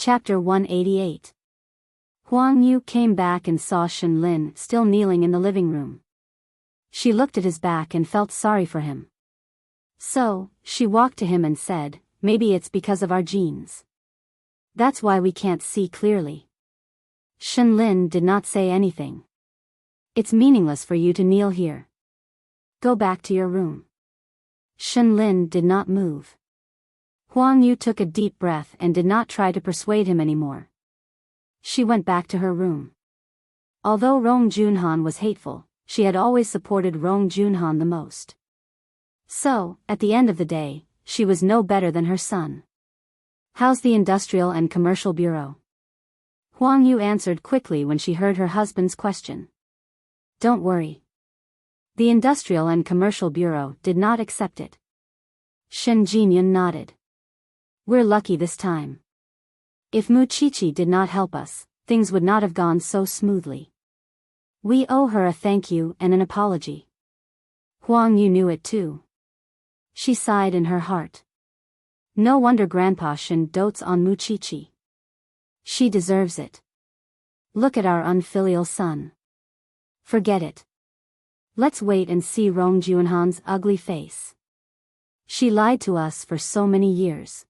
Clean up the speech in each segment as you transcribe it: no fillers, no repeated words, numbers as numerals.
Chapter 188. Huang Yu came back and saw Shen Lin still kneeling in the living room. She looked at his back and felt sorry for him. So, she walked to him and said, "Maybe it's because of our genes. That's why we can't see clearly." Shen Lin did not say anything. "It's meaningless for you to kneel here. Go back to your room." Shen Lin did not move. Huang Yu took a deep breath and did not try to persuade him anymore. She went back to her room. Although Rong Junhan was hateful, she had always supported Rong Junhan the most. So, at the end of the day, she was no better than her son. "How's the Industrial and Commercial Bureau?" Huang Yu answered quickly when she heard her husband's question. "Don't worry." The Industrial and Commercial Bureau did not accept it. Shen Jinyun nodded. "We're lucky this time. If Muqiqi did not help us, things would not have gone so smoothly. We owe her a thank you and an apology." Huang Yu knew it too. She sighed in her heart. No wonder Grandpa Shen dotes on Muqiqi. She deserves it. Look at our unfilial son. Forget it. Let's wait and see Rong Junhan's ugly face. She lied to us for so many years.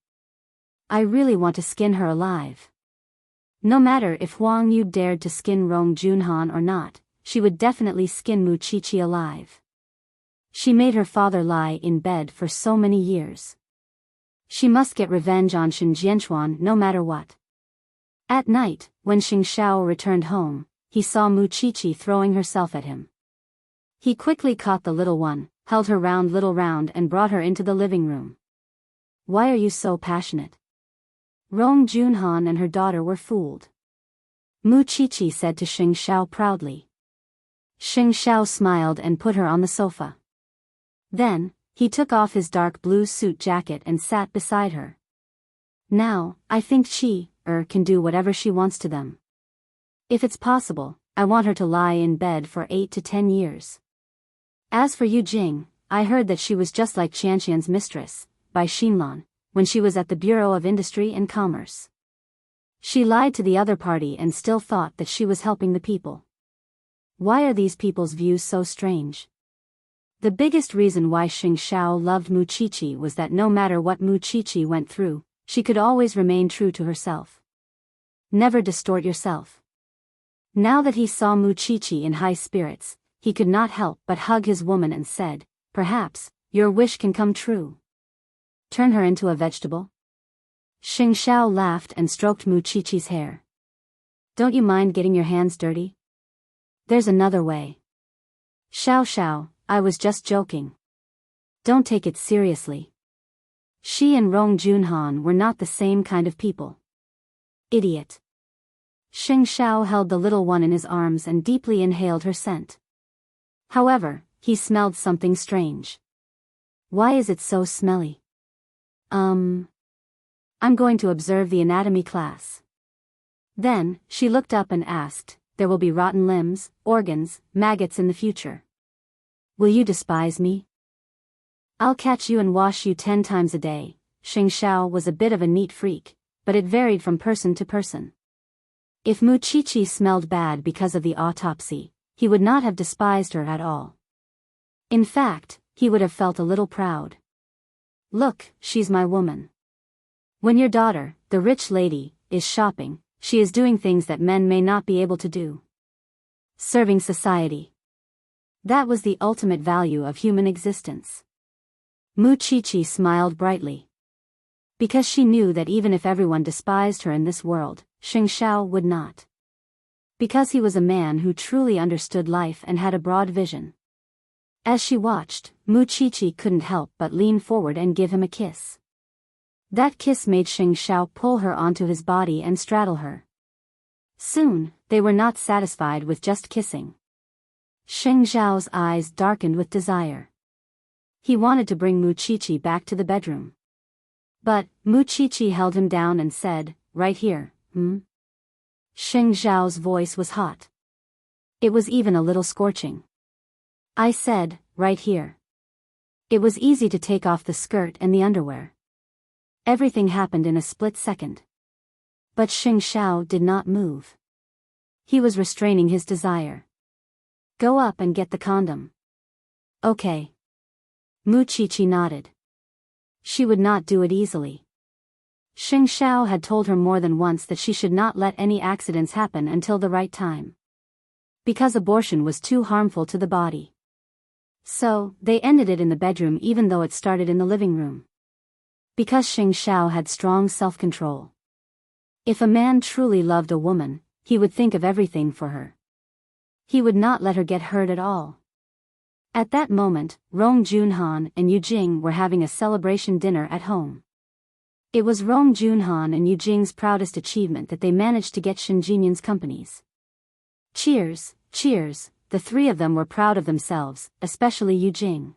I really want to skin her alive. No matter if Huang Yu dared to skin Rong Junhan or not, she would definitely skin Muqiqi alive. She made her father lie in bed for so many years. She must get revenge on Shen Jianchuan no matter what. At night, when Xing Shao returned home, he saw Muqiqi throwing herself at him. He quickly caught the little one, held her round and brought her into the living room. "Why are you so passionate?" Rong Junhan and her daughter were fooled. Muqiqi said to Xing Shao proudly. Xing Shao smiled and put her on the sofa. Then, he took off his dark blue suit jacket and sat beside her. "Now, I think she can do whatever she wants to them. If it's possible, I want her to lie in bed for 8 to 10 years. As for Yu Jing, I heard that she was just like Qianqian's mistress, Bai Xinlan, when she was at the Bureau of Industry and Commerce. She lied to the other party and still thought that she was helping the people. Why are these people's views so strange?" The biggest reason why Xing Shao loved Muqiqi was that no matter what Muqiqi went through, she could always remain true to herself. Never distort yourself. Now that he saw Muqiqi in high spirits, he could not help but hug his woman and said, "Perhaps, your wish can come true. Turn her into a vegetable?" Xing Shao laughed and stroked Muqiqi's hair. "Don't you mind getting your hands dirty? There's another way." Shao, I was just joking. Don't take it seriously. She and Rong Junhan were not the same kind of people. Idiot. Xing Shao held the little one in his arms and deeply inhaled her scent. However, he smelled something strange. Why is it so smelly? I'm going to observe the anatomy class. Then, she looked up and asked, "There will be rotten limbs, organs, maggots in the future. Will you despise me? I'll catch you and wash you 10 times a day." Xing Shao was a bit of a neat freak, but it varied from person to person. If Muqiqi smelled bad because of the autopsy, he would not have despised her at all. In fact, he would have felt a little proud. "Look, she's my woman. When your daughter, the rich lady, is shopping, she is doing things that men may not be able to do. Serving society. That was the ultimate value of human existence." Muqiqi smiled brightly. Because she knew that even if everyone despised her in this world, Xing Shao would not. Because he was a man who truly understood life and had a broad vision. As she watched, Muqiqi couldn't help but lean forward and give him a kiss. That kiss made Xing Shao pull her onto his body and straddle her. Soon, they were not satisfied with just kissing. Xing Shao's eyes darkened with desire. He wanted to bring Muqiqi back to the bedroom. But, Muqiqi held him down and said, "Right here, Xing Shao's voice was hot. It was even a little scorching. I said, "Right here." It was easy to take off the skirt and the underwear. Everything happened in a split second. But Xing Xiao did not move. He was restraining his desire. Go up and get the condom. Okay. Mu Qiqi nodded. She would not do it easily. Xing Xiao had told her more than once that she should not let any accidents happen until the right time. Because abortion was too harmful to the body. So, they ended it in the bedroom even though it started in the living room. Because Xing Xiao had strong self-control. If a man truly loved a woman, he would think of everything for her. He would not let her get hurt at all. At that moment, Rong Junhan and Yu Jing were having a celebration dinner at home. It was Rong Junhan and Yu Jing's proudest achievement that they managed to get Shen Jinyan's companies. Cheers, cheers, the three of them were proud of themselves, especially Yu Jing.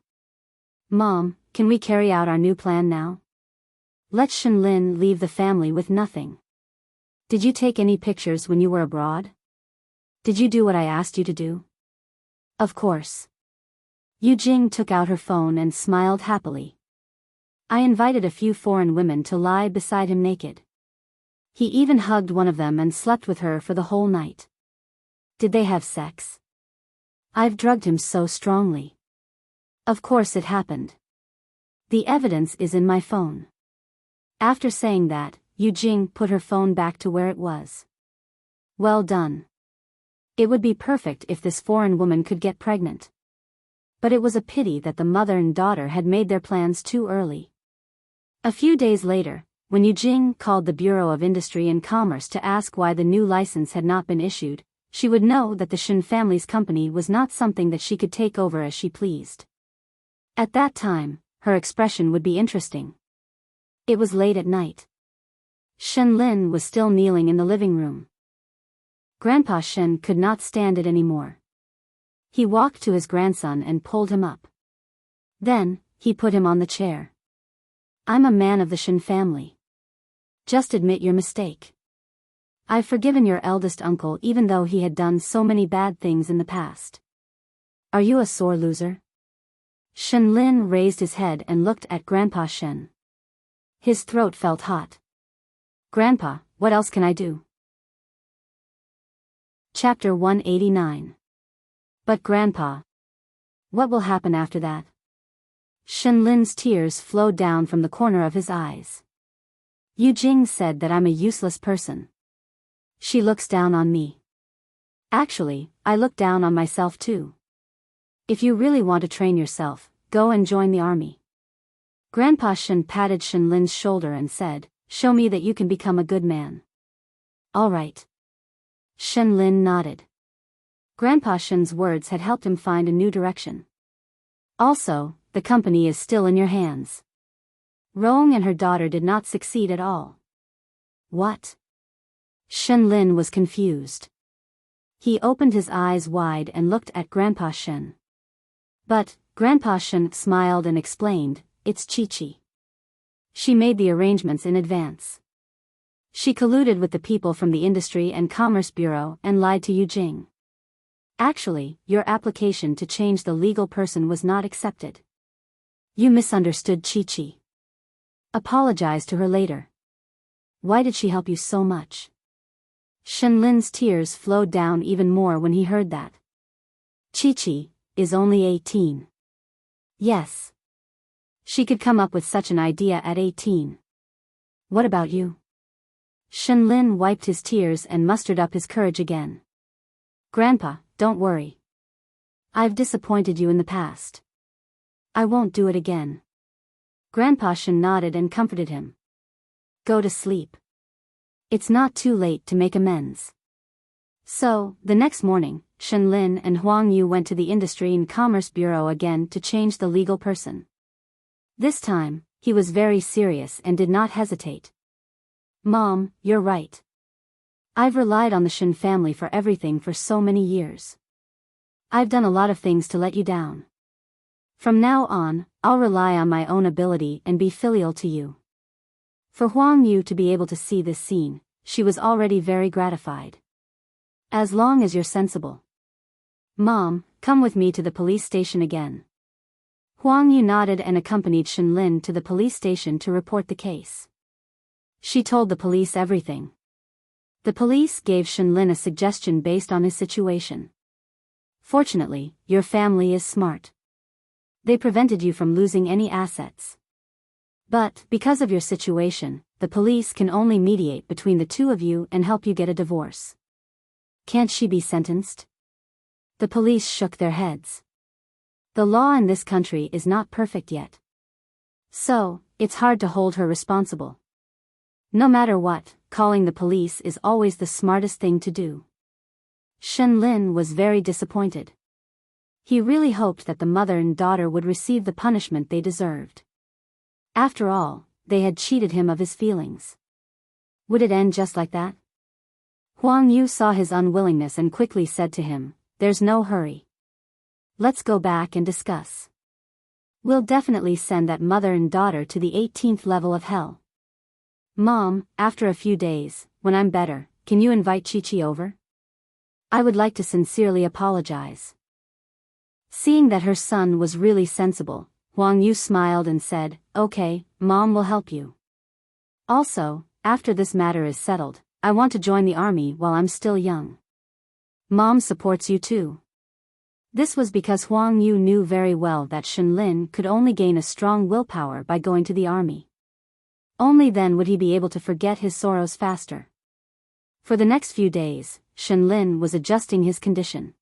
Mom, can we carry out our new plan now? Let Shen Lin leave the family with nothing. Did you take any pictures when you were abroad? Did you do what I asked you to do? Of course. Yu Jing took out her phone and smiled happily. I invited a few foreign women to lie beside him naked. He even hugged one of them and slept with her for the whole night. Did they have sex? I've drugged him so strongly. Of course it happened. The evidence is in my phone. After saying that, Yu Jing put her phone back to where it was. Well done. It would be perfect if this foreign woman could get pregnant. But it was a pity that the mother and daughter had made their plans too early. A few days later, when Yu Jing called the Bureau of Industry and Commerce to ask why the new license had not been issued, she would know that the Shen family's company was not something that she could take over as she pleased. At that time, her expression would be interesting. It was late at night. Shen Lin was still kneeling in the living room. Grandpa Shen could not stand it anymore. He walked to his grandson and pulled him up. Then, he put him on the chair. I'm a man of the Shen family. Just admit your mistake. I've forgiven your eldest uncle even though he had done so many bad things in the past. Are you a sore loser? Shen Lin raised his head and looked at Grandpa Shen. His throat felt hot. Grandpa, what else can I do? Chapter 189. But Grandpa. What will happen after that? Shen Lin's tears flowed down from the corner of his eyes. Yu Jing said that I'm a useless person. She looks down on me. Actually, I look down on myself too. If you really want to train yourself, go and join the army. Grandpa Shen patted Shen Lin's shoulder and said, show me that you can become a good man. All right. Shen Lin nodded. Grandpa Shen's words had helped him find a new direction. Also, the company is still in your hands. Rong and her daughter did not succeed at all. What? Shen Lin was confused. He opened his eyes wide and looked at Grandpa Shen. But, Grandpa Shen smiled and explained, it's Qiqi. She made the arrangements in advance. She colluded with the people from the Industry and Commerce Bureau and lied to Yu Jing. Actually, your application to change the legal person was not accepted. You misunderstood Qiqi. Apologize to her later. Why did she help you so much? Shen Lin's tears flowed down even more when he heard that. Qiqi is only 18. Yes. She could come up with such an idea at 18. What about you? Shen Lin wiped his tears and mustered up his courage again. Grandpa, don't worry. I've disappointed you in the past. I won't do it again. Grandpa Shen nodded and comforted him. Go to sleep. It's not too late to make amends. So, the next morning, Shen Lin and Huang Yu went to the Industry and Commerce Bureau again to change the legal person. This time, he was very serious and did not hesitate. Mom, you're right. I've relied on the Shen family for everything for so many years. I've done a lot of things to let you down. From now on, I'll rely on my own ability and be filial to you. For Huang Yu to be able to see this scene, she was already very gratified. As long as you're sensible. Mom, come with me to the police station again. Huang Yu nodded and accompanied Shen Lin to the police station to report the case. She told the police everything. The police gave Shenlin a suggestion based on his situation. Fortunately, your family is smart. They prevented you from losing any assets. But, because of your situation, the police can only mediate between the two of you and help you get a divorce. Can't she be sentenced? The police shook their heads. The law in this country is not perfect yet. So, it's hard to hold her responsible. No matter what, calling the police is always the smartest thing to do. Shenlin was very disappointed. He really hoped that the mother and daughter would receive the punishment they deserved. After all, they had cheated him of his feelings. Would it end just like that? Huang Yu saw his unwillingness and quickly said to him, "There's no hurry. Let's go back and discuss. We'll definitely send that mother and daughter to the 18th level of hell. Mom, after a few days, when I'm better, can you invite Chi-Chi over? I would like to sincerely apologize." Seeing that her son was really sensible, Huang Yu smiled and said, "Okay, Mom will help you. Also, after this matter is settled, I want to join the army while I'm still young. Mom supports you too." This was because Huang Yu knew very well that Shenlin could only gain a strong willpower by going to the army. Only then would he be able to forget his sorrows faster. For the next few days, Shenlin was adjusting his condition.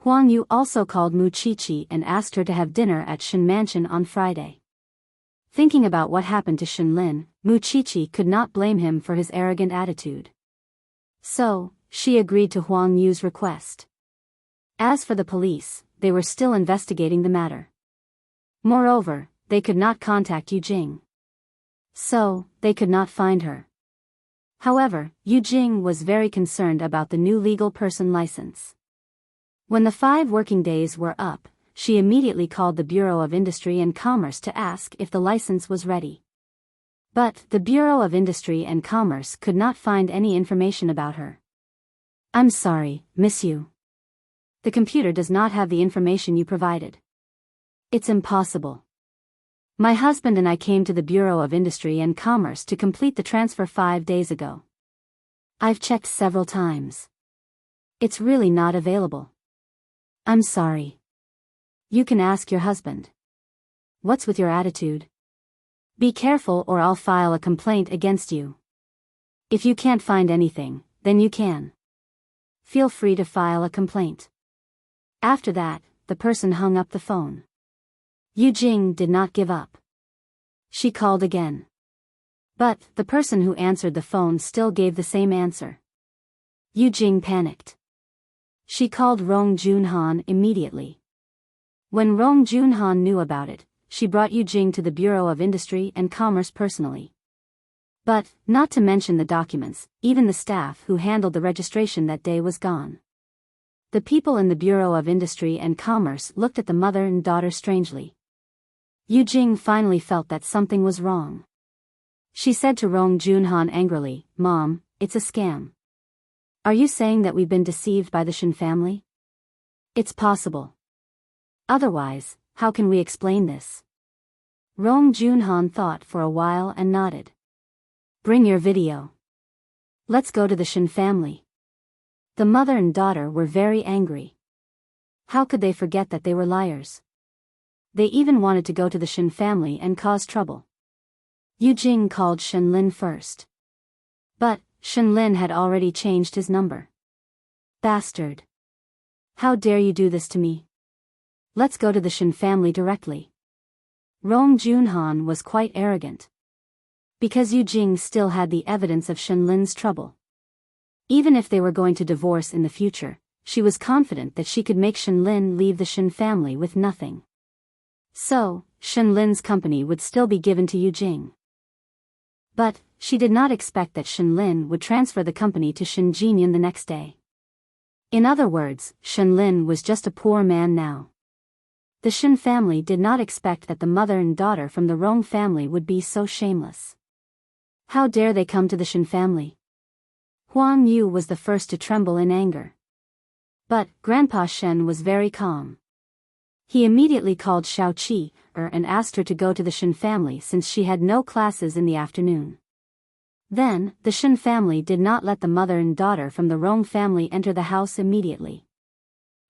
Huang Yu also called Mu Chi-Chi and asked her to have dinner at Shen Mansion on Friday. Thinking about what happened to Shenlin, Mu Chi-Chi could not blame him for his arrogant attitude. So, she agreed to Huang Yu's request. As for the police, they were still investigating the matter. Moreover, they could not contact Yu Jing. So, they could not find her. However, Yu Jing was very concerned about the new legal person license. When the 5 working days were up, she immediately called the Bureau of Industry and Commerce to ask if the license was ready. But the Bureau of Industry and Commerce could not find any information about her. "I'm sorry, Miss Yu. The computer does not have the information you provided. It's impossible. My husband and I came to the Bureau of Industry and Commerce to complete the transfer 5 days ago. I've checked several times. It's really not available. I'm sorry. You can ask your husband. What's with your attitude? Be careful or I'll file a complaint against you. If you can't find anything, then you can. Feel free to file a complaint." After that, the person hung up the phone. Yu Jing did not give up. She called again. But the person who answered the phone still gave the same answer. Yu Jing panicked. She called Rong Junhan immediately. When Rong Junhan knew about it, she brought Yu Jing to the Bureau of Industry and Commerce personally. But, not to mention the documents, even the staff who handled the registration that day was gone. The people in the Bureau of Industry and Commerce looked at the mother and daughter strangely. Yu Jing finally felt that something was wrong. She said to Rong Junhan angrily, "Mom, it's a scam. Are you saying that we've been deceived by the Shen family? It's possible. Otherwise, how can we explain this?" Rong Junhan thought for a while and nodded. "Bring your video. Let's go to the Shen family." The mother and daughter were very angry. How could they forget that they were liars? They even wanted to go to the Shen family and cause trouble. Yu Jing called Shenlin first. But Shenlin had already changed his number. "Bastard. How dare you do this to me? Let's go to the Shen family directly." Rong Junhan was quite arrogant. Because Yu Jing still had the evidence of Shenlin's trouble. Even if they were going to divorce in the future, she was confident that she could make Shenlin leave the Shen family with nothing. So, Shenlin's company would still be given to Yu Jing. But, she did not expect that Shenlin would transfer the company to Shen Jinyan the next day. In other words, Shenlin was just a poor man now. The Shen family did not expect that the mother and daughter from the Rong family would be so shameless. How dare they come to the Shen family? Huang Yu was the first to tremble in anger. But, Grandpa Shen was very calm. He immediately called Xiao Qi and asked her to go to the Shen family since she had no classes in the afternoon. Then, the Shen family did not let the mother and daughter from the Rong family enter the house immediately.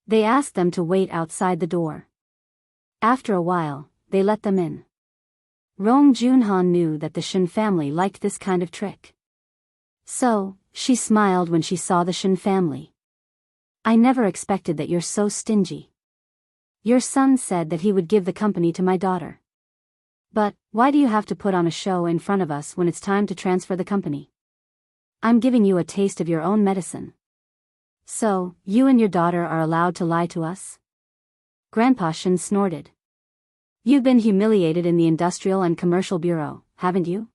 They asked them to wait outside the door. After a while, they let them in. Rong Junhan knew that the Shen family liked this kind of trick. So, she smiled when she saw the Shen family. I never expected that you're so stingy. Your son said that he would give the company to my daughter. But, why do you have to put on a show in front of us when it's time to transfer the company? I'm giving you a taste of your own medicine. So, you and your daughter are allowed to lie to us? Grandpa Shen snorted. You've been humiliated in the Industrial and Commercial Bureau, haven't you?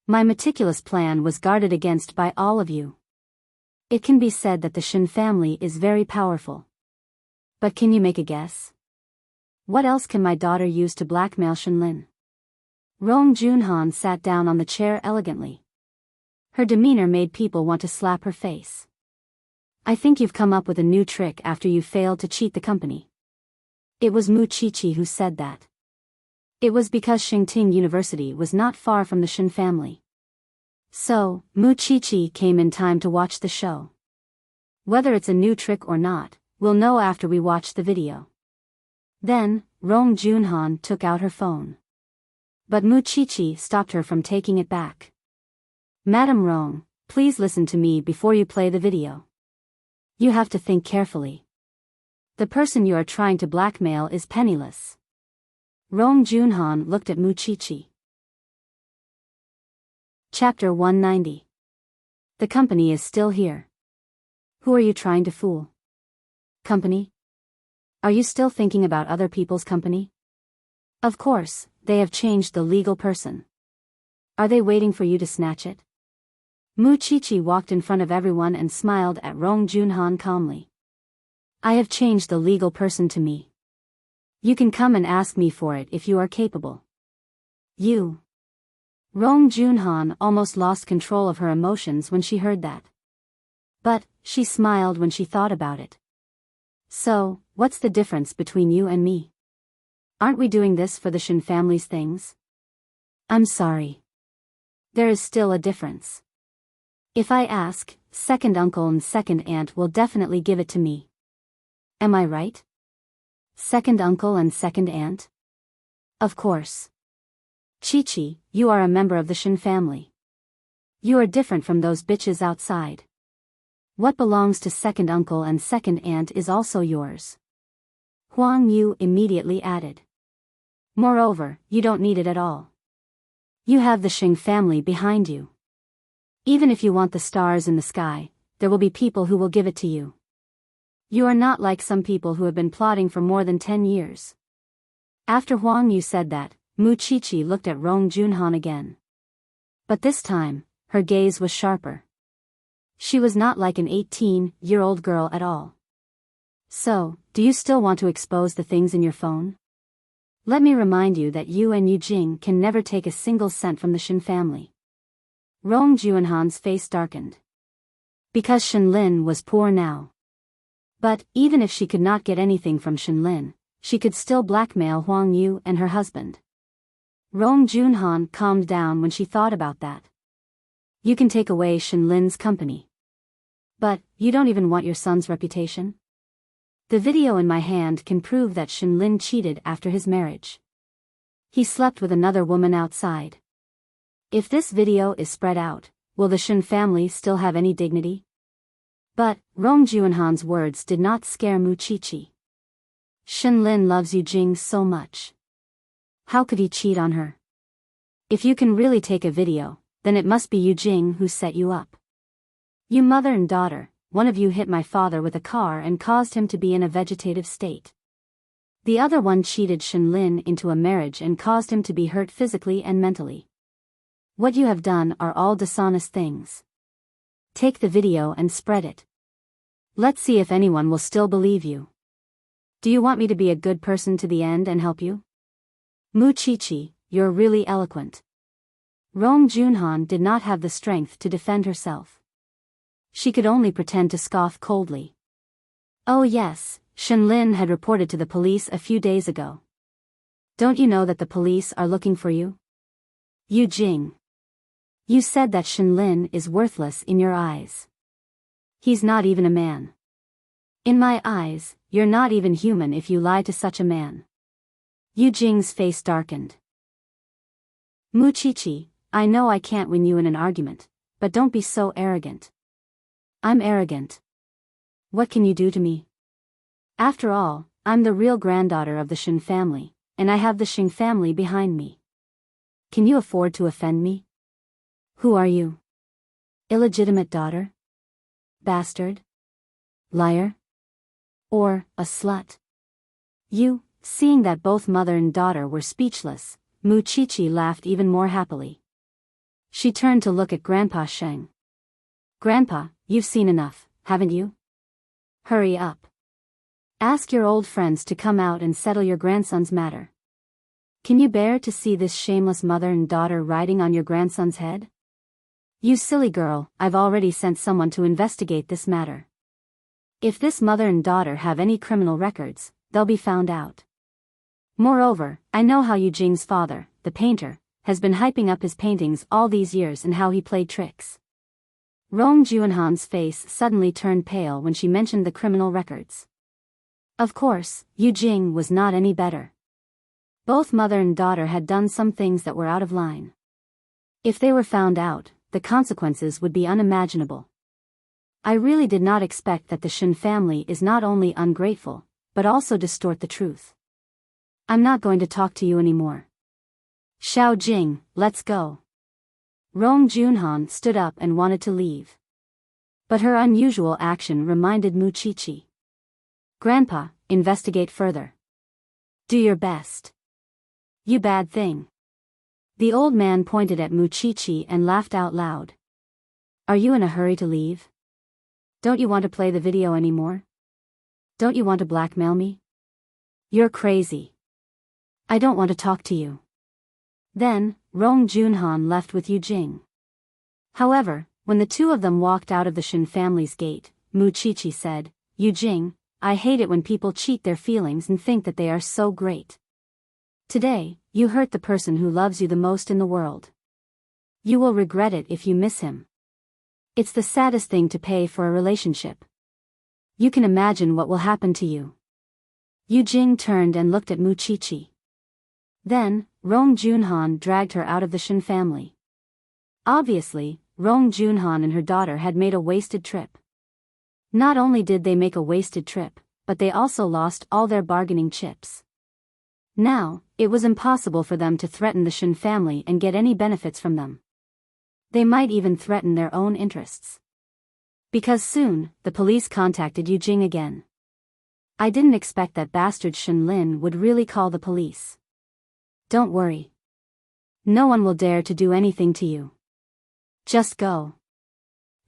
My meticulous plan was guarded against by all of you. It can be said that the Shen family is very powerful. But can you make a guess? What else can my daughter use to blackmail Shenlin? Rong Junhan sat down on the chair elegantly. Her demeanor made people want to slap her face. I think you've come up with a new trick after you failed to cheat the company. It was Mu Chichi who said that. It was because Shengting University was not far from the Shen family. So, Mu Chichi came in time to watch the show. Whether it's a new trick or not, we'll know after we watch the video. Then, Rong Junhan took out her phone. But Mu Chichi stopped her from taking it back. Madam Rong, please listen to me before you play the video. You have to think carefully. The person you are trying to blackmail is penniless. Rong Junhan looked at Mu Chichi. Chapter 190. The company is still here. Who are you trying to fool? Company? Are you still thinking about other people's company? Of course, they have changed the legal person. Are they waiting for you to snatch it? Mu Chichi walked in front of everyone and smiled at Rong Junhan calmly. I have changed the legal person to me. You can come and ask me for it if you are capable. You. Rong Junhan almost lost control of her emotions when she heard that. But, she smiled when she thought about it. So, what's the difference between you and me? Aren't we doing this for the Shen family's things? I'm sorry. There is still a difference. If I ask, second uncle and second aunt will definitely give it to me. Am I right? Second uncle and second aunt? Of course. Chi-Chi, you are a member of the Shen family. You are different from those bitches outside. What belongs to second uncle and second aunt is also yours. Huang Yu immediately added. Moreover, you don't need it at all. You have the Sheng family behind you. Even if you want the stars in the sky, there will be people who will give it to you. You are not like some people who have been plotting for more than 10 years. After Huang Yu said that, Mu Chichi looked at Rong Junhan again. But this time, her gaze was sharper. She was not like an 18-year-old girl at all. So, do you still want to expose the things in your phone? Let me remind you that you and Yu Jing can never take a single cent from the Shen family. Rong Junhan's face darkened. Because Shenlin was poor now. But, even if she could not get anything from Shenlin, she could still blackmail Huang Yu and her husband. Rong Junhan calmed down when she thought about that. You can take away Shenlin's company. But, you don't even want your son's reputation? The video in my hand can prove that Shenlin cheated after his marriage. He slept with another woman outside. If this video is spread out, will the Shen family still have any dignity? But, Rong Junhan's words did not scare Mu Chichi. Shenlin loves Yu Jing so much. How could he cheat on her? If you can really take a video, then it must be Yu Jing who set you up. You mother and daughter, one of you hit my father with a car and caused him to be in a vegetative state. The other one cheated Shenlin into a marriage and caused him to be hurt physically and mentally. What you have done are all dishonest things. Take the video and spread it. Let's see if anyone will still believe you. Do you want me to be a good person to the end and help you? Mu Chichi, you're really eloquent. Rong Junhan did not have the strength to defend herself. She could only pretend to scoff coldly. Oh yes, Shenlin had reported to the police a few days ago. Don't you know that the police are looking for you? Yu Jing. You said that Shenlin is worthless in your eyes. He's not even a man. In my eyes, you're not even human if you lie to such a man. Yu Jing's face darkened. Muqiqi, I know I can't win you in an argument, but don't be so arrogant. I'm arrogant. What can you do to me? After all, I'm the real granddaughter of the Shen family, and I have the Xing family behind me. Can you afford to offend me? Who are you? Illegitimate daughter? Bastard? Liar? Or a slut? You, seeing that both mother and daughter were speechless, Muqiqi laughed even more happily. She turned to look at Grandpa Sheng. Grandpa, you've seen enough, haven't you? Hurry up. Ask your old friends to come out and settle your grandson's matter. Can you bear to see this shameless mother and daughter riding on your grandson's head? You silly girl, I've already sent someone to investigate this matter. If this mother and daughter have any criminal records, they'll be found out. Moreover, I know how Yu Jing's father, the painter, has been hyping up his paintings all these years and how he played tricks. Rong Juanhan's face suddenly turned pale when she mentioned the criminal records. Of course, Yu Jing was not any better. Both mother and daughter had done some things that were out of line. If they were found out, the consequences would be unimaginable. I really did not expect that the Shen family is not only ungrateful, but also distort the truth. I'm not going to talk to you anymore. Xiao Jing, let's go. Rong Junhan stood up and wanted to leave. But her unusual action reminded Muqiqi. Grandpa, investigate further. Do your best. You bad thing. The old man pointed at Muqiqi and laughed out loud. Are you in a hurry to leave? Don't you want to play the video anymore? Don't you want to blackmail me? You're crazy. I don't want to talk to you. Then, Rong Junhan left with Yu Jing. However, when the two of them walked out of the Shen family's gate, Muqiqi said, Yu Jing, I hate it when people cheat their feelings and think that they are so great. Today, you hurt the person who loves you the most in the world. You will regret it if you miss him. It's the saddest thing to pay for a relationship. You can imagine what will happen to you. Yu Jing turned and looked at Muqiqi. Then, Rong Junhan dragged her out of the Shen family. Obviously, Rong Junhan and her daughter had made a wasted trip. Not only did they make a wasted trip, but they also lost all their bargaining chips. Now, it was impossible for them to threaten the Shen family and get any benefits from them. They might even threaten their own interests. Because soon, the police contacted Yu Jing again. I didn't expect that bastard Shenlin would really call the police. Don't worry. No one will dare to do anything to you. Just go.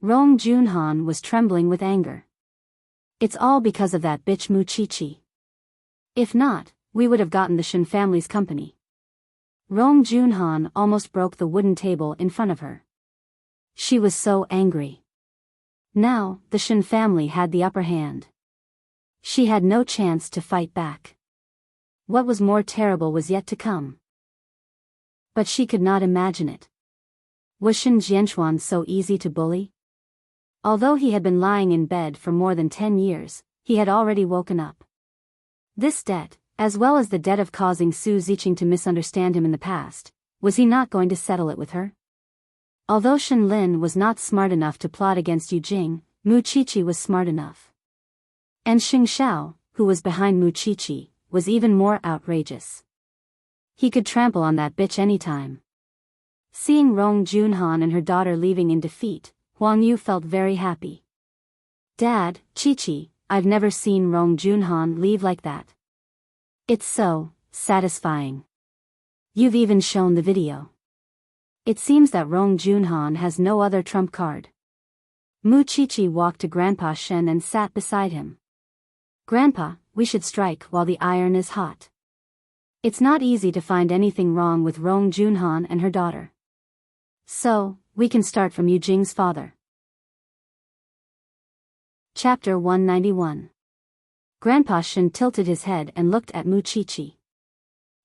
Rong Junhan was trembling with anger. It's all because of that bitch Muqiqi. If not, we would have gotten the Shen family's company. Rong Junhan almost broke the wooden table in front of her. She was so angry. Now, the Shen family had the upper hand. She had no chance to fight back. What was more terrible was yet to come. But she could not imagine it. Was Shen Jianchuan so easy to bully? Although he had been lying in bed for more than 10 years, he had already woken up. This debt, as well as the debt of causing Su Ziqing to misunderstand him in the past, was he not going to settle it with her? Although Shenlin was not smart enough to plot against Yu Jing, Muqiqi was smart enough. And Xing Xiao, who was behind Muqiqi, was even more outrageous. He could trample on that bitch anytime. Seeing Rong Junhan and her daughter leaving in defeat, Huang Yu felt very happy. Dad, Chi-Chi, I've never seen Rong Junhan leave like that. It's so satisfying. You've even shown the video. It seems that Rong Junhan has no other trump card. Muqiqi walked to Grandpa Shen and sat beside him. Grandpa, we should strike while the iron is hot. It's not easy to find anything wrong with Rong Junhan and her daughter. So, we can start from Yu Jing's father. Chapter 191. Grandpa Shen tilted his head and looked at Muqiqi.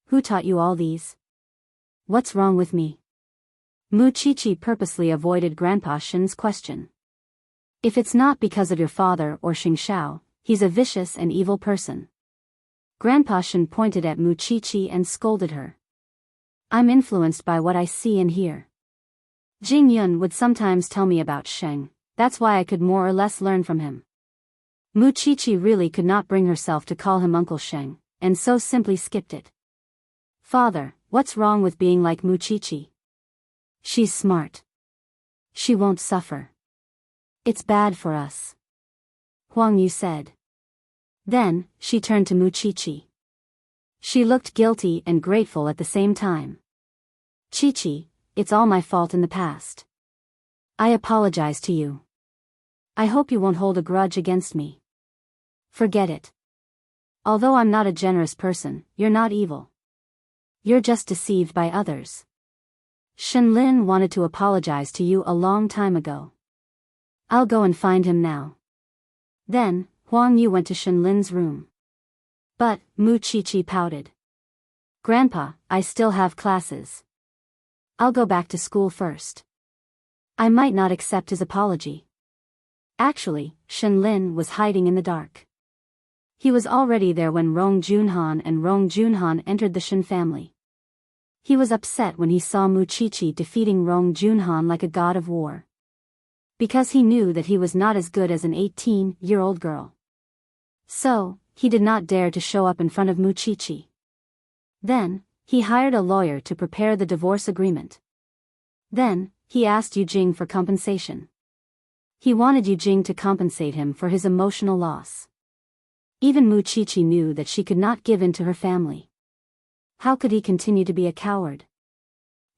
Who taught you all these? What's wrong with me? Muchichi purposely avoided Grandpa Shin's question. If it's not because of your father or Xing Xiao, he's a vicious and evil person. Grandpa Shin pointed at Muchichi and scolded her. I'm influenced by what I see and hear. Jing Yun would sometimes tell me about Sheng, that's why I could more or less learn from him. Muchichi really could not bring herself to call him Uncle Sheng, and so simply skipped it. Father, what's wrong with being like Muchichi? She's smart. She won't suffer. It's bad for us. Huang Yu said. Then, she turned to Muchichi. She looked guilty and grateful at the same time. Chi-Chi, it's all my fault in the past. I apologize to you. I hope you won't hold a grudge against me. Forget it. Although I'm not a generous person, you're not evil. You're just deceived by others. Shenlin wanted to apologize to you a long time ago. I'll go and find him now. Then, Huang Yu went to Shenlin's room. But, Muchichi pouted. Grandpa, I still have classes. I'll go back to school first. I might not accept his apology. Actually, Shenlin was hiding in the dark. He was already there when Rong Junhan and Rong Junhan entered the Shen family. He was upset when he saw Muchichi defeating Rong Junhan like a god of war. Because he knew that he was not as good as an 18-year-old girl. So, he did not dare to show up in front of Muchichi. Then, he hired a lawyer to prepare the divorce agreement. Then, he asked Yu Jing for compensation. He wanted Yu Jing to compensate him for his emotional loss. Even Muchichi knew that she could not give in to her family. How could he continue to be a coward?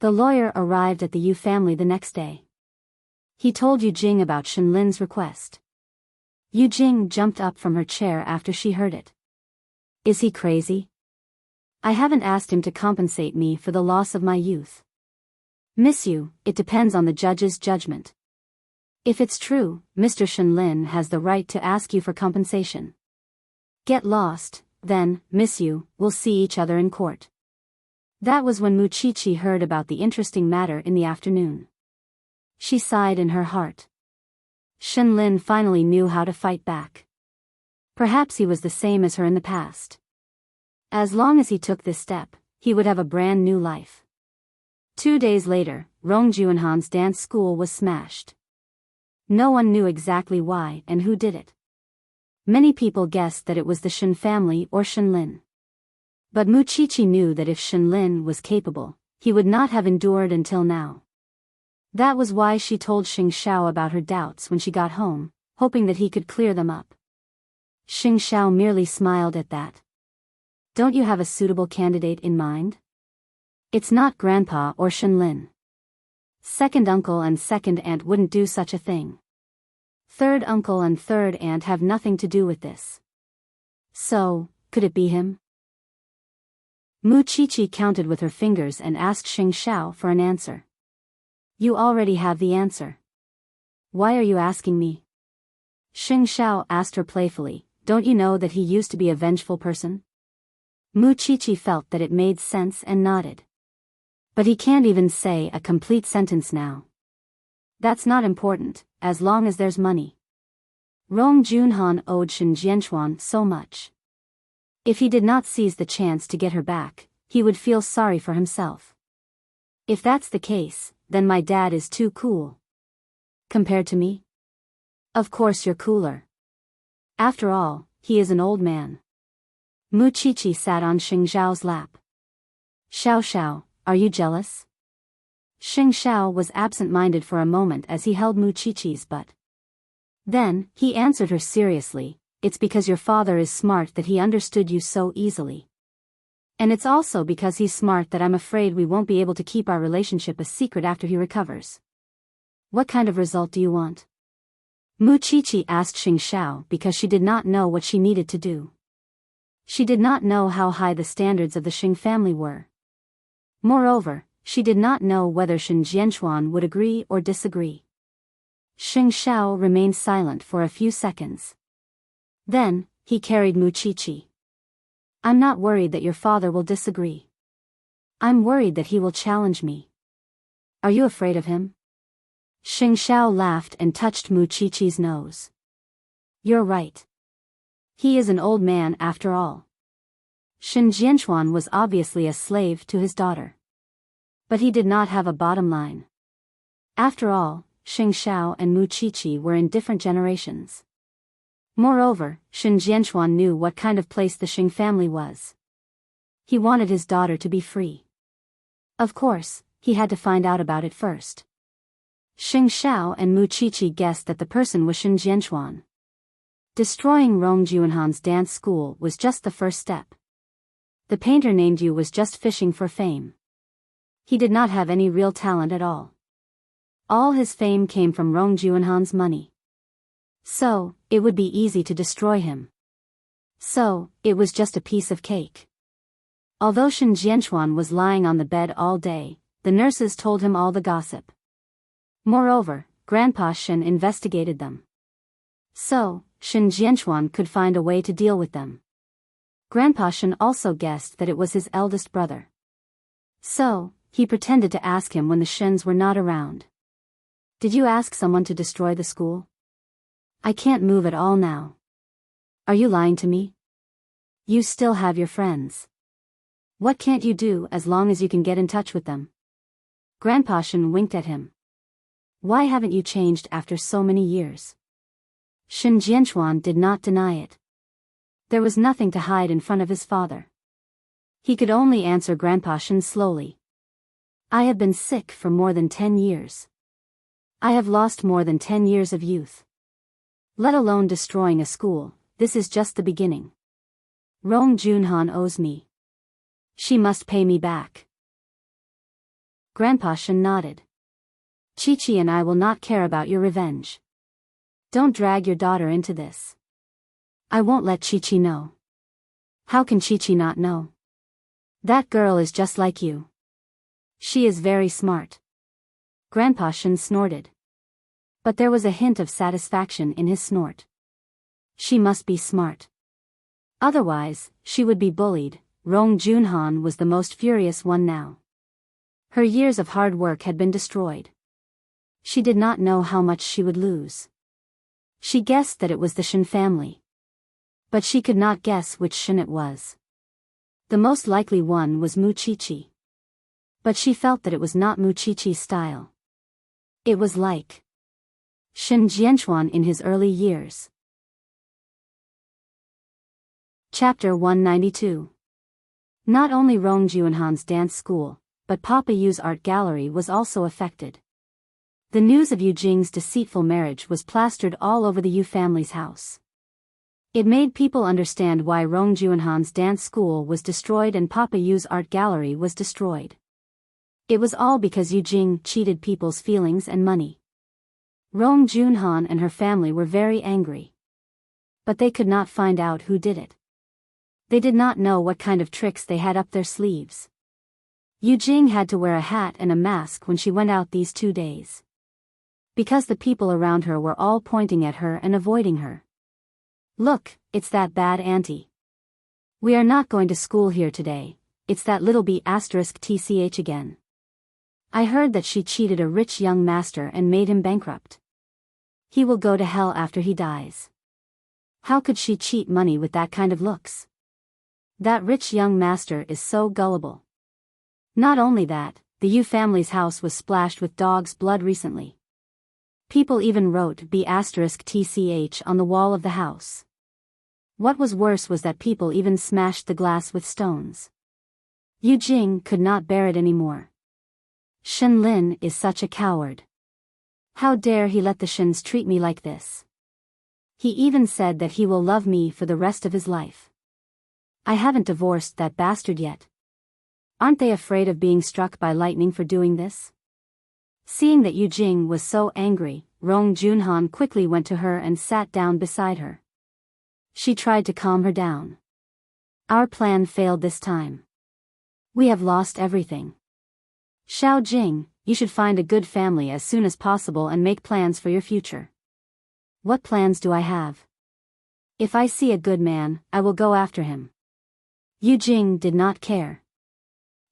The lawyer arrived at the Yu family the next day. He told Yu Jing about Shenlin's request. Yu Jing jumped up from her chair after she heard it. Is he crazy? I haven't asked him to compensate me for the loss of my youth. Miss Yu, it depends on the judge's judgment. If it's true, Mr. Shenlin has the right to ask you for compensation. Get lost, then, Miss Yu, we'll see each other in court. That was when Muchichi heard about the interesting matter in the afternoon. She sighed in her heart. Shenlin finally knew how to fight back. Perhaps he was the same as her in the past. As long as he took this step, he would have a brand new life. 2 days later, Rong Junhan's dance school was smashed. No one knew exactly why and who did it. Many people guessed that it was the Shen family or Shenlin. But Muchichi knew that if Shenlin was capable, he would not have endured until now. That was why she told Xing Xiao about her doubts when she got home, hoping that he could clear them up. Xing Xiao merely smiled at that. Don't you have a suitable candidate in mind? It's not Grandpa or Shenlin. Second uncle and second aunt wouldn't do such a thing. Third uncle and third aunt have nothing to do with this. So, could it be him? Muchichi counted with her fingers and asked Xing Xiao for an answer. You already have the answer. Why are you asking me? Xing Xiao asked her playfully, don't you know that he used to be a vengeful person? Muchichi felt that it made sense and nodded. But he can't even say a complete sentence now. That's not important, as long as there's money. Rong Junhan owed Shen Jianchuan so much. If he did not seize the chance to get her back, he would feel sorry for himself. If that's the case, then my dad is too cool. Compared to me? Of course you're cooler. After all, he is an old man. Muchichi sat on Xing Xiao's lap. Xiao Xiao, are you jealous? Xing Xiao was absent-minded for a moment as he held Muchichi's butt. Then, he answered her seriously, it's because your father is smart that he understood you so easily. And it's also because he's smart that I'm afraid we won't be able to keep our relationship a secret after he recovers. What kind of result do you want? Muchichi asked Xing Xiao because she did not know what she needed to do. She did not know how high the standards of the Xing family were. Moreover, she did not know whether Shen Jianchuan would agree or disagree. Xing Xiao remained silent for a few seconds. Then, he carried Muchichi. I'm not worried that your father will disagree. I'm worried that he will challenge me. Are you afraid of him? Xing Xiao laughed and touched Mu Qiqi's nose. You're right. He is an old man after all. Shen Jianchuan was obviously a slave to his daughter. But he did not have a bottom line. After all, Xing Xiao and Mu Qiqi were in different generations. Moreover, Shen Jianchuan knew what kind of place the Xing family was. He wanted his daughter to be free. Of course, he had to find out about it first. Xing Xiao and Mu Qiqi guessed that the person was Shen Jianchuan. Destroying Rong Juanhan's dance school was just the first step. The painter named Yu was just fishing for fame. He did not have any real talent at all. All his fame came from Rong Juanhan's money. So, it would be easy to destroy him. So, it was just a piece of cake. Although Shen Jianchuan was lying on the bed all day, the nurses told him all the gossip. Moreover, Grandpa Shen investigated them. So, Shen Jianchuan could find a way to deal with them. Grandpa Shen also guessed that it was his eldest brother. So, he pretended to ask him when the Shens were not around. Did you ask someone to destroy the school? I can't move at all now. Are you lying to me? You still have your friends. What can't you do as long as you can get in touch with them? Grandpa Shen winked at him. Why haven't you changed after so many years? Shen Jianchuan did not deny it. There was nothing to hide in front of his father. He could only answer Grandpa Shen slowly. I have been sick for more than 10 years. I have lost more than 10 years of youth. Let alone destroying a school, this is just the beginning. Rong Junhan owes me. She must pay me back. Grandpa Shen nodded. Qiqi and I will not care about your revenge. Don't drag your daughter into this. I won't let Qiqi know. How can Qiqi not know? That girl is just like you. She is very smart. Grandpa Shen snorted. But there was a hint of satisfaction in his snort. She must be smart. Otherwise, she would be bullied. Rong Junhan was the most furious one now. Her years of hard work had been destroyed. She did not know how much she would lose. She guessed that it was the Shen family. But she could not guess which Shen it was. The most likely one was Mu Qiqi. But she felt that it was not Mu Qiqi's style. It was like Shen Jianchuan in his early years. Chapter 192. Not only Rong Juanhan's dance school, but Papa Yu's art gallery was also affected. The news of Yu Jing's deceitful marriage was plastered all over the Yu family's house. It made people understand why Rong Juanhan's dance school was destroyed and Papa Yu's art gallery was destroyed. It was all because Yu Jing cheated people's feelings and money. Rong Junhan and her family were very angry. But they could not find out who did it. They did not know what kind of tricks they had up their sleeves. Yu Jing had to wear a hat and a mask when she went out these 2 days. Because the people around her were all pointing at her and avoiding her. Look, it's that bad auntie. We are not going to school here today, it's that little B***tch again. I heard that she cheated a rich young master and made him bankrupt. He will go to hell after he dies. How could she cheat money with that kind of looks? That rich young master is so gullible. Not only that, the Yu family's house was splashed with dog's blood recently. People even wrote B***tch on the wall of the house. What was worse was that people even smashed the glass with stones. Yu Jing could not bear it anymore. Shen Lin is such a coward. How dare he let the Shens treat me like this? He even said that he will love me for the rest of his life. I haven't divorced that bastard yet. Aren't they afraid of being struck by lightning for doing this? Seeing that Yu Jing was so angry, Rong Junhan quickly went to her and sat down beside her. She tried to calm her down. Our plan failed this time. We have lost everything. Xiao Jing, you should find a good family as soon as possible and make plans for your future. What plans do I have? If I see a good man, I will go after him. Yu Jing did not care.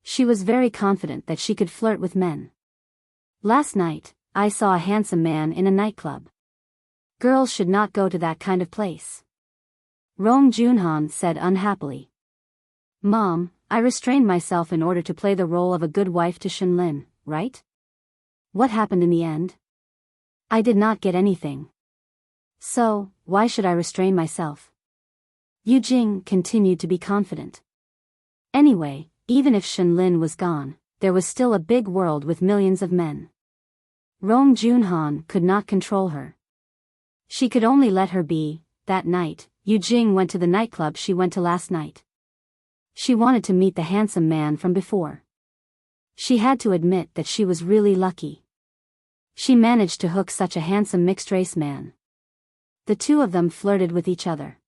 She was very confident that she could flirt with men. Last night, I saw a handsome man in a nightclub. Girls should not go to that kind of place. Rong Junhan said unhappily. Mom, I restrained myself in order to play the role of a good wife to Shenlin, right? What happened in the end? I did not get anything. So, why should I restrain myself? Yu Jing continued to be confident. Anyway, even if Shenlin was gone, there was still a big world with millions of men. Rong Junhan could not control her. She could only let her be. That night, Yu Jing went to the nightclub she went to last night. She wanted to meet the handsome man from before. She had to admit that she was really lucky. She managed to hook such a handsome mixed-race man. The two of them flirted with each other.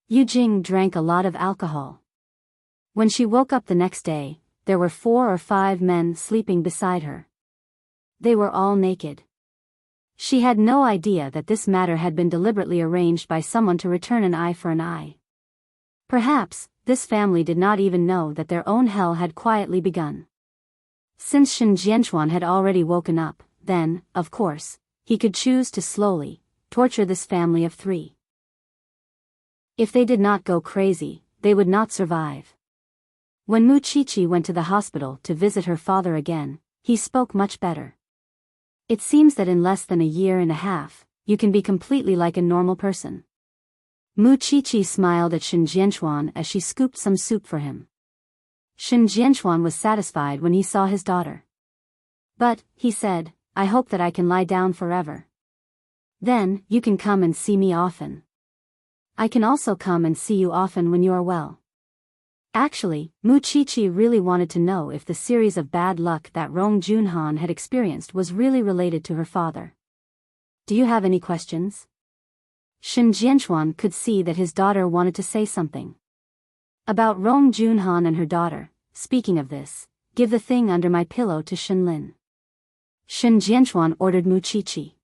Yu Jing drank a lot of alcohol. When she woke up the next day, there were 4 or 5 men sleeping beside her. They were all naked. She had no idea that this matter had been deliberately arranged by someone to return an eye for an eye. Perhaps, this family did not even know that their own hell had quietly begun. Since Shen Jianchuan had already woken up, then, of course, he could choose to slowly torture this family of 3. If they did not go crazy, they would not survive. When Mu Qiqi went to the hospital to visit her father again, he spoke much better. It seems that in less than a year and a half, you can be completely like a normal person. Mu Qiqi smiled at Shen Jianchuan as she scooped some soup for him. Shen Jianchuan was satisfied when he saw his daughter. But, he said, I hope that I can lie down forever. Then, you can come and see me often. I can also come and see you often when you are well. Actually, Mu Qiqi really wanted to know if the series of bad luck that Rong Junhan had experienced was really related to her father. Do you have any questions? Shen Jianchuan could see that his daughter wanted to say something. About Rong Junhan and her daughter, speaking of this, give the thing under my pillow to Shenlin. Shen Jianchuan ordered Mu Qiqi.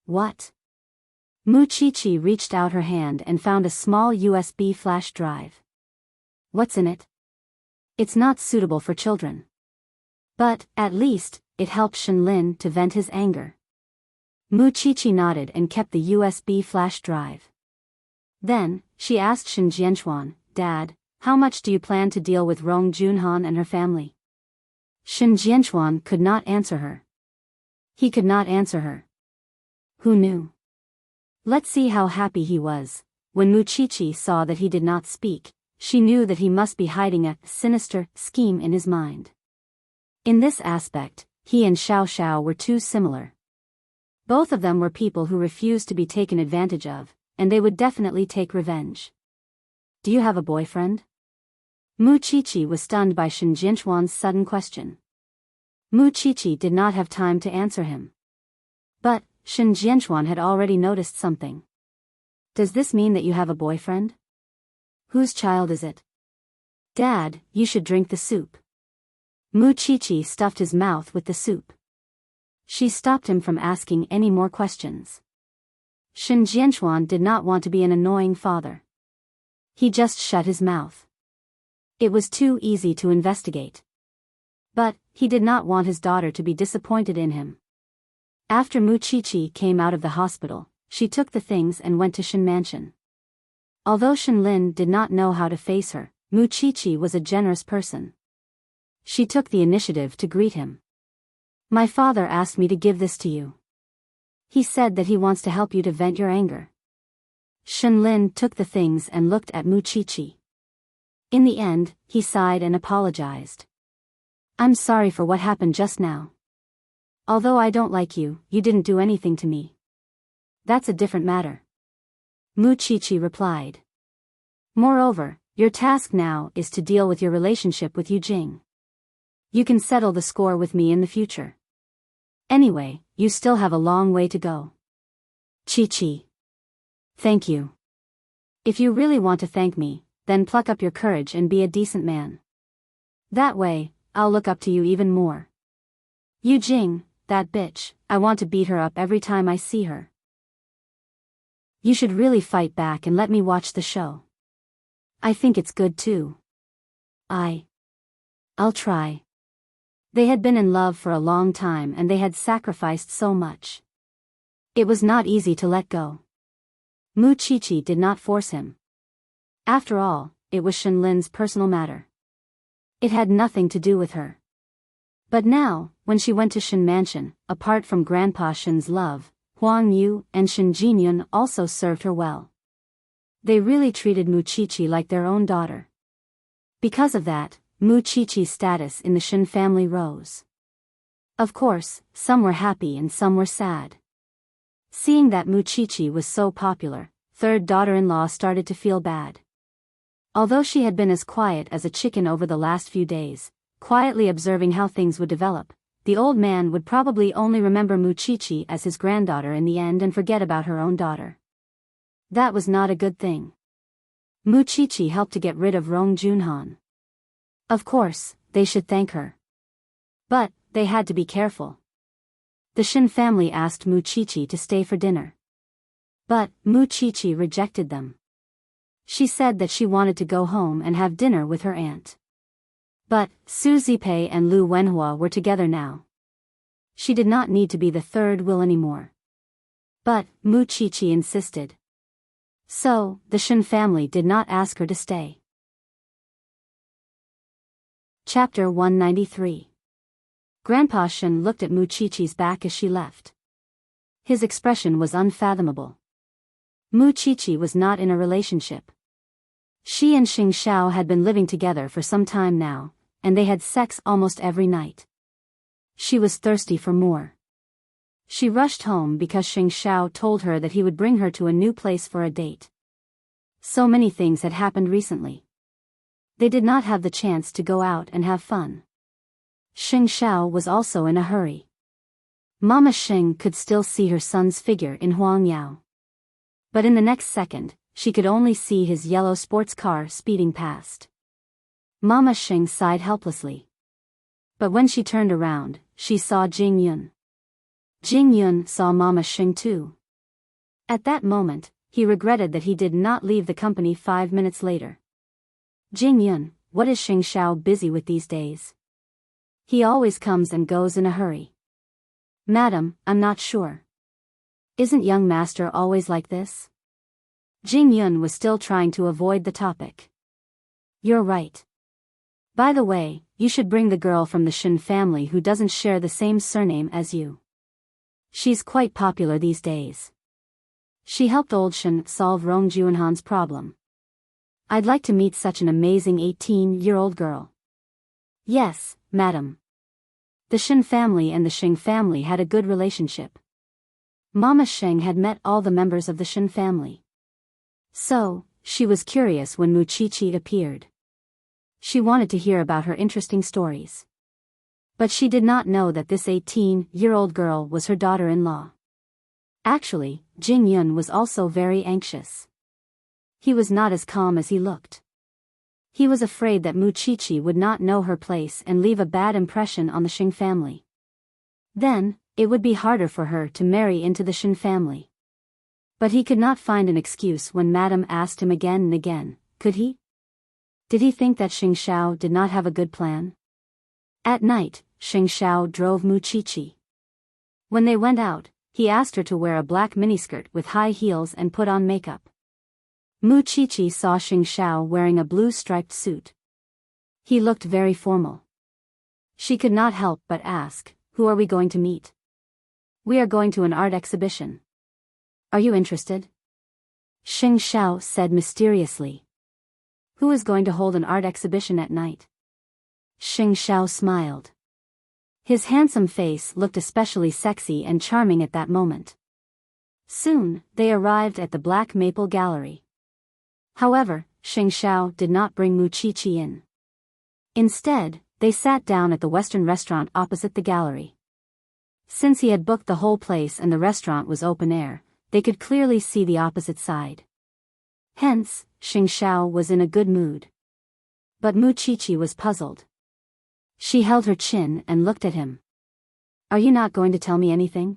What? Mu Qiqi reached out her hand and found a small USB flash drive. What's in it? It's not suitable for children. But, at least, it helped Shenlin to vent his anger. Mu Qiqi nodded and kept the USB flash drive. Then, she asked Shen Jianchuan, Dad, how much do you plan to deal with Rong Junhan and her family? Shen Jianchuan could not answer her. He could not answer her. Who knew? Let's see how happy he was. When Mu Qiqi saw that he did not speak, she knew that he must be hiding a sinister scheme in his mind. In this aspect, he and Xiao Xiao were too similar. Both of them were people who refused to be taken advantage of, and they would definitely take revenge. Do you have a boyfriend? Mu Qiqi was stunned by Shen Jianchuan's sudden question. Mu Qiqi did not have time to answer him. But, Shen Jianchuan had already noticed something. Does this mean that you have a boyfriend? Whose child is it? Dad, you should drink the soup. Mu Qiqi stuffed his mouth with the soup. She stopped him from asking any more questions. Shen Jianchuan did not want to be an annoying father. He just shut his mouth. It was too easy to investigate. But, he did not want his daughter to be disappointed in him. After Mu Qiqi came out of the hospital, she took the things and went to Shen Mansion. Although Shenlin did not know how to face her, Mu Qiqi was a generous person. She took the initiative to greet him. My father asked me to give this to you. He said that he wants to help you to vent your anger. Shenlin took the things and looked at Mu Qiqi. In the end, he sighed and apologized. I'm sorry for what happened just now. Although I don't like you, you didn't do anything to me. That's a different matter. Mu Qiqi replied. Moreover, your task now is to deal with your relationship with Yu Jing. You can settle the score with me in the future. Anyway, you still have a long way to go. Qiqi. Thank you. If you really want to thank me, then pluck up your courage and be a decent man. That way, I'll look up to you even more. Yu Jing, that bitch, I want to beat her up every time I see her. You should really fight back and let me watch the show. I think it's good too. I'll try. They had been in love for a long time and they had sacrificed so much. It was not easy to let go. Muqiqi did not force him. After all, it was Shenlin's personal matter. It had nothing to do with her. But now, when she went to Shen Mansion, apart from Grandpa Shen's love, Huang Yu and Shen Jinyun also served her well. They really treated Muqiqi like their own daughter. Because of that, Muqiqi's status in the Shen family rose. Of course, some were happy and some were sad. Seeing that Muqiqi was so popular, third daughter-in-law started to feel bad. Although she had been as quiet as a chicken over the last few days, quietly observing how things would develop, the old man would probably only remember Muqiqi as his granddaughter in the end and forget about her own daughter. That was not a good thing. Muqiqi helped to get rid of Rong Junhan. Of course, they should thank her. But, they had to be careful. The Shen family asked Muqiqi to stay for dinner. But, Muqiqi rejected them. She said that she wanted to go home and have dinner with her aunt. But, Su Zipei and Lu Wenhua were together now. She did not need to be the third wheel anymore. But, Muqiqi insisted. So, the Shen family did not ask her to stay. Chapter 193. Grandpa Shen looked at Muqiqi's back as she left. His expression was unfathomable. Muqiqi was not in a relationship. She and Xing Xiao had been living together for some time now, and they had sex almost every night. She was thirsty for more. She rushed home because Xing Xiao told her that he would bring her to a new place for a date. So many things had happened recently. They did not have the chance to go out and have fun. Xing Xiao was also in a hurry. Mama Xing could still see her son's figure in Huang Yao. But in the next second, she could only see his yellow sports car speeding past. Mama Xing sighed helplessly. But when she turned around, she saw Jing Yun. Jing Yun saw Mama Xing too. At that moment, he regretted that he did not leave the company 5 minutes later. Jing Yun, what is Xing Xiao busy with these days? He always comes and goes in a hurry. Madam, I'm not sure. Isn't young master always like this? Jing Yun was still trying to avoid the topic. You're right. By the way, you should bring the girl from the Shen family who doesn't share the same surname as you. She's quite popular these days. She helped old Shen solve Rong Junhan's problem. I'd like to meet such an amazing 18-year-old girl. Yes, madam. The Shen family and the Xing family had a good relationship. Mama Xing had met all the members of the Shen family. So, she was curious when Muqiqi appeared. She wanted to hear about her interesting stories. But she did not know that this 18-year-old girl was her daughter-in-law. Actually, Jing Yun was also very anxious. He was not as calm as he looked. He was afraid that Muqiqi would not know her place and leave a bad impression on the Xing family. Then, it would be harder for her to marry into the Shen family. But he could not find an excuse when Madame asked him again and again, could he? Did he think that Xing Xiao did not have a good plan? At night, Xing Xiao drove Muqiqi. When they went out, he asked her to wear a black miniskirt with high heels and put on makeup. Muqiqi saw Xing Xiao wearing a blue striped suit. He looked very formal. She could not help but ask, who are we going to meet? We are going to an art exhibition. Are you interested? Xing Xiao said mysteriously. Who is going to hold an art exhibition at night? Xing Xiao smiled. His handsome face looked especially sexy and charming at that moment. Soon, they arrived at the Black Maple Gallery. However, Xing Xiao did not bring Muqiqi in. Instead, they sat down at the Western restaurant opposite the gallery. Since he had booked the whole place and the restaurant was open air, they could clearly see the opposite side. Hence, Xing Xiao was in a good mood. But Muqiqi was puzzled. She held her chin and looked at him. Are you not going to tell me anything?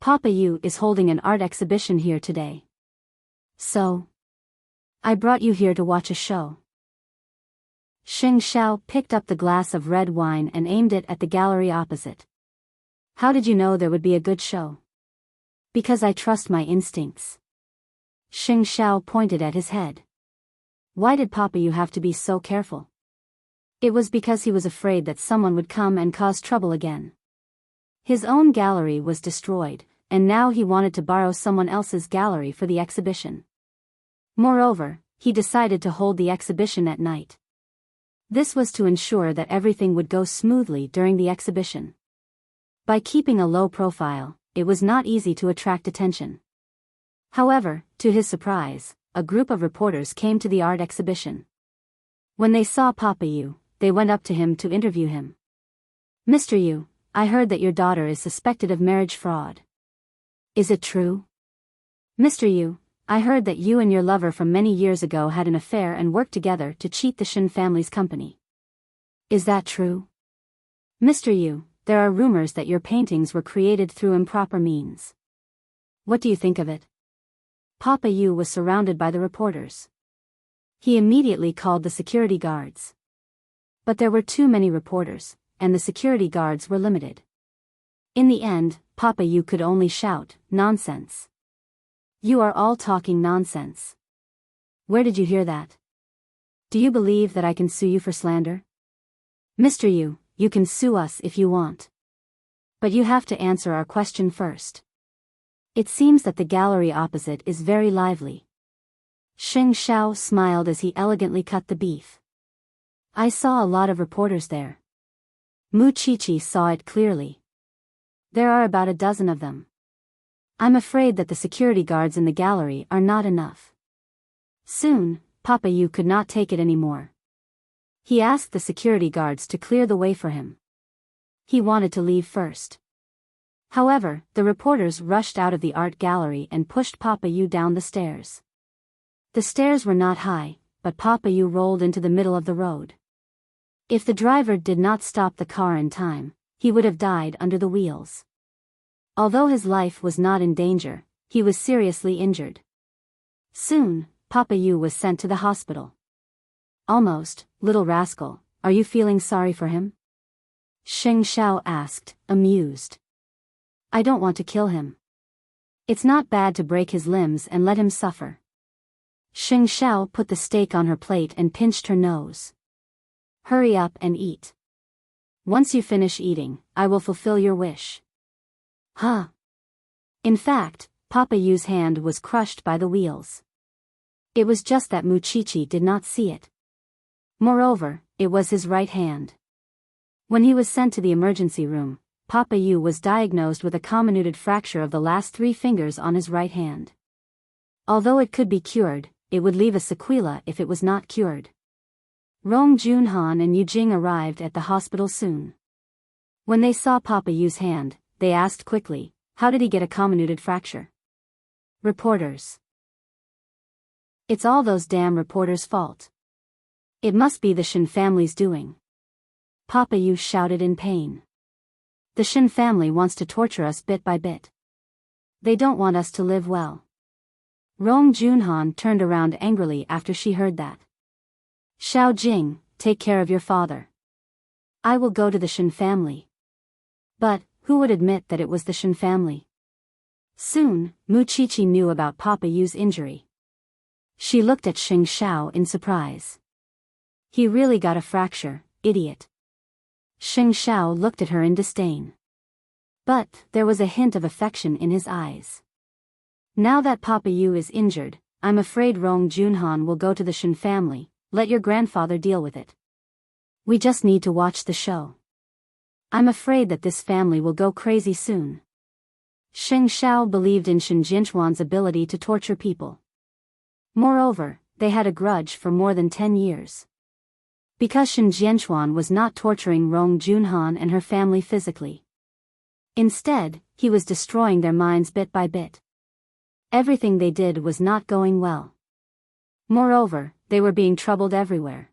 Papa Yu is holding an art exhibition here today. So? I brought you here to watch a show. Xing Xiao picked up the glass of red wine and aimed it at the gallery opposite. How did you know there would be a good show? Because I trust my instincts. Xing Xiao pointed at his head. Why did Papa Yu have to be so careful? It was because he was afraid that someone would come and cause trouble again. His own gallery was destroyed, and now he wanted to borrow someone else's gallery for the exhibition. Moreover, he decided to hold the exhibition at night. This was to ensure that everything would go smoothly during the exhibition. By keeping a low profile, it was not easy to attract attention. However, to his surprise, a group of reporters came to the art exhibition. When they saw Papa Yu, they went up to him to interview him. Mr. Yu, I heard that your daughter is suspected of marriage fraud. Is it true? Mr. Yu, I heard that you and your lover from many years ago had an affair and worked together to cheat the Shin family's company. Is that true? Mr. Yu, there are rumors that your paintings were created through improper means. What do you think of it? Papa Yu was surrounded by the reporters. He immediately called the security guards. But there were too many reporters, and the security guards were limited. In the end, Papa Yu could only shout, "Nonsense! You are all talking nonsense. Where did you hear that? Do you believe that I can sue you for slander? Mr. Yu, you can sue us if you want. But you have to answer our question first. It seems that the gallery opposite is very lively." Xing Xiao smiled as he elegantly cut the beef. I saw a lot of reporters there. Mu Qiqi saw it clearly. There are about a dozen of them. I'm afraid that the security guards in the gallery are not enough. Soon, Papa Yu could not take it anymore. He asked the security guards to clear the way for him. He wanted to leave first. However, the reporters rushed out of the art gallery and pushed Papa Yu down the stairs. The stairs were not high, but Papa Yu rolled into the middle of the road. If the driver did not stop the car in time, he would have died under the wheels. Although his life was not in danger, he was seriously injured. Soon, Papa Yu was sent to the hospital. Almost, little rascal, are you feeling sorry for him? Xing Xiao asked, amused. I don't want to kill him. It's not bad to break his limbs and let him suffer. Xing Xiao put the steak on her plate and pinched her nose. Hurry up and eat. Once you finish eating, I will fulfill your wish. Huh. In fact, Papa Yu's hand was crushed by the wheels. It was just that Mu Qiqi did not see it. Moreover, it was his right hand. When he was sent to the emergency room, Papa Yu was diagnosed with a comminuted fracture of the last 3 fingers on his right hand. Although it could be cured, it would leave a sequela if it was not cured. Rong Junhan and Yu Jing arrived at the hospital soon. When they saw Papa Yu's hand, they asked quickly, how did he get a comminuted fracture? Reporters. It's all those damn reporters' fault. It must be the Shin family's doing. Papa Yu shouted in pain. The Shin family wants to torture us bit by bit. They don't want us to live well. Rong Junhan turned around angrily after she heard that. Xiao Jing, take care of your father. I will go to the Shin family. But, who would admit that it was the Shin family? Soon, Mu Qiqi knew about Papa Yu's injury. She looked at Xing Xiao in surprise. He really got a fracture, idiot. Xing Xiao looked at her in disdain. But, there was a hint of affection in his eyes. Now that Papa Yu is injured, I'm afraid Rong Junhan will go to the Shin family, let your grandfather deal with it. We just need to watch the show. I'm afraid that this family will go crazy soon. Xing Xiao believed in Shin Jinchuan's ability to torture people. Moreover, they had a grudge for more than 10 years. Because Shin Jianchuan was not torturing Rong Junhan and her family physically. Instead, he was destroying their minds bit by bit. Everything they did was not going well. Moreover, they were being troubled everywhere.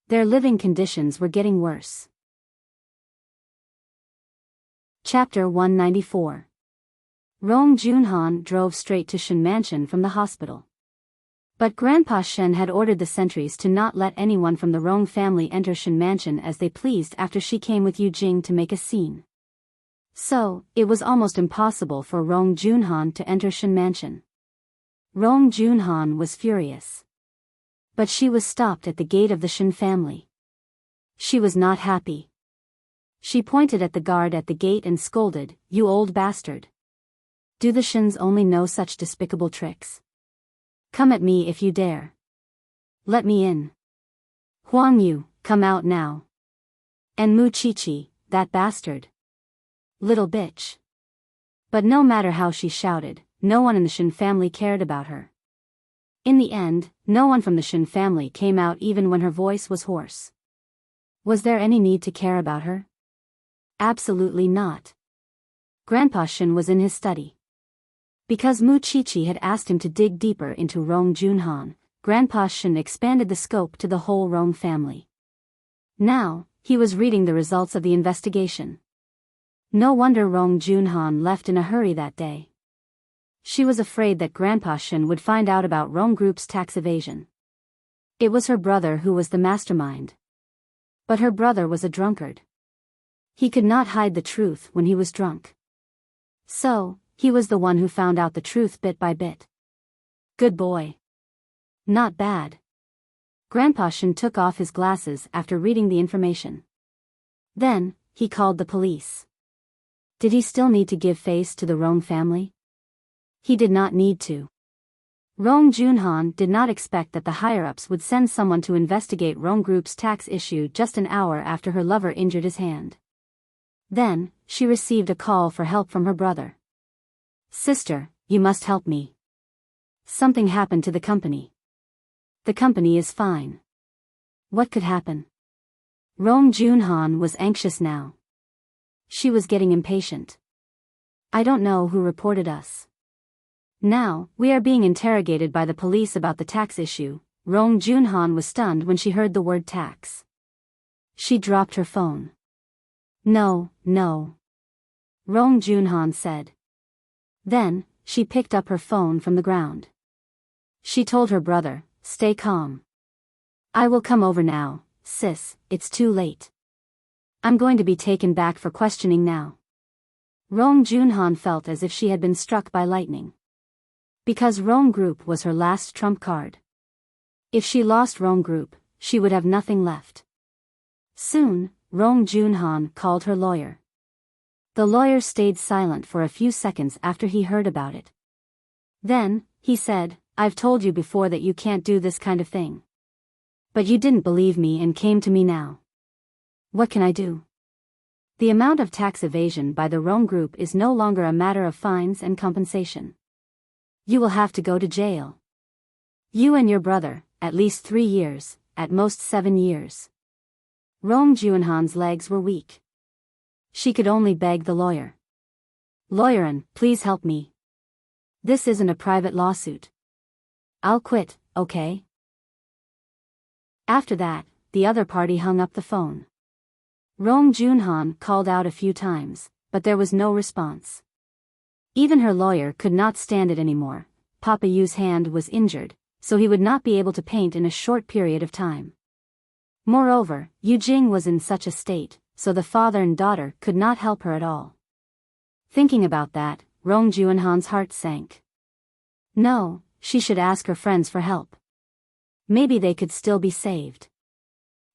Their living conditions were getting worse. Chapter 194. Rong Junhan drove straight to Shin Mansion from the hospital. But Grandpa Shen had ordered the sentries to not let anyone from the Rong family enter Shen Mansion as they pleased after she came with Yu Jing to make a scene. So, it was almost impossible for Rong Junhan to enter Shen Mansion. Rong Junhan was furious. But she was stopped at the gate of the Shen family. She was not happy. She pointed at the guard at the gate and scolded, "You old bastard. Do the Shens only know such despicable tricks? Come at me if you dare. Let me in. Huang Yu, come out now. And Mu Chichi, that bastard. Little bitch." But no matter how she shouted, no one in the Shen family cared about her. In the end, no one from the Shen family came out even when her voice was hoarse. Was there any need to care about her? Absolutely not. Grandpa Shen was in his study. Because Mu Chichi had asked him to dig deeper into Rong Junhan, Grandpa Shen expanded the scope to the whole Rong family. Now, he was reading the results of the investigation. No wonder Rong Junhan left in a hurry that day. She was afraid that Grandpa Shen would find out about Rong Group's tax evasion. It was her brother who was the mastermind. But her brother was a drunkard. He could not hide the truth when he was drunk. So, he was the one who found out the truth bit by bit. Good boy. Not bad. Grandpa Shen took off his glasses after reading the information. Then, he called the police. Did he still need to give face to the Rong family? He did not need to. Rong Junhan did not expect that the higher-ups would send someone to investigate Rong Group's tax issue just an hour after her lover injured his hand. Then, she received a call for help from her brother. "Sister, you must help me. Something happened to the company. The company is fine." What could happen? Rong Junhan was anxious now. She was getting impatient. "I don't know who reported us. Now, we are being interrogated by the police about the tax issue." Rong Junhan was stunned when she heard the word tax. She dropped her phone. No. Rong Junhan said. Then, she picked up her phone from the ground. She told her brother, "Stay calm. I will come over now, sis, it's too late. I'm going to be taken back for questioning now." Rong Junhan felt as if she had been struck by lightning. Because Rong Group was her last trump card. If she lost Rong Group, she would have nothing left. Soon, Rong Junhan called her lawyer. The lawyer stayed silent for a few seconds after he heard about it. Then, he said, "I've told you before that you can't do this kind of thing. But you didn't believe me and came to me now. What can I do? The amount of tax evasion by the Rong Group is no longer a matter of fines and compensation. You will have to go to jail. You and your brother, at least 3 years, at most 7 years." Rong Junhan's legs were weak. She could only beg the lawyer. "Lawyerin, please help me. This isn't a private lawsuit. I'll quit, okay?" After that, the other party hung up the phone. Rong Junhan called out a few times, but there was no response. Even her lawyer could not stand it anymore. Papa Yu's hand was injured, so he would not be able to paint in a short period of time. Moreover, Yu Jing was in such a state, so the father and daughter could not help her at all. Thinking about that, Rong Junhan's heart sank. No, she should ask her friends for help. Maybe they could still be saved.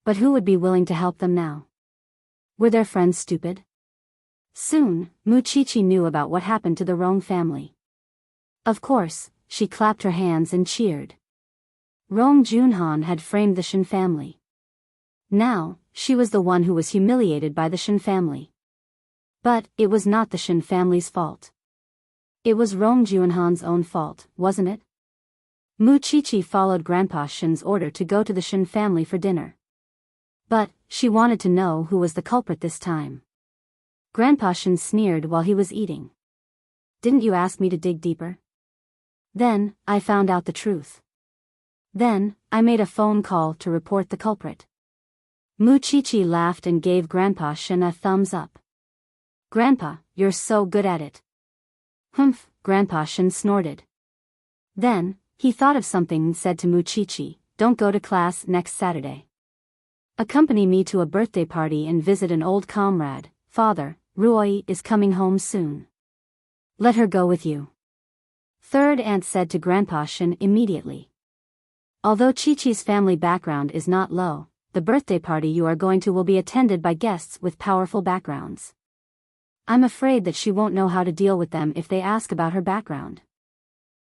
But who would be willing to help them now? Were their friends stupid? Soon, Mu Chichi knew about what happened to the Rong family. Of course, she clapped her hands and cheered. Rong Junhan had framed the Shen family. Now, she was the one who was humiliated by the Shen family. But, it was not the Shen family's fault. It was Rong Junhan's own fault, wasn't it? Mu Chichi followed Grandpa Shen's order to go to the Shen family for dinner. But, she wanted to know who was the culprit this time. Grandpa Shen sneered while he was eating. "Didn't you ask me to dig deeper? Then, I found out the truth. Then, I made a phone call to report the culprit." Mu Chichi laughed and gave Grandpa Shen a thumbs up. "Grandpa, you're so good at it." "Humph," Grandpa Shen snorted. Then, He thought of something and said to Muchichi, "Don't go to class next Saturday. Accompany me to a birthday party and visit an old comrade. Father, Ruoi is coming home soon. Let her go with you." Third aunt said to Grandpa Shin immediately. Although Chi-Chi's family background is not low, the birthday party you are going to will be attended by guests with powerful backgrounds. I'm afraid that she won't know how to deal with them if they ask about her background.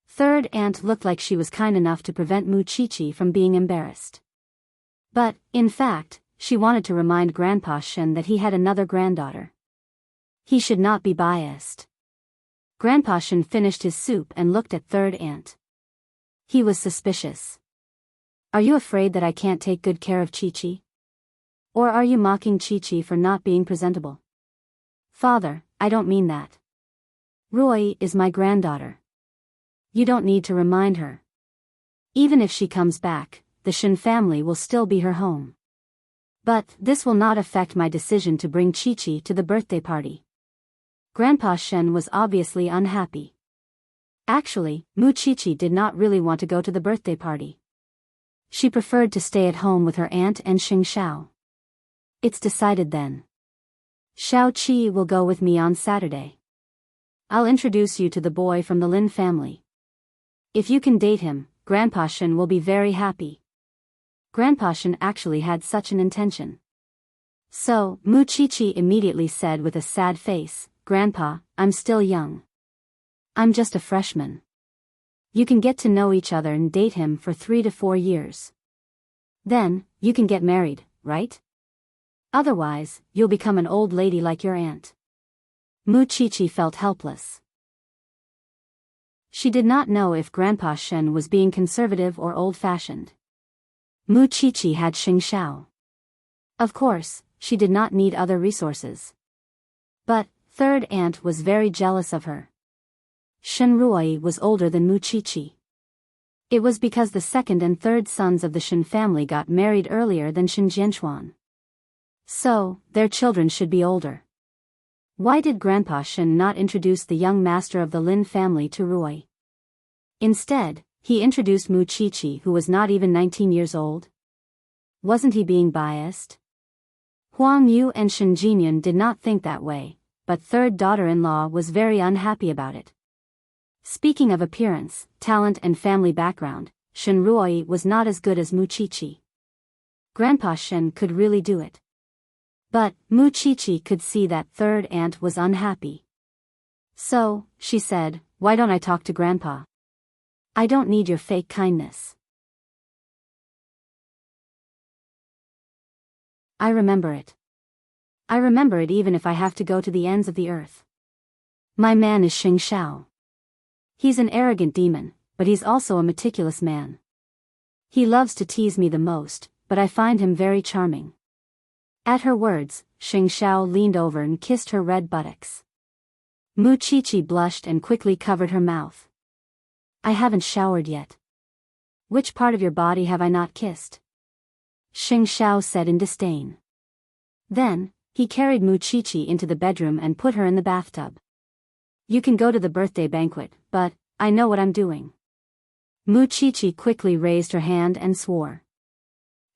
Third aunt looked like she was kind enough to prevent Muchichi from being embarrassed. But, in fact, she wanted to remind Grandpa Shin that he had another granddaughter. He should not be biased. Grandpa Shin finished his soup and looked at third aunt. He was suspicious. Are you afraid that I can't take good care of Chi-Chi? Or are you mocking Chi-Chi for not being presentable? Father, I don't mean that. Ruoi is my granddaughter. You don't need to remind her. Even if she comes back, the Shin family will still be her home. But this will not affect my decision to bring Chi-Chi to the birthday party. Grandpa Shen was obviously unhappy. Actually, Muchichi did not really want to go to the birthday party. She preferred to stay at home with her aunt and Xing Xiao. It's decided then. Xiao Qi will go with me on Saturday. I'll introduce you to the boy from the Lin family. If you can date him, Grandpa Shen will be very happy. Grandpa Shen actually had such an intention. So, Muchichi immediately said with a sad face, "Grandpa, I'm still young. I'm just a freshman. You can get to know each other and date him for 3 to 4 years. Then, you can get married, right? Otherwise, you'll become an old lady like your aunt." Muchichi felt helpless. She did not know if Grandpa Shen was being conservative or old-fashioned. Muchichi had Xing Xiao. Of course, she did not need other resources. But, third aunt was very jealous of her. Shen Ruoi was older than Muchichi. It was because the second and third sons of the Shen family got married earlier than Shen Jianchuan. So, their children should be older. Why did Grandpa Shen not introduce the young master of the Lin family to Ruoi? Instead, he introduced Muchichi, who was not even 19 years old. Wasn't he being biased? Huang Yu and Shen Jinyun did not think that way, but third daughter-in-law was very unhappy about it. Speaking of appearance, talent and family background, Shen Ruoi was not as good as Muchichi. Grandpa Shen could really do it. But, Muchichi could see that third aunt was unhappy. So, she said, "Why don't I talk to Grandpa? I don't need your fake kindness." I remember it. I remember it even if I have to go to the ends of the earth. My man is Xing Xiao. He's an arrogant demon, but he's also a meticulous man. He loves to tease me the most, but I find him very charming. At her words, Xing Xiao leaned over and kissed her red buttocks. Muchichi blushed and quickly covered her mouth. I haven't showered yet. Which part of your body have I not kissed? Xing Xiao said in disdain. Then, he carried Muchichi into the bedroom and put her in the bathtub. You can go to the birthday banquet, but, I know what I'm doing. Muchichi quickly raised her hand and swore.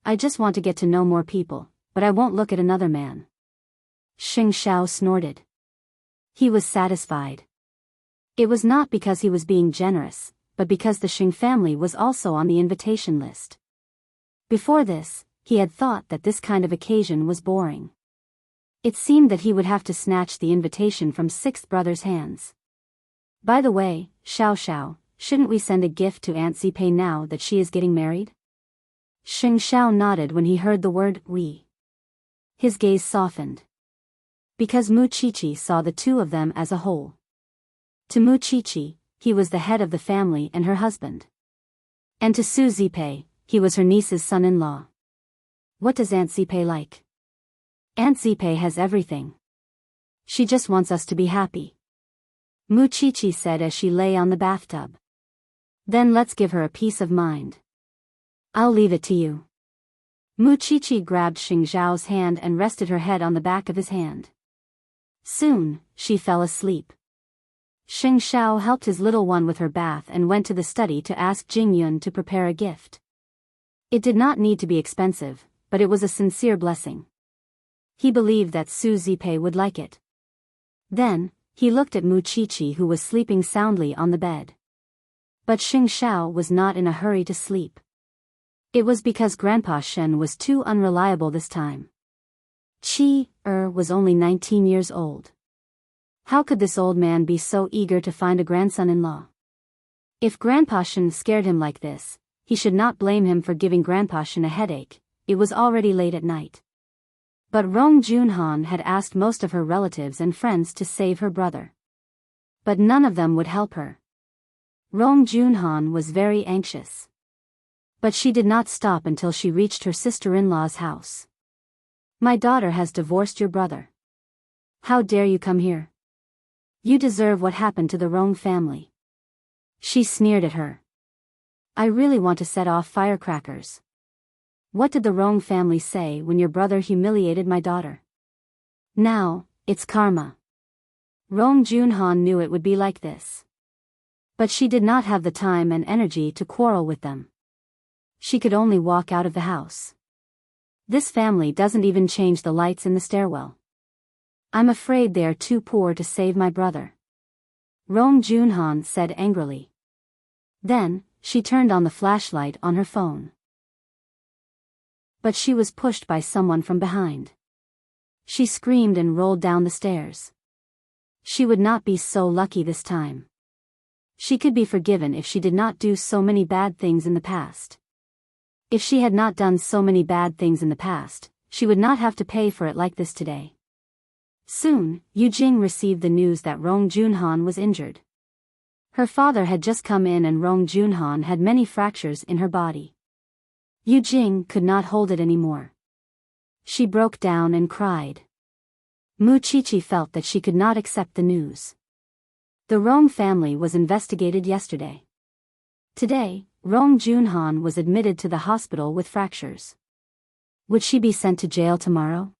I just want to get to know more people, but I won't look at another man. Xing Xiao snorted. He was satisfied. It was not because he was being generous, but because the Xing family was also on the invitation list. Before this, he had thought that this kind of occasion was boring. It seemed that he would have to snatch the invitation from sixth brother's hands. By the way, Xiao Xiao, shouldn't we send a gift to Aunt Zipei now that she is getting married? Xing Xiao nodded when he heard the word we. His gaze softened. Because Muchichi saw the two of them as a whole. To Muchichi, he was the head of the family and her husband. And to Su Zipei, he was her niece's son-in-law. What does Aunt Zipei like? Aunt Zipei has everything. She just wants us to be happy. Muchichi said as she lay on the bathtub. Then let's give her a peace of mind. I'll leave it to you. Muchichi grabbed Xing Zhao's hand and rested her head on the back of his hand. Soon, she fell asleep. Xing Xiao helped his little one with her bath and went to the study to ask Jing Yun to prepare a gift. It did not need to be expensive, but it was a sincere blessing. He believed that Su Zipei would like it. Then, he looked at Mu Qiqi, who was sleeping soundly on the bed. But Xing Xiao was not in a hurry to sleep. It was because Grandpa Shen was too unreliable this time. Qi was only 19 years old. How could this old man be so eager to find a grandson-in-law? If Grandpa Shen scared him like this, he should not blame him for giving Grandpa Shen a headache. It was already late at night. But Rong Junhan had asked most of her relatives and friends to save her brother. But none of them would help her. Rong Junhan was very anxious. But she did not stop until she reached her sister-in-law's house. "My daughter has divorced your brother. How dare you come here? You deserve what happened to the Rong family." She sneered at her. "I really want to set off firecrackers. What did the Rong family say when your brother humiliated my daughter? Now, it's karma." Rong Junhan knew it would be like this. But she did not have the time and energy to quarrel with them. She could only walk out of the house. This family doesn't even change the lights in the stairwell. I'm afraid they are too poor to save my brother. Rong Junhan said angrily. Then, she turned on the flashlight on her phone. But she was pushed by someone from behind. She screamed and rolled down the stairs. She would not be so lucky this time. She could be forgiven if she did not do so many bad things in the past. If she had not done so many bad things in the past, she would not have to pay for it like this today. Soon, Yu Jing received the news that Rong Junhan was injured. Her father had just come in and Rong Junhan had many fractures in her body. Yu Jing could not hold it anymore. She broke down and cried. Mu Qiqi felt that she could not accept the news. The Rong family was investigated yesterday. Today, Rong Junhan was admitted to the hospital with fractures. Would she be sent to jail tomorrow?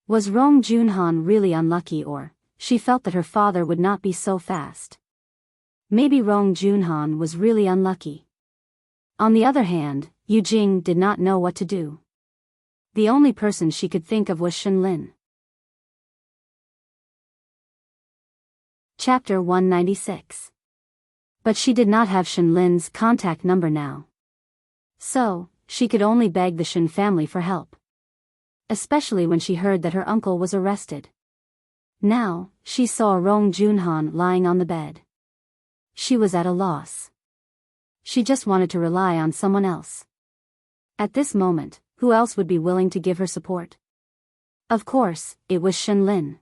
Was Rong Junhan really unlucky, or she felt that her father would not be so fast? Maybe Rong Junhan was really unlucky. On the other hand, Yu Jing did not know what to do. The only person she could think of was Shen Lin. Chapter 196. But she did not have Shen Lin's contact number now. So, she could only beg the Shen family for help. Especially when she heard that her uncle was arrested. Now, she saw Rong Junhan lying on the bed. She was at a loss. She just wanted to rely on someone else. At this moment, who else would be willing to give her support? Of course, it was Shen Lin.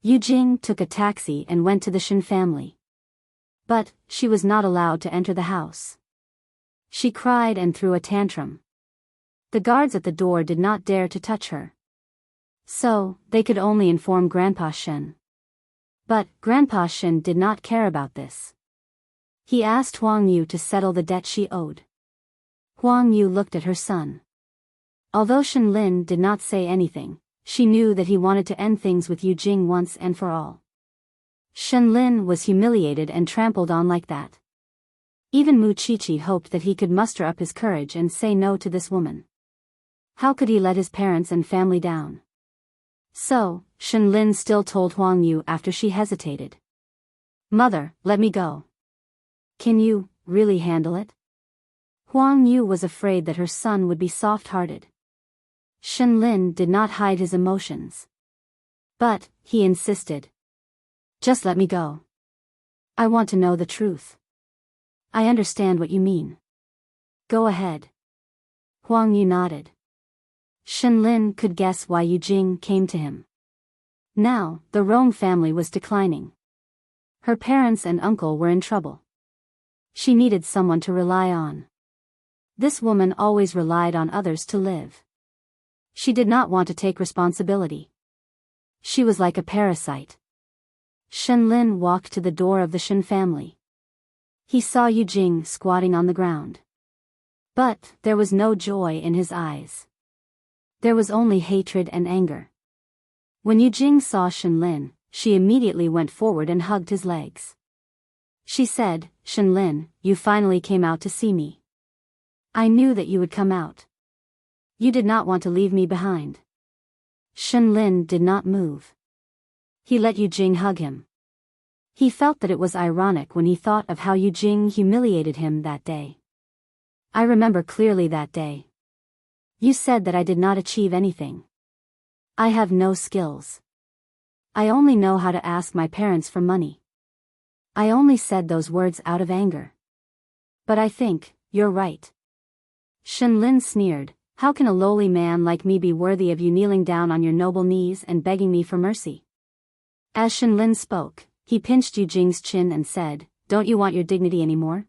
Yu Jing took a taxi and went to the Shen family. But, she was not allowed to enter the house. She cried and threw a tantrum. The guards at the door did not dare to touch her. So, they could only inform Grandpa Shen. But, Grandpa Shen did not care about this. He asked Huang Yu to settle the debt she owed. Huang Yu looked at her son. Although Shen Lin did not say anything, she knew that he wanted to end things with Yu Jing once and for all. Shen Lin was humiliated and trampled on like that. Even Mu Qiqi hoped that he could muster up his courage and say no to this woman. How could he let his parents and family down? So, Shen Lin still told Huang Yu after she hesitated. "Mother, let me go. Can you really handle it?" Huang Yu was afraid that her son would be soft-hearted. Shen Lin did not hide his emotions. But, he insisted. "Just let me go. I want to know the truth." "I understand what you mean. Go ahead." Huang Yu nodded. Shen Lin could guess why Yu Jing came to him. Now, the Rong family was declining. Her parents and uncle were in trouble. She needed someone to rely on. This woman always relied on others to live. She did not want to take responsibility. She was like a parasite. Shen Lin walked to the door of the Shen family. He saw Yu Jing squatting on the ground. But, there was no joy in his eyes. There was only hatred and anger. When Yu Jing saw Shen Lin, she immediately went forward and hugged his legs. She said, "Shenlin, you finally came out to see me. I knew that you would come out. You did not want to leave me behind." Shenlin did not move. He let Yu Jing hug him. He felt that it was ironic when he thought of how Yu Jing humiliated him that day. "I remember clearly that day. You said that I did not achieve anything. I have no skills. I only know how to ask my parents for money. I only said those words out of anger. But I think, you're right." Shenlin sneered, "How can a lowly man like me be worthy of you kneeling down on your noble knees and begging me for mercy?" As Shenlin spoke, he pinched Yu Jing's chin and said, "Don't you want your dignity anymore?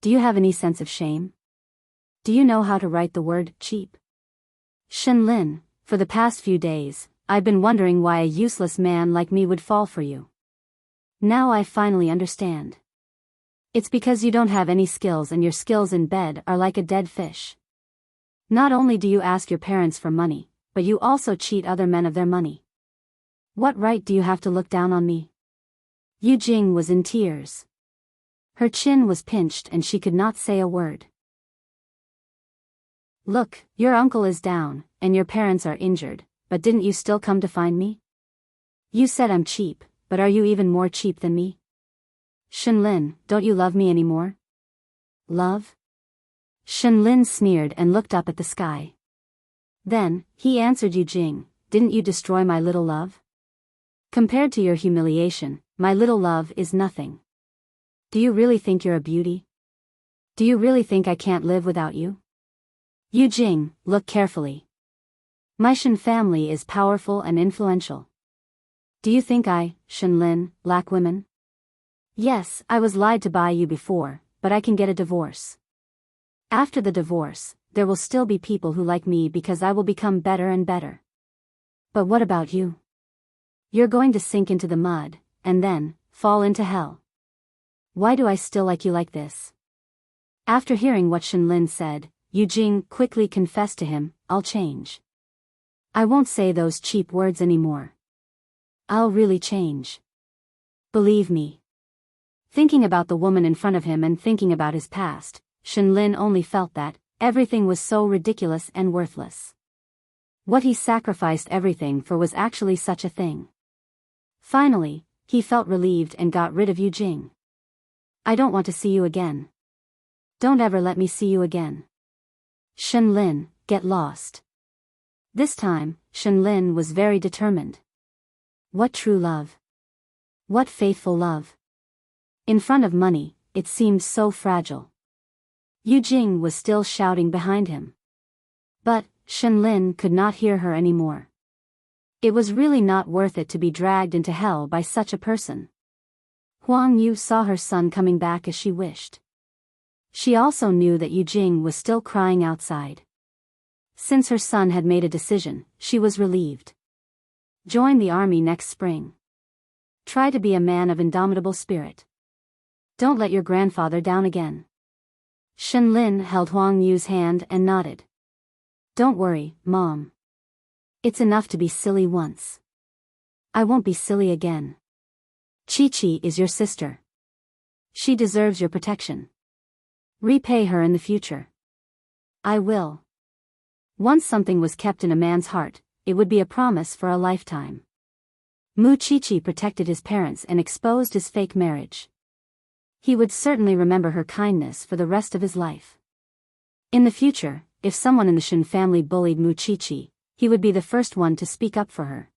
Do you have any sense of shame? Do you know how to write the word cheap?" "Shenlin, for the past few days, I've been wondering why a useless man like me would fall for you. Now I finally understand. It's because you don't have any skills and your skills in bed are like a dead fish. Not only do you ask your parents for money, but you also cheat other men of their money. What right do you have to look down on me?" Yu Jing was in tears. Her chin was pinched and she could not say a word. "Look, your uncle is down, and your parents are injured, but didn't you still come to find me? You said I'm cheap, but are you even more cheap than me? Shenlin, don't you love me anymore?" "Love?" Shenlin sneered and looked up at the sky. Then, he answered Yu Jing, "Didn't you destroy my little love? Compared to your humiliation, my little love is nothing. Do you really think you're a beauty? Do you really think I can't live without you?" "Yu Jing, look carefully. My Shen family is powerful and influential. Do you think I, Shenlin, lack women? Yes, I was lied to by you before, but I can get a divorce. After the divorce, there will still be people who like me because I will become better and better. But what about you? You're going to sink into the mud, and then, fall into hell. Why do I still like you like this?" After hearing what Shenlin said, Yu Jing quickly confessed to him, "I'll change. I won't say those cheap words anymore. I'll really change. Believe me." Thinking about the woman in front of him and thinking about his past, Shenlin only felt that everything was so ridiculous and worthless. What he sacrificed everything for was actually such a thing. Finally, he felt relieved and got rid of Yu Jing. "I don't want to see you again. Don't ever let me see you again. Shenlin, get lost." This time, Shenlin was very determined. What true love? What faithful love? In front of money, it seemed so fragile. Yu Jing was still shouting behind him. But, Shenlin could not hear her anymore. It was really not worth it to be dragged into hell by such a person. Huang Yu saw her son coming back as she wished. She also knew that Yu Jing was still crying outside. Since her son had made a decision, she was relieved. Join the army next spring. Try to be a man of indomitable spirit. Don't let your grandfather down again. Shenlin held Huang Yu's hand and nodded. "Don't worry, Mom. It's enough to be silly once. I won't be silly again. Chi-Chi is your sister. She deserves your protection. Repay her in the future." "I will." Once something was kept in a man's heart, it would be a promise for a lifetime. Mu Chi-Chi protected his parents and exposed his fake marriage. He would certainly remember her kindness for the rest of his life. In the future, if someone in the Shen family bullied Mu Chi-Chi, he would be the first one to speak up for her.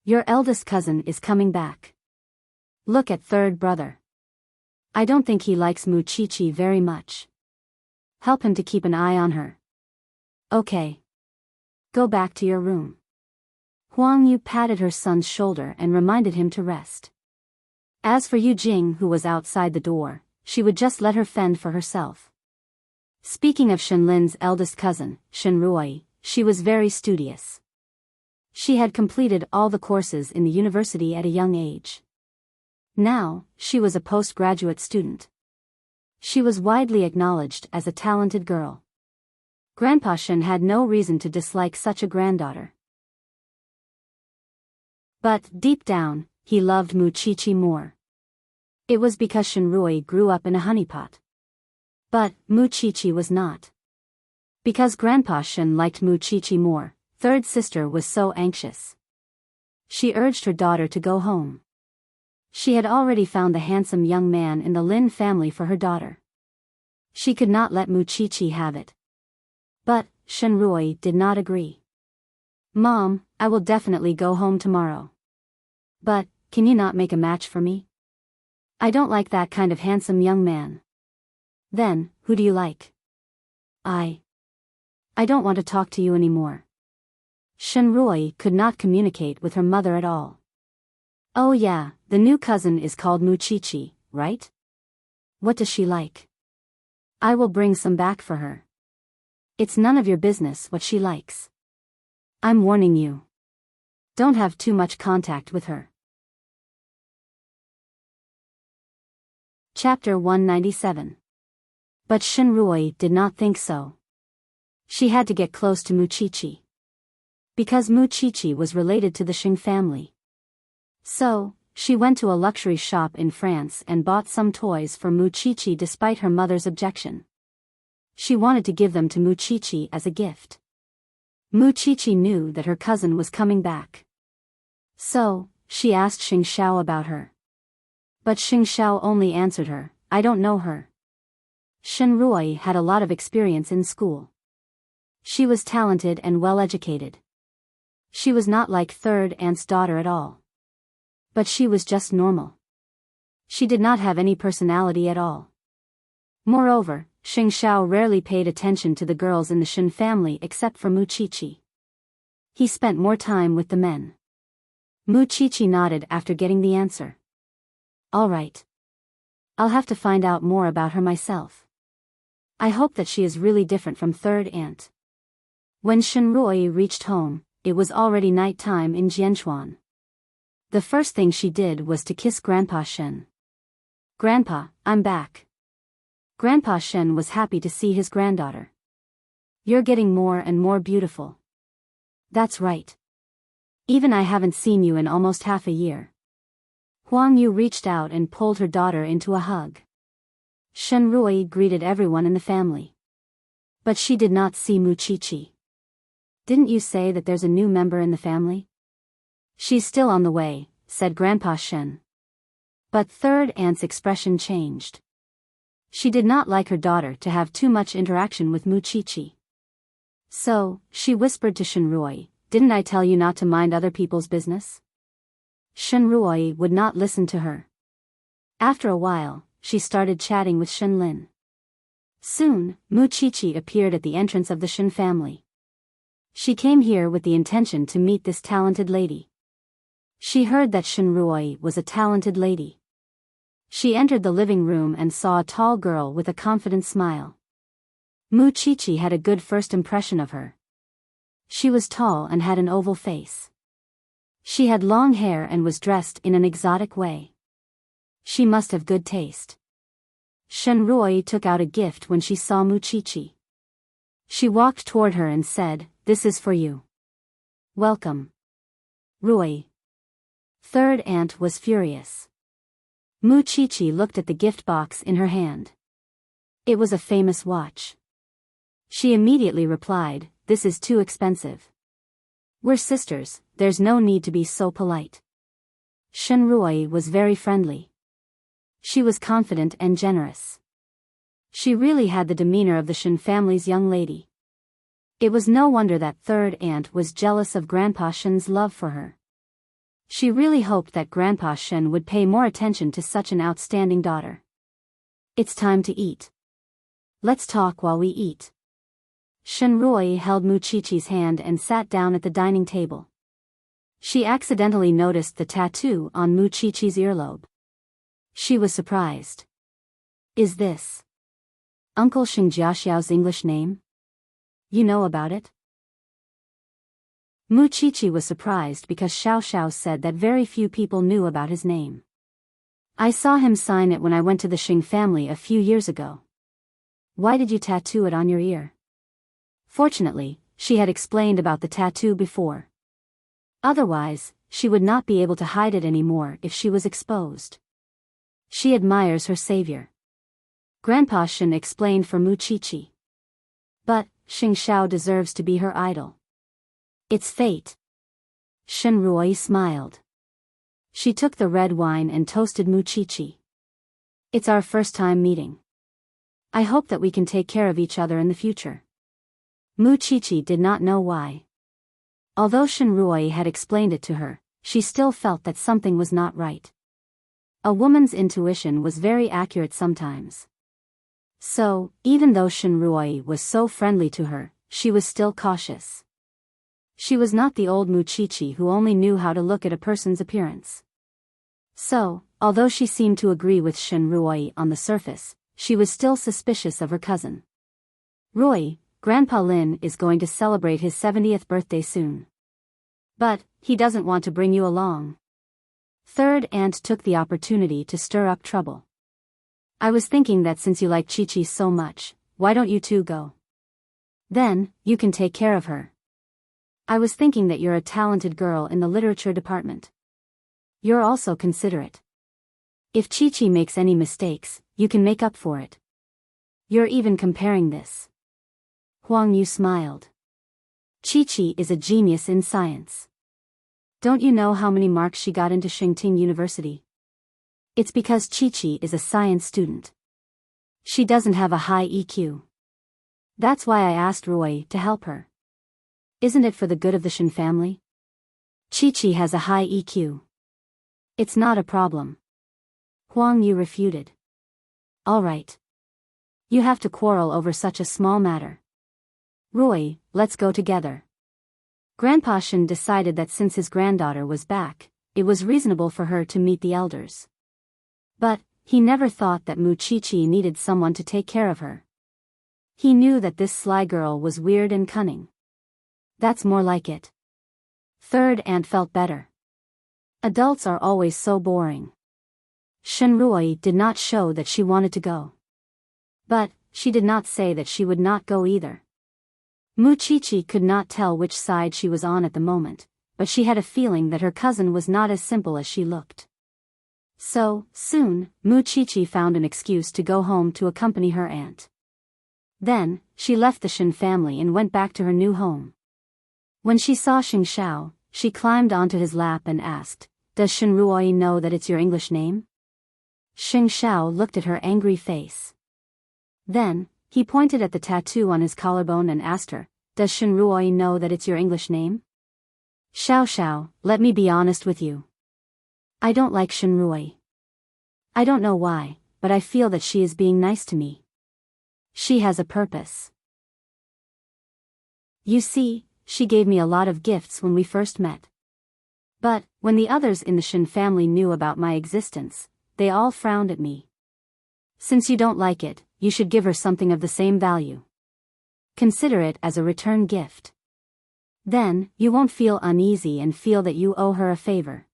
"Your eldest cousin is coming back. Look at third brother. I don't think he likes Mu Chi-Chi very much. Help him to keep an eye on her. Okay. Go back to your room." Huang Yu patted her son's shoulder and reminded him to rest. As for Yu Jing, who was outside the door, she would just let her fend for herself. Speaking of Shenlin's eldest cousin, Shenruoi, she was very studious. She had completed all the courses in the university at a young age. Now, she was a postgraduate student. She was widely acknowledged as a talented girl. Grandpa Shen had no reason to dislike such a granddaughter. But, deep down, he loved Muchichi more. It was because Shinrui grew up in a honeypot. But, Muchichi was not. Because Grandpa Shin liked Muchichi more, third sister was so anxious. She urged her daughter to go home. She had already found the handsome young man in the Lin family for her daughter. She could not let Muchichi have it. But, Shinrui did not agree. Mom, I will definitely go home tomorrow. But, can you not make a match for me? I don't like that kind of handsome young man. Then, who do you like? I don't want to talk to you anymore. Shinrui could not communicate with her mother at all. Oh yeah, the new cousin is called Muchichi, right? What does she like? I will bring some back for her. It's none of your business what she likes. I'm warning you. Don't have too much contact with her. Chapter 197. But Shinrui did not think so. She had to get close to Muchichi. Because Muchichi was related to the Shing family. So, she went to a luxury shop in France and bought some toys for Muchichi despite her mother's objection. She wanted to give them to Muchichi as a gift. Muchichi knew that her cousin was coming back. So, she asked Xing Xiao about her. But Xing Xiao only answered her, I don't know her. Shinrui had a lot of experience in school. She was talented and well-educated. She was not like third aunt's daughter at all. But she was just normal. She did not have any personality at all. Moreover, Xing Xiao rarely paid attention to the girls in the Shin family except for Muchichi. He spent more time with the men. Muchichi nodded after getting the answer. All right. I'll have to find out more about her myself. I hope that she is really different from third aunt. When Shinrui reached home, it was already night time in Jianchuan. The first thing she did was to kiss Grandpa Shen. Grandpa, I'm back. Grandpa Shen was happy to see his granddaughter. You're getting more and more beautiful. That's right. Even I haven't seen you in almost half a year. Huang Yu reached out and pulled her daughter into a hug. Shenrui greeted everyone in the family. But she did not see Muchichi. Didn't you say that there's a new member in the family? She's still on the way, said Grandpa Shen. But third aunt's expression changed. She did not like her daughter to have too much interaction with Muchichi. So, she whispered to Shinrui, didn't I tell you not to mind other people's business? Shinrui would not listen to her. After a while, she started chatting with Shinlin. Soon, Muchichi appeared at the entrance of the Shin family. She came here with the intention to meet this talented lady. She heard that Shinrui was a talented lady. She entered the living room and saw a tall girl with a confident smile. Muchichi had a good first impression of her. She was tall and had an oval face. She had long hair and was dressed in an exotic way. She must have good taste. Shenrui took out a gift when she saw Muchichi. She walked toward her and said, this is for you. Welcome. Rui. Third aunt was furious. Muchichi looked at the gift box in her hand. It was a famous watch. She immediately replied, this is too expensive. We're sisters, there's no need to be so polite. Shenrui was very friendly. She was confident and generous. She really had the demeanor of the Shin family's young lady. It was no wonder that third aunt was jealous of Grandpa Shen's love for her. She really hoped that Grandpa Shen would pay more attention to such an outstanding daughter. It's time to eat. Let's talk while we eat. Shenrui held Muchichi's hand and sat down at the dining table. She accidentally noticed the tattoo on Muchichi's earlobe. She was surprised. Is this Uncle Xing Jiaxiao's English name? You know about it? Muchichi was surprised because Xiao Xiao said that very few people knew about his name. I saw him sign it when I went to the Xing family a few years ago. Why did you tattoo it on your ear? Fortunately, she had explained about the tattoo before. Otherwise, she would not be able to hide it anymore if she was exposed. She admires her savior. Grandpa Shen explained for Muqiqi. But, Xing Xiao deserves to be her idol. It's fate. Shen Ruoyi smiled. She took the red wine and toasted Muqiqi. It's our first time meeting. I hope that we can take care of each other in the future. Muqiqi did not know why. Although Shen Ruoyi had explained it to her, she still felt that something was not right. A woman's intuition was very accurate sometimes. So, even though Shen Ruoyi was so friendly to her, she was still cautious. She was not the old Muqiqi who only knew how to look at a person's appearance. So, although she seemed to agree with Shen Ruoyi on the surface, she was still suspicious of her cousin. Ruoyi, Grandpa Lin is going to celebrate his 70th birthday soon. But, he doesn't want to bring you along. Third aunt took the opportunity to stir up trouble. I was thinking that since you like Qiqi so much, why don't you two go? Then, you can take care of her. I was thinking that you're a talented girl in the literature department. You're also considerate. If Qiqi makes any mistakes, you can make up for it. You're even comparing this. Huang Yu smiled. Qiqi is a genius in science. Don't you know how many marks she got into Enchanting University? It's because Qiqi is a science student. She doesn't have a high EQ. That's why I asked Roy to help her. Isn't it for the good of the Shen family? Qiqi has a high EQ. It's not a problem. Huang Yu refuted. All right. You have to quarrel over such a small matter. Roy, let's go together. Grandpa Shen decided that since his granddaughter was back, it was reasonable for her to meet the elders. But, he never thought that Muqiqi needed someone to take care of her. He knew that this sly girl was weird and cunning. That's more like it. Third aunt felt better. Adults are always so boring. Shen Ruoyi did not show that she wanted to go. But, she did not say that she would not go either. Muqiqi could not tell which side she was on at the moment, but she had a feeling that her cousin was not as simple as she looked. So, soon, Muqiqi found an excuse to go home to accompany her aunt. Then, she left the Shen family and went back to her new home. When she saw Xing Xiao, she climbed onto his lap and asked, "Does Shen Ruoyi know that it's your English name?" Xing Xiao looked at her angry face. Then, he pointed at the tattoo on his collarbone and asked her, "Does Shen Ruoyi know that it's your English name?" "Xiao Xiao, let me be honest with you. I don't like Shen Ruoyi. I don't know why, but I feel that she is being nice to me. She has a purpose. You see, she gave me a lot of gifts when we first met. But, when the others in the Shen family knew about my existence, they all frowned at me. Since you don't like it, you should give her something of the same value. Consider it as a return gift. Then, you won't feel uneasy and feel that you owe her a favor.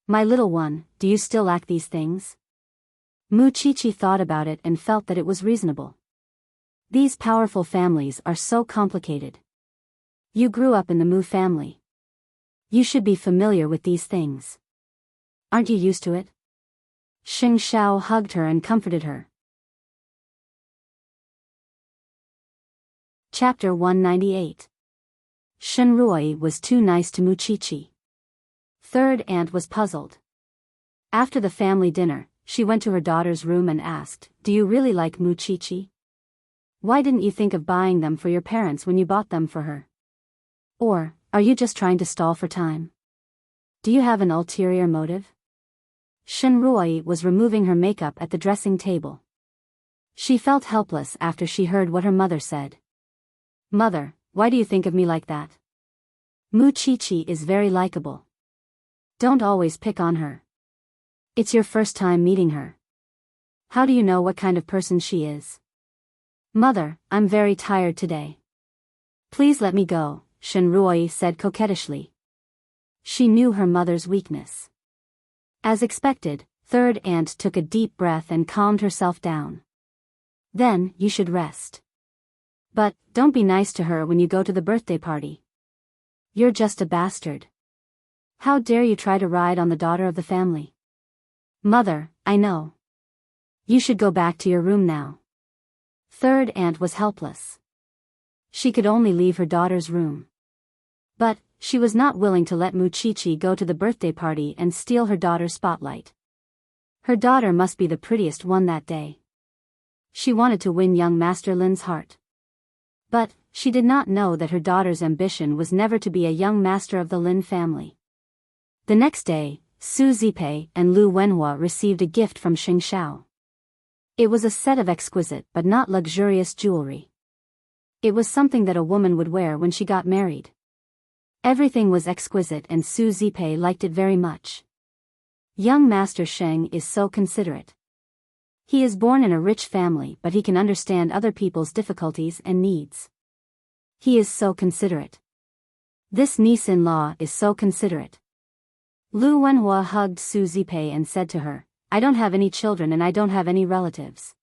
My little one, do you still lack these things?" Muqiqi thought about it and felt that it was reasonable. These powerful families are so complicated. You grew up in the Mu family. You should be familiar with these things. Aren't you used to it? Xing Xiao hugged her and comforted her. Chapter 198. Shen Ruoyi was too nice to Muqiqi. Third aunt was puzzled. After the family dinner, she went to her daughter's room and asked, "Do you really like Muqiqi? Why didn't you think of buying them for your parents when you bought them for her? Or, are you just trying to stall for time? Do you have an ulterior motive?" Shen Ruoyi was removing her makeup at the dressing table. She felt helpless after she heard what her mother said. "Mother, why do you think of me like that? Muqiqi is very likable. Don't always pick on her. It's your first time meeting her. How do you know what kind of person she is?" "Mother, I'm very tired today. Please let me go," Shen Ruoyi said coquettishly. She knew her mother's weakness. As expected, third aunt took a deep breath and calmed herself down. "Then, you should rest. But, don't be nice to her when you go to the birthday party. You're just a bastard." How dare you try to ride on the daughter of the family? Mother, I know. You should go back to your room now. Third aunt was helpless. She could only leave her daughter's room. But, she was not willing to let Muchichi go to the birthday party and steal her daughter's spotlight. Her daughter must be the prettiest one that day. She wanted to win young Master Lin's heart. But, she did not know that her daughter's ambition was never to be a young master of the Lin family. The next day, Su Zipei and Lu Wenhua received a gift from Xing Xiao. It was a set of exquisite but not luxurious jewelry. It was something that a woman would wear when she got married. Everything was exquisite and Su Zipei liked it very much. Young Master Sheng is so considerate. He is born in a rich family but he can understand other people's difficulties and needs. He is so considerate. This niece-in-law is so considerate. Lu Wenhua hugged Su Zipei and said to her, I don't have any children and I don't have any relatives.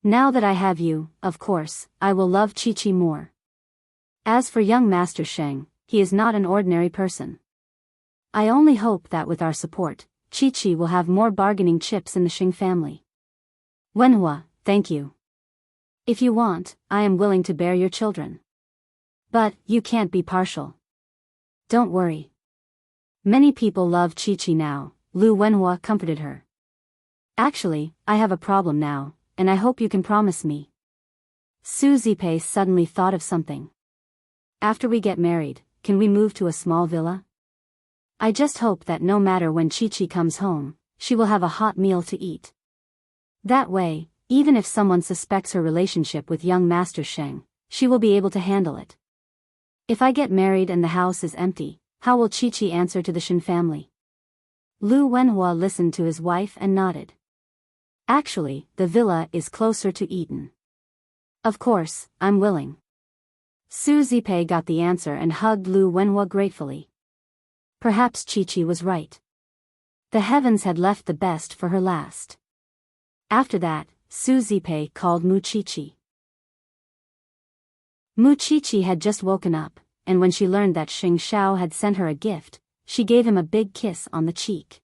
Now that I have you, of course, I will love Chi-Chi more. As for young Master Sheng, he is not an ordinary person. I only hope that with our support, Chi-Chi will have more bargaining chips in the Xing family. Wenhua, thank you. If you want, I am willing to bear your children. But, you can't be partial. Don't worry. Many people love Chi-Chi now, Lu Wenhua comforted her. Actually, I have a problem now, and I hope you can promise me. Su Zipei suddenly thought of something. After we get married, can we move to a small villa? I just hope that no matter when Chi-Chi comes home, she will have a hot meal to eat. That way, even if someone suspects her relationship with young Master Sheng, she will be able to handle it. If I get married and the house is empty, how will Chi-Chi answer to the Shin family? Lu Wenhua listened to his wife and nodded. Actually, the villa is closer to Eton. Of course, I'm willing. Su Zipei got the answer and hugged Lu Wenhua gratefully. Perhaps Chi-Chi was right. The heavens had left the best for her last. After that, Su Zipei called Muchichi. Muchichi had just woken up, and when she learned that Xing Xiao had sent her a gift, she gave him a big kiss on the cheek.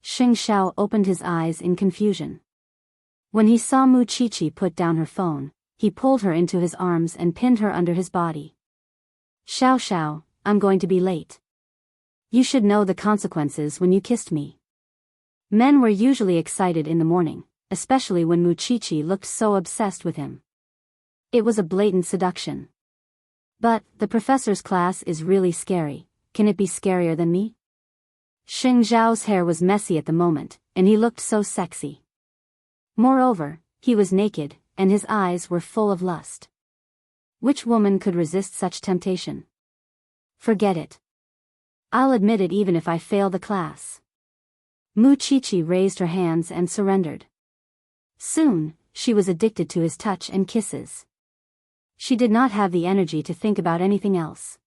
Xing Xiao opened his eyes in confusion. When he saw Muchichi put down her phone, he pulled her into his arms and pinned her under his body. Xiao Xiao, I'm going to be late. You should know the consequences when you kissed me. Men were usually excited in the morning, especially when Muchichi looked so obsessed with him. It was a blatant seduction. But, the professor's class is really scary. Can it be scarier than me? Xing Zhao's hair was messy at the moment, and he looked so sexy. Moreover, he was naked, and his eyes were full of lust. Which woman could resist such temptation? Forget it. I'll admit it even if I fail the class. Muchichi raised her hands and surrendered. Soon, she was addicted to his touch and kisses. She did not have the energy to think about anything else.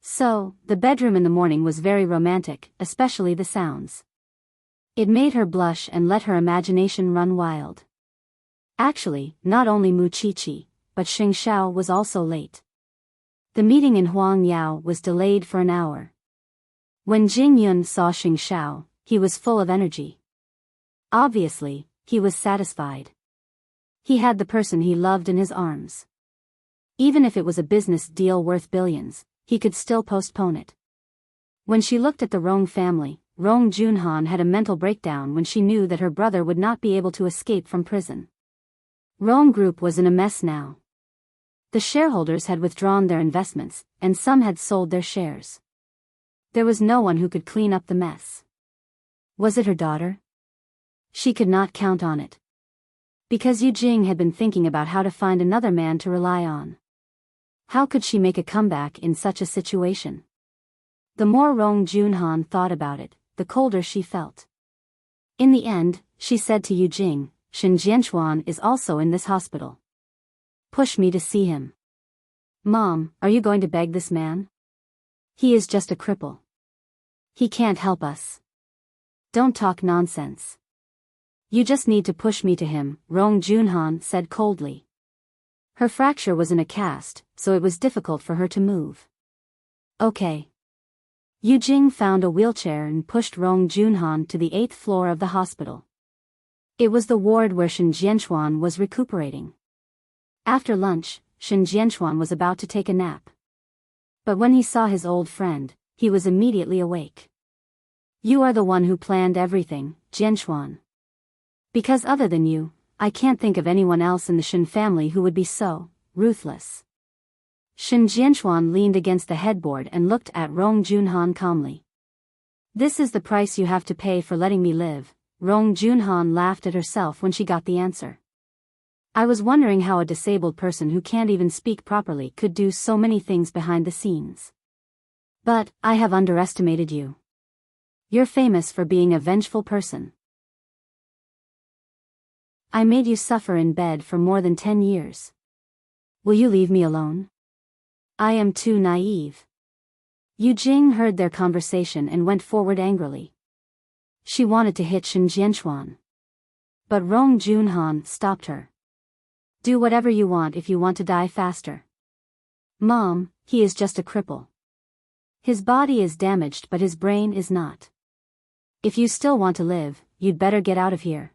So, the bedroom in the morning was very romantic, especially the sounds. It made her blush and let her imagination run wild. Actually, not only Muchichi, but Xing Xiao was also late. The meeting in Huangyao was delayed for an hour. When Jing Yun saw Xing Xiao, he was full of energy. Obviously, he was satisfied. He had the person he loved in his arms. Even if it was a business deal worth billions, he could still postpone it. When she looked at the Rong family, Rong Junhan had a mental breakdown when she knew that her brother would not be able to escape from prison. Rong Group was in a mess now. The shareholders had withdrawn their investments, and some had sold their shares. There was no one who could clean up the mess. Was it her daughter? She could not count on it. Because Yu Jing had been thinking about how to find another man to rely on. How could she make a comeback in such a situation? The more Rong Junhan thought about it, the colder she felt. In the end, she said to Yu Jing, Shen Jianchuan is also in this hospital. Push me to see him. Mom, are you going to beg this man? He is just a cripple. He can't help us. Don't talk nonsense. You just need to push me to him, Rong Junhan said coldly. Her fracture was in a cast, so it was difficult for her to move. Okay. Yu Jing found a wheelchair and pushed Rong Junhan to the 8th floor of the hospital. It was the ward where Shen Jianchuan was recuperating. After lunch, Shen Jianchuan was about to take a nap. But when he saw his old friend, he was immediately awake. You are the one who planned everything, Jianchuan. Because other than you, I can't think of anyone else in the Shen family who would be so ruthless. Shen Jianchuan leaned against the headboard and looked at Rong Junhan calmly. This is the price you have to pay for letting me live. Rong Junhan laughed at herself when she got the answer. I was wondering how a disabled person who can't even speak properly could do so many things behind the scenes. But I have underestimated you. You're famous for being a vengeful person. I made you suffer in bed for more than 10 years. Will you leave me alone? I am too naive. Yu Jing heard their conversation and went forward angrily. She wanted to hit Shen Jianchuan. But Rong Junhan stopped her. Do whatever you want if you want to die faster. Mom, he is just a cripple. His body is damaged but his brain is not. If you still want to live, you'd better get out of here.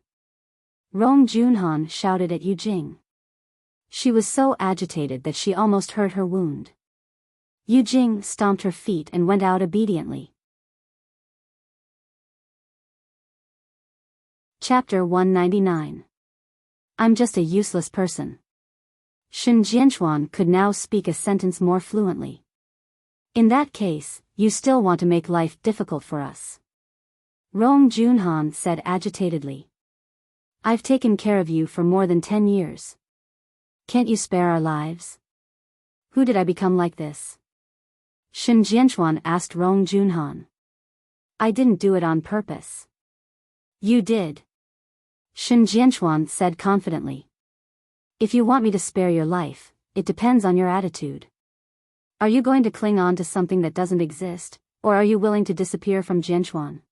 Rong Junhan shouted at Yu Jing. She was so agitated that she almost hurt her wound. Yu Jing stomped her feet and went out obediently. Chapter 199. I'm just a useless person. Shen Jianchuan could now speak a sentence more fluently. In that case, you still want to make life difficult for us. Rong Junhan said agitatedly. I've taken care of you for more than 10 years. Can't you spare our lives? Who did I become like this? Shen Jianchuan asked Rong Junhan. I didn't do it on purpose. You did. Shen Jianchuan said confidently. If you want me to spare your life, it depends on your attitude. Are you going to cling on to something that doesn't exist, or are you willing to disappear from Jianchuan?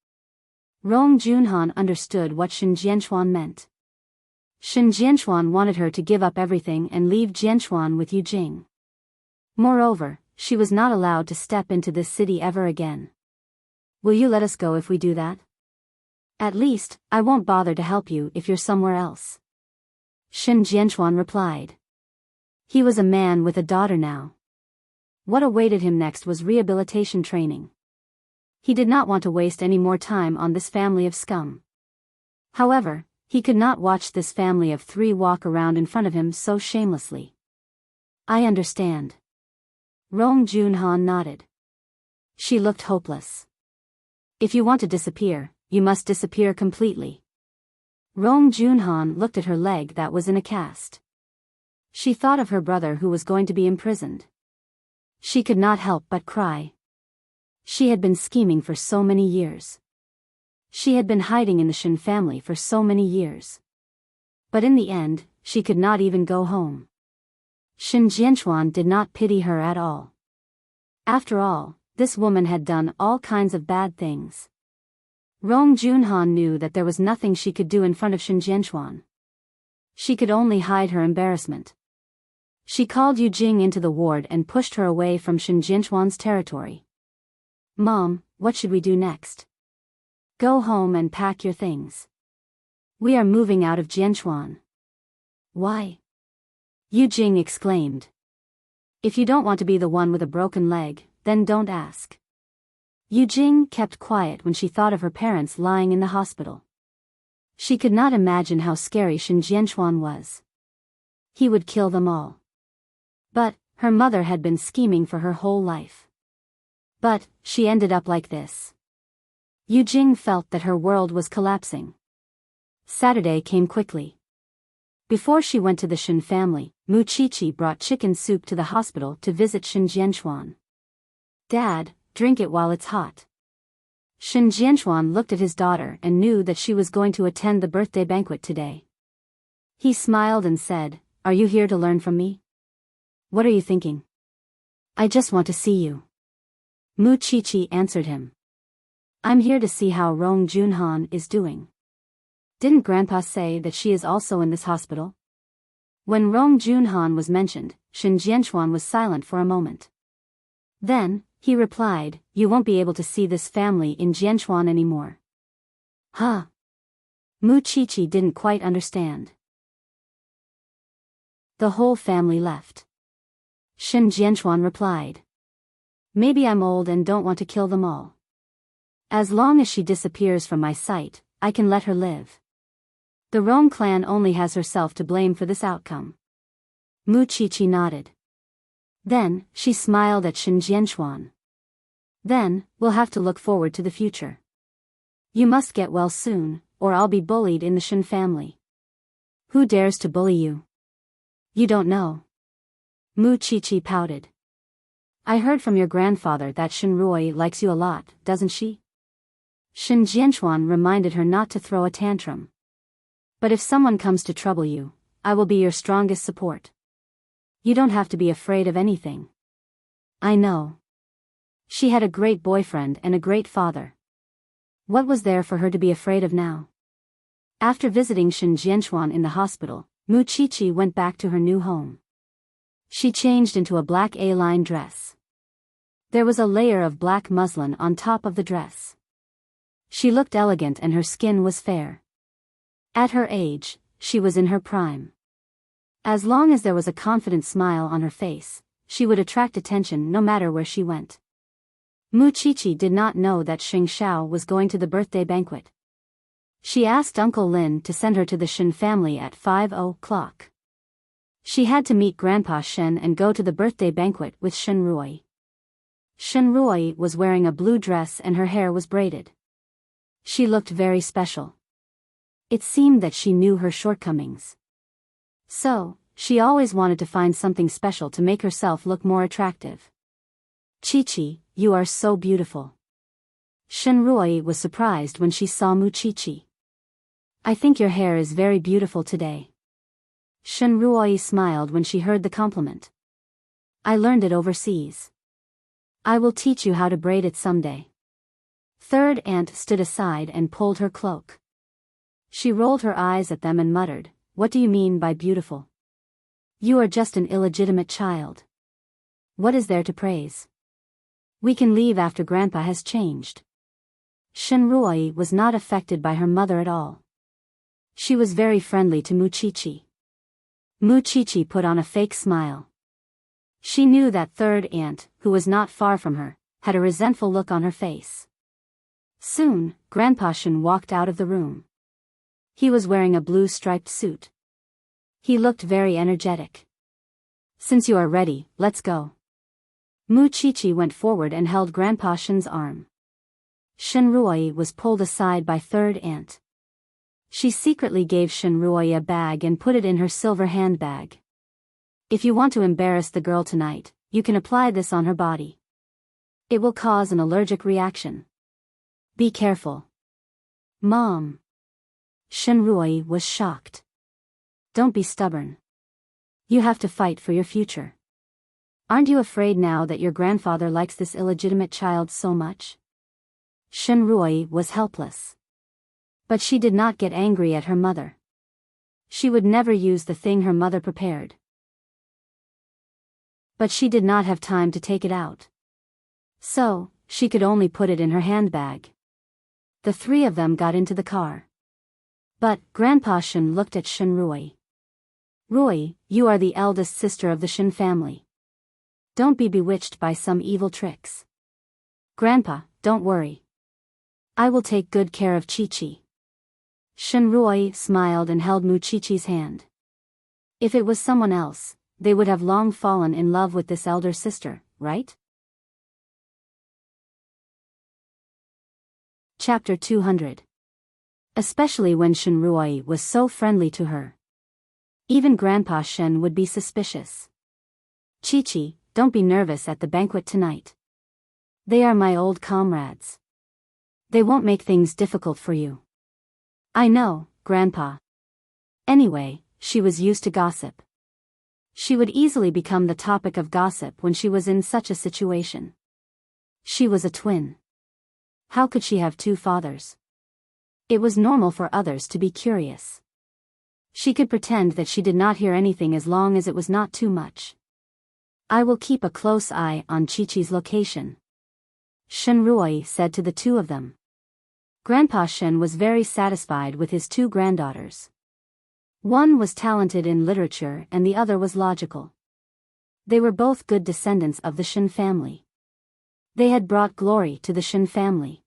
Rong Junhan understood what Shen Jianchuan meant. Shen Jianchuan wanted her to give up everything and leave Jianchuan with Yu Jing. Moreover, she was not allowed to step into this city ever again. Will you let us go if we do that? At least, I won't bother to help you if you're somewhere else. Shen Jianchuan replied. He was a man with a daughter now. What awaited him next was rehabilitation training. He did not want to waste any more time on this family of scum. However, he could not watch this family of 3 walk around in front of him so shamelessly. I understand. Rong Junhan nodded. She looked hopeless. If you want to disappear, you must disappear completely. Rong Junhan looked at her leg that was in a cast. She thought of her brother who was going to be imprisoned. She could not help but cry. She had been scheming for so many years. She had been hiding in the Shen family for so many years. But in the end, she could not even go home. Shen Jianchuan did not pity her at all. After all, this woman had done all kinds of bad things. Rong Junhan knew that there was nothing she could do in front of Shen Jianchuan. She could only hide her embarrassment. She called Yu Jing into the ward and pushed her away from Shen Jianchuan's territory. Mom, what should we do next? Go home and pack your things. We are moving out of Jianchuan. Why? Yu Jing exclaimed. If you don't want to be the one with a broken leg, then don't ask. Yu Jing kept quiet when she thought of her parents lying in the hospital. She could not imagine how scary Shen Jianchuan was. He would kill them all. But her mother had been scheming for her whole life. But she ended up like this. Yu Jing felt that her world was collapsing. Saturday came quickly. Before she went to the Shen family, Mu Qiqi brought chicken soup to the hospital to visit Shen Jianchuan. Dad, drink it while it's hot. Shen Jianchuan looked at his daughter and knew that she was going to attend the birthday banquet today. He smiled and said, Are you here to learn from me? What are you thinking? I just want to see you. Mu Qiqi answered him. I'm here to see how Rong Junhan is doing. Didn't Grandpa say that she is also in this hospital? When Rong Junhan was mentioned, Shen Jianchuan was silent for a moment. Then, he replied, you won't be able to see this family in Jianchuan anymore. Huh? Mu Qiqi didn't quite understand. The whole family left. Shen Jianchuan replied. Maybe I'm old and don't want to kill them all. As long as she disappears from my sight, I can let her live. The Rong clan only has herself to blame for this outcome. Mu Qiqi nodded. Then, she smiled at Shen Jianchuan. Then, we'll have to look forward to the future. You must get well soon, or I'll be bullied in the Shen family. Who dares to bully you? You don't know. Mu Qiqi pouted. I heard from your grandfather that Shen Rui likes you a lot, doesn't she? Shen Jianchuan reminded her not to throw a tantrum. But if someone comes to trouble you, I will be your strongest support. You don't have to be afraid of anything. I know. She had a great boyfriend and a great father. What was there for her to be afraid of now? After visiting Shen Jianchuan in the hospital, Mu Qiqi went back to her new home. She changed into a black A-line dress. There was a layer of black muslin on top of the dress. She looked elegant and her skin was fair. At her age, she was in her prime. As long as there was a confident smile on her face, she would attract attention no matter where she went. Mu Qiqi did not know that Xing Xiao was going to the birthday banquet. She asked Uncle Lin to send her to the Shen family at 5:00. She had to meet Grandpa Shen and go to the birthday banquet with Shen Rui. Shen Rui was wearing a blue dress and her hair was braided. She looked very special. It seemed that she knew her shortcomings. So, she always wanted to find something special to make herself look more attractive. Qiqi, you are so beautiful. Shen Rui was surprised when she saw Mu Qiqi. I think your hair is very beautiful today. Shen Rui smiled when she heard the compliment. I learned it overseas. I will teach you how to braid it someday. Third aunt stood aside and pulled her cloak. She rolled her eyes at them and muttered, What do you mean by beautiful? You are just an illegitimate child. What is there to praise? We can leave after Grandpa has changed. Shen Rui was not affected by her mother at all. She was very friendly to Mu Qiqi. Mu Qiqi put on a fake smile. She knew that third aunt, who was not far from her, had a resentful look on her face. Soon, Grandpa Shen walked out of the room. He was wearing a blue striped suit. He looked very energetic. Since you are ready, let's go. Mu Qiqi went forward and held Grandpa Shen's arm. Shen Rui was pulled aside by third aunt. She secretly gave Shen Rui a bag and put it in her silver handbag. If you want to embarrass the girl tonight, you can apply this on her body. It will cause an allergic reaction. Be careful. Mom. Shen Rui was shocked. Don't be stubborn. You have to fight for your future. Aren't you afraid now that your grandfather likes this illegitimate child so much? Shen Rui was helpless. But she did not get angry at her mother. She would never use the thing her mother prepared. But she did not have time to take it out. So, she could only put it in her handbag. The three of them got into the car. But, Grandpa Shen looked at Shen Rui. Rui, you are the eldest sister of the Shen family. Don't be bewitched by some evil tricks. Grandpa, don't worry. I will take good care of Qiqi. Shen Rui smiled and held Mu Qiqi's hand. If it was someone else, they would have long fallen in love with this elder sister, right? Chapter 200. Especially when Shen Rui was so friendly to her. Even Grandpa Shen would be suspicious. Qiqi, don't be nervous at the banquet tonight. They are my old comrades. They won't make things difficult for you. I know, Grandpa. Anyway, she was used to gossip. She would easily become the topic of gossip when she was in such a situation. She was a twin. How could she have two fathers? It was normal for others to be curious. She could pretend that she did not hear anything as long as it was not too much. I will keep a close eye on Qiqi's location. Shenrui said to the two of them. Grandpa Shen was very satisfied with his two granddaughters. One was talented in literature and the other was logical. They were both good descendants of the Shen family. They had brought glory to the Shen family.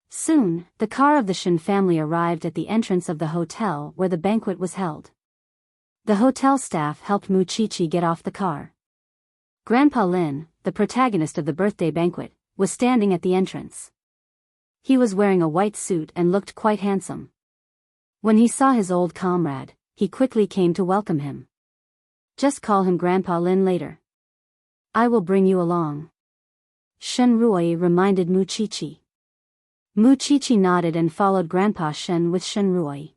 Soon, the car of the Shen family arrived at the entrance of the hotel where the banquet was held. The hotel staff helped Muchichi get off the car. Grandpa Lin, the protagonist of the birthday banquet, was standing at the entrance. He was wearing a white suit and looked quite handsome. When he saw his old comrade, he quickly came to welcome him. Just call him Grandpa Lin later. I will bring you along. Shenrui reminded Muchichi. Muchichi nodded and followed Grandpa Shen with Shenrui.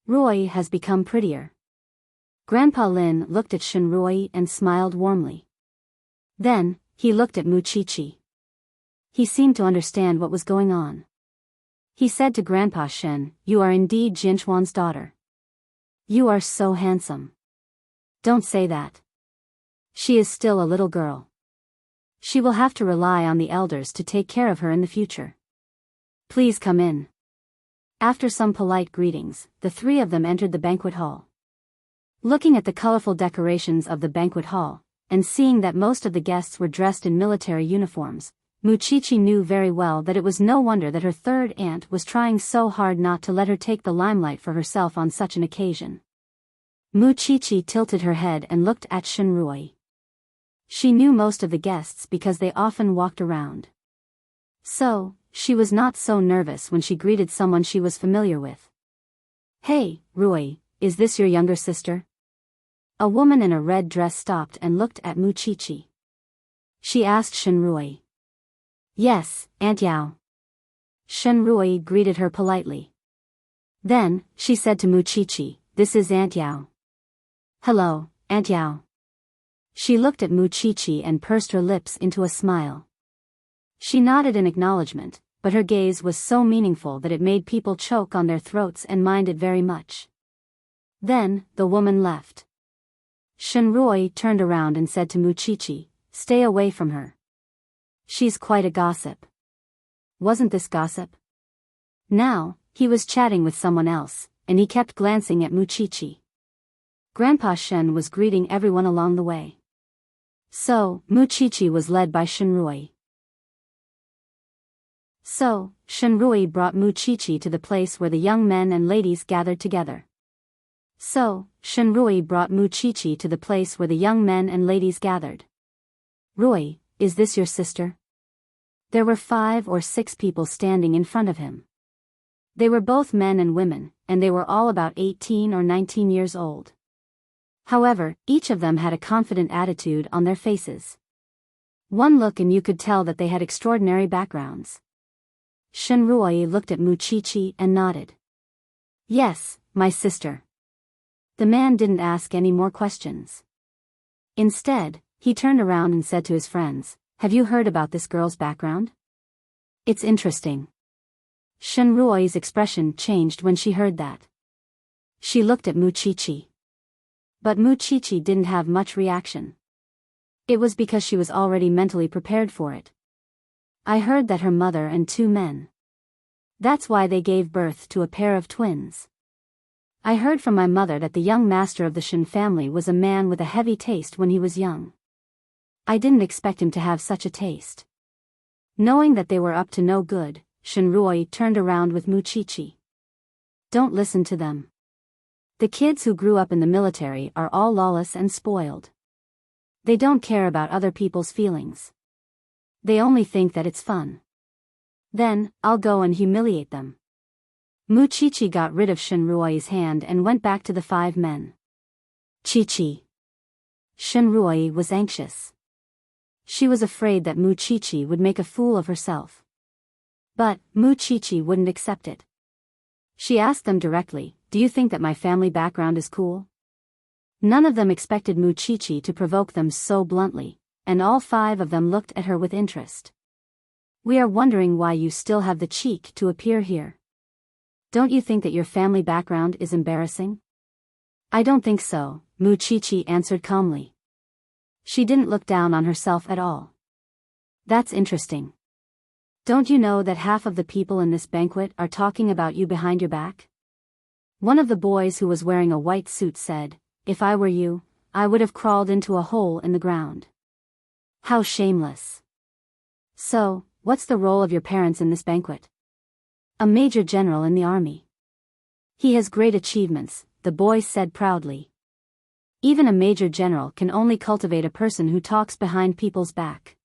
Roy has become prettier. Grandpa Lin looked at Shenrui and smiled warmly. Then, he looked at Muchichi. He seemed to understand what was going on. He said to Grandpa Shen, "You are indeed Jinchuan's daughter. You are so handsome. Don't say that. She is still a little girl. She will have to rely on the elders to take care of her in the future. Please come in." After some polite greetings, the three of them entered the banquet hall. Looking at the colorful decorations of the banquet hall, and seeing that most of the guests were dressed in military uniforms, Muchichi knew very well that it was no wonder that her third aunt was trying so hard not to let her take the limelight for herself on such an occasion. Muchichi tilted her head and looked at Shenrui. She knew most of the guests because they often walked around. So, she was not so nervous when she greeted someone she was familiar with. "Hey, Rui, is this your younger sister?" A woman in a red dress stopped and looked at Muchichi. She asked Shenrui. "Yes, Aunt Yao." Shenrui greeted her politely. Then, she said to Muchichi, "This is Aunt Yao." "Hello, Aunt Yao." She looked at Muchichi and pursed her lips into a smile. She nodded in acknowledgement, but her gaze was so meaningful that it made people choke on their throats and mind it very much. Then, the woman left. Shenrui turned around and said to Muchichi, "Stay away from her. She's quite a gossip." Wasn't this gossip? Now, he was chatting with someone else, and he kept glancing at Muchichi. Grandpa Shen was greeting everyone along the way. So, Muchichi was led by Shenrui. So, Shenrui brought Muchichi to the place where the young men and ladies gathered together. "Rui, is this your sister?" There were 5 or 6 people standing in front of him. They were both men and women, and they were all about 18 or 19 years old. However, each of them had a confident attitude on their faces. One look and you could tell that they had extraordinary backgrounds. Shenrui looked at Muchichi and nodded. "Yes, my sister." The man didn't ask any more questions. Instead, he turned around and said to his friends, "Have you heard about this girl's background? It's interesting." Shenrui's expression changed when she heard that. She looked at Muchichi. But Muchichi didn't have much reaction. It was because she was already mentally prepared for it. "I heard that her mother and 2 men. That's why they gave birth to a pair of twins. I heard from my mother that the young master of the Shen family was a man with a heavy taste when he was young. I didn't expect him to have such a taste." Knowing that they were up to no good, Shenrui turned around with Muchichi. "Don't listen to them. The kids who grew up in the military are all lawless and spoiled. They don't care about other people's feelings. They only think that it's fun. Then, I'll go and humiliate them." Muchichi got rid of Shenrui's hand and went back to the 5 men. "Chichi." Shenrui was anxious. She was afraid that Muchichi would make a fool of herself. But, Muchichi wouldn't accept it. She asked them directly, "Do you think that my family background is cool?" None of them expected Muchichi to provoke them so bluntly, and all 5 of them looked at her with interest. "We are wondering why you still have the cheek to appear here. Don't you think that your family background is embarrassing?" "I don't think so," Muchichi answered calmly. She didn't look down on herself at all. "That's interesting. Don't you know that half of the people in this banquet are talking about you behind your back? One of the boys who was wearing a white suit said, "If I were you, I would have crawled into a hole in the ground." How shameless. So, what's the role of your parents in this banquet? A major general in the army. He has great achievements, the boy said proudly. Even a major general can only cultivate a person who talks behind people's back.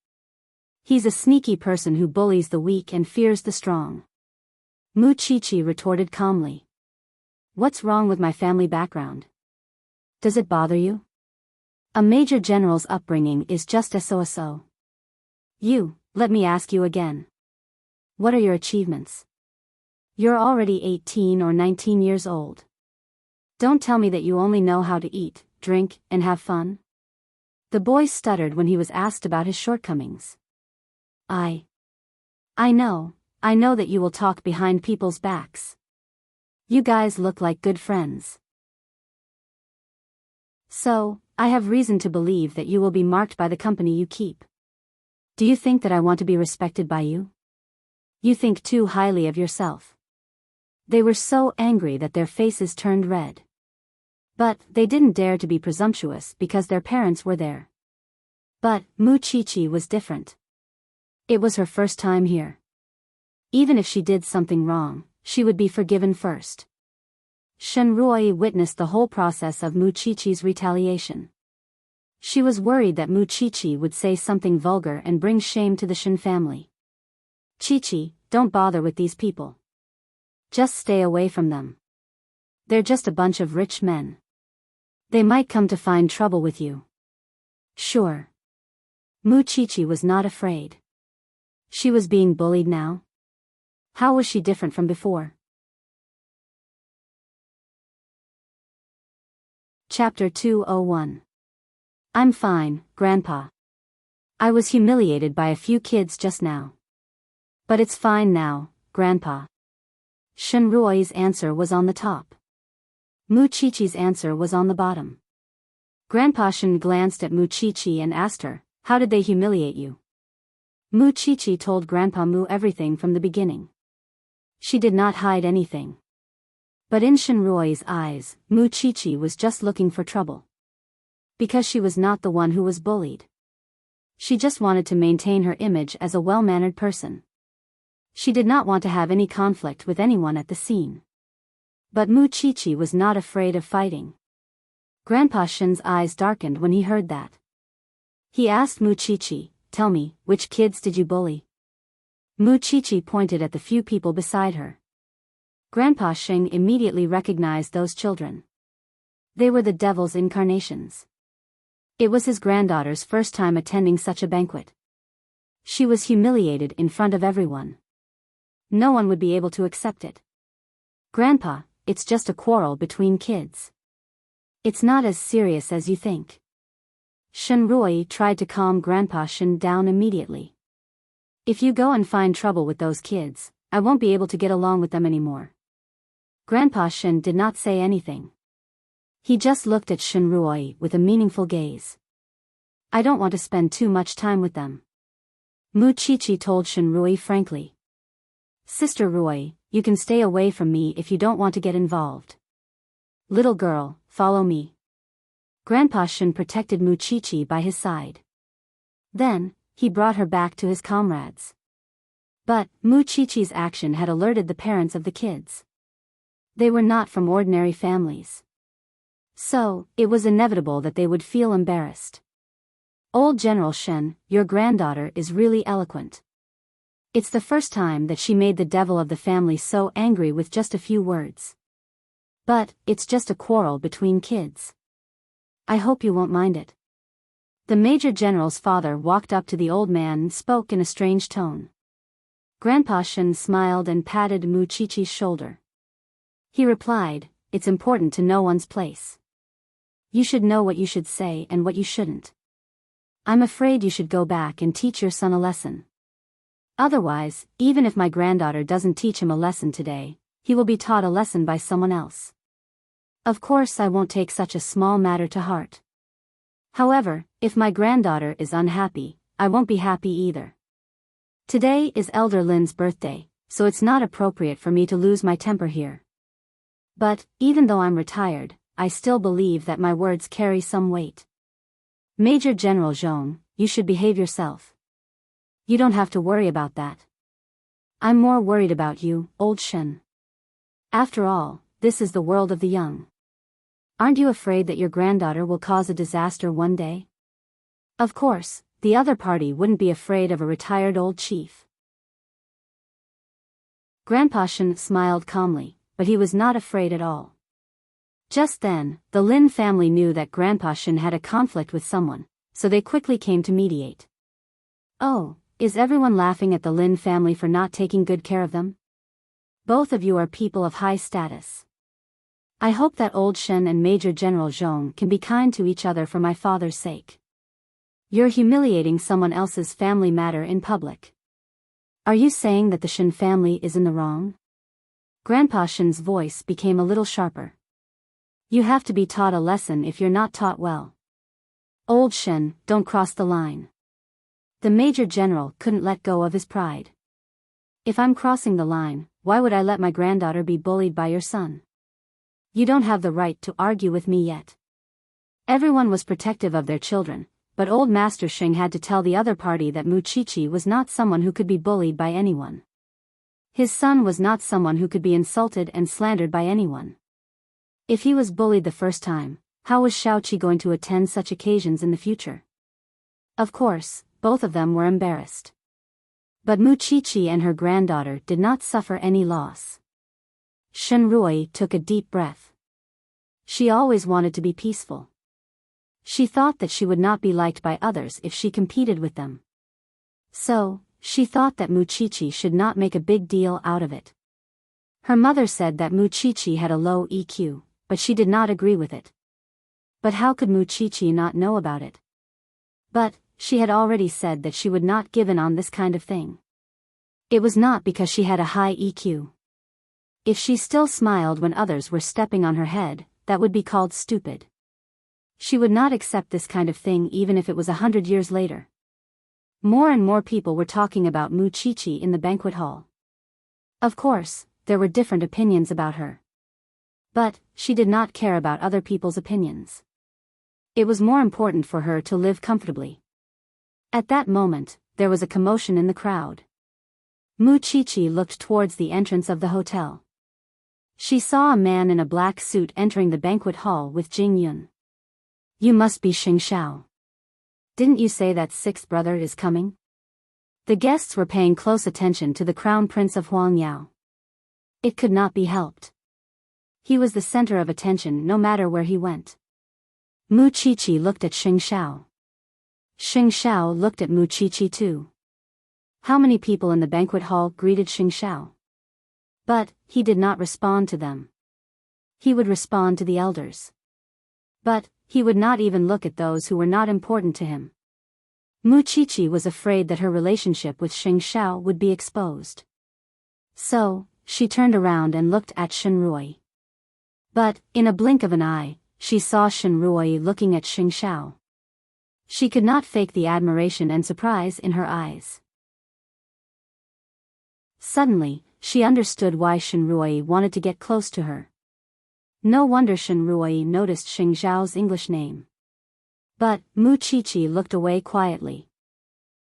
He's a sneaky person who bullies the weak and fears the strong. Muchichi retorted calmly. What's wrong with my family background? Does it bother you? A major general's upbringing is just so. Let me ask you again. What are your achievements? You're already 18 or 19 years old. Don't tell me that you only know how to eat, drink, and have fun. The boy stuttered when he was asked about his shortcomings. I know that you will talk behind people's backs. You guys look like good friends. So, I have reason to believe that you will be marked by the company you keep. Do you think that I want to be respected by you? You think too highly of yourself. They were so angry that their faces turned red. But they didn't dare to be presumptuous because their parents were there. But Muchichi was different. It was her first time here. Even if she did something wrong, she would be forgiven first. Shenrui witnessed the whole process of Muchichi's retaliation. She was worried that Muchichi would say something vulgar and bring shame to the Shen family. Chichi, don't bother with these people. Just stay away from them. They're just a bunch of rich men. They might come to find trouble with you. Sure. Muchichi was not afraid. She was being bullied now? How was she different from before? Chapter 201. I'm fine, Grandpa. I was humiliated by a few kids just now. But it's fine now, Grandpa. Shenrui's answer was on the top. Muchichi's answer was on the bottom. Grandpa Shen glanced at Muchichi and asked her, how did they humiliate you? Muchichi told Grandpa Mu everything from the beginning. She did not hide anything. But in Shenrui's eyes, Muchichi was just looking for trouble. Because she was not the one who was bullied. She just wanted to maintain her image as a well-mannered person. She did not want to have any conflict with anyone at the scene. But Muchichi was not afraid of fighting. Grandpa Shen's eyes darkened when he heard that. He asked Muchichi, tell me, which kids did you bully? Muchichi pointed at the few people beside her. Grandpa Shen immediately recognized those children. They were the devil's incarnations. It was his granddaughter's first time attending such a banquet. She was humiliated in front of everyone. No one would be able to accept it. Grandpa, it's just a quarrel between kids. It's not as serious as you think. Shenrui tried to calm Grandpa Shen down immediately. If you go and find trouble with those kids, I won't be able to get along with them anymore. Grandpa Shen did not say anything. He just looked at Shenrui with a meaningful gaze. I don't want to spend too much time with them. Muchichi told Shenrui frankly. Sister Rui, you can stay away from me if you don't want to get involved. Little girl, follow me. Grandpa Shen protected Muchichi by his side. Then, he brought her back to his comrades. But, Muchichi's action had alerted the parents of the kids. They were not from ordinary families. So, it was inevitable that they would feel embarrassed. Old General Shen, your granddaughter is really eloquent. It's the first time that she made the devil of the family so angry with just a few words. But, it's just a quarrel between kids. I hope you won't mind it. The Major General's father walked up to the old man and spoke in a strange tone. Grandpa Shen smiled and patted Muchichi's shoulder. He replied, it's important to know one's place. You should know what you should say and what you shouldn't. I'm afraid you should go back and teach your son a lesson. Otherwise, even if my granddaughter doesn't teach him a lesson today, he will be taught a lesson by someone else. Of course I won't take such a small matter to heart. However, if my granddaughter is unhappy, I won't be happy either. Today is Elder Lin's birthday, so it's not appropriate for me to lose my temper here. But, even though I'm retired, I still believe that my words carry some weight. Major General Zhong, you should behave yourself. You don't have to worry about that. I'm more worried about you, old Shen. After all, this is the world of the young. Aren't you afraid that your granddaughter will cause a disaster one day? Of course, the other party wouldn't be afraid of a retired old chief. Grandpa Shen smiled calmly, but he was not afraid at all. Just then, the Lin family knew that Grandpa Shen had a conflict with someone, so they quickly came to mediate. Oh, is everyone laughing at the Lin family for not taking good care of them? Both of you are people of high status. I hope that old Shen and Major General Zhong can be kind to each other for my father's sake. You're humiliating someone else's family matter in public. Are you saying that the Shen family is in the wrong? Grandpa Shen's voice became a little sharper. You have to be taught a lesson if you're not taught well. Old Shen, don't cross the line. The Major General couldn't let go of his pride. If I'm crossing the line, why would I let my granddaughter be bullied by your son? You don't have the right to argue with me yet. Everyone was protective of their children, but old Master Xing had to tell the other party that Mu Qiqi was not someone who could be bullied by anyone. His son was not someone who could be insulted and slandered by anyone. If he was bullied the first time, how was Xiaoqi going to attend such occasions in the future? Of course, both of them were embarrassed. But Mu Qiqi and her granddaughter did not suffer any loss. Shen Rui took a deep breath. She always wanted to be peaceful. She thought that she would not be liked by others if she competed with them. So, she thought that Mu Qiqi should not make a big deal out of it. Her mother said that Mu Qiqi had a low EQ, but she did not agree with it. But how could Mu Qiqi not know about it? But, she had already said that she would not give in on this kind of thing. It was not because she had a high EQ. If she still smiled when others were stepping on her head, that would be called stupid. She would not accept this kind of thing even if it was 100 years later. More and more people were talking about Mu Qiqi in the banquet hall. Of course, there were different opinions about her. But, she did not care about other people's opinions. It was more important for her to live comfortably. At that moment, there was a commotion in the crowd. Mu Qiqi looked towards the entrance of the hotel. She saw a man in a black suit entering the banquet hall with Jing Yun. You must be Xing Xiao. Didn't you say that sixth brother is coming? The guests were paying close attention to the crown prince of Huangyao. It could not be helped. He was the center of attention no matter where he went. Mu Qiqi looked at Xing Xiao. Xing Xiao looked at Mu Qiqi too. How many people in the banquet hall greeted Xing Xiao? But, he did not respond to them. He would respond to the elders. But, he would not even look at those who were not important to him. Mu Qiqi was afraid that her relationship with Xing Xiao would be exposed. So, she turned around and looked at Shen Rui. But, in a blink of an eye, she saw Shen Rui looking at Xing Xiao. She could not fake the admiration and surprise in her eyes. Suddenly, she understood why Shen Rui wanted to get close to her. No wonder Shen Rui noticed Xing Xiao's English name. But, Mu Qiqi looked away quietly.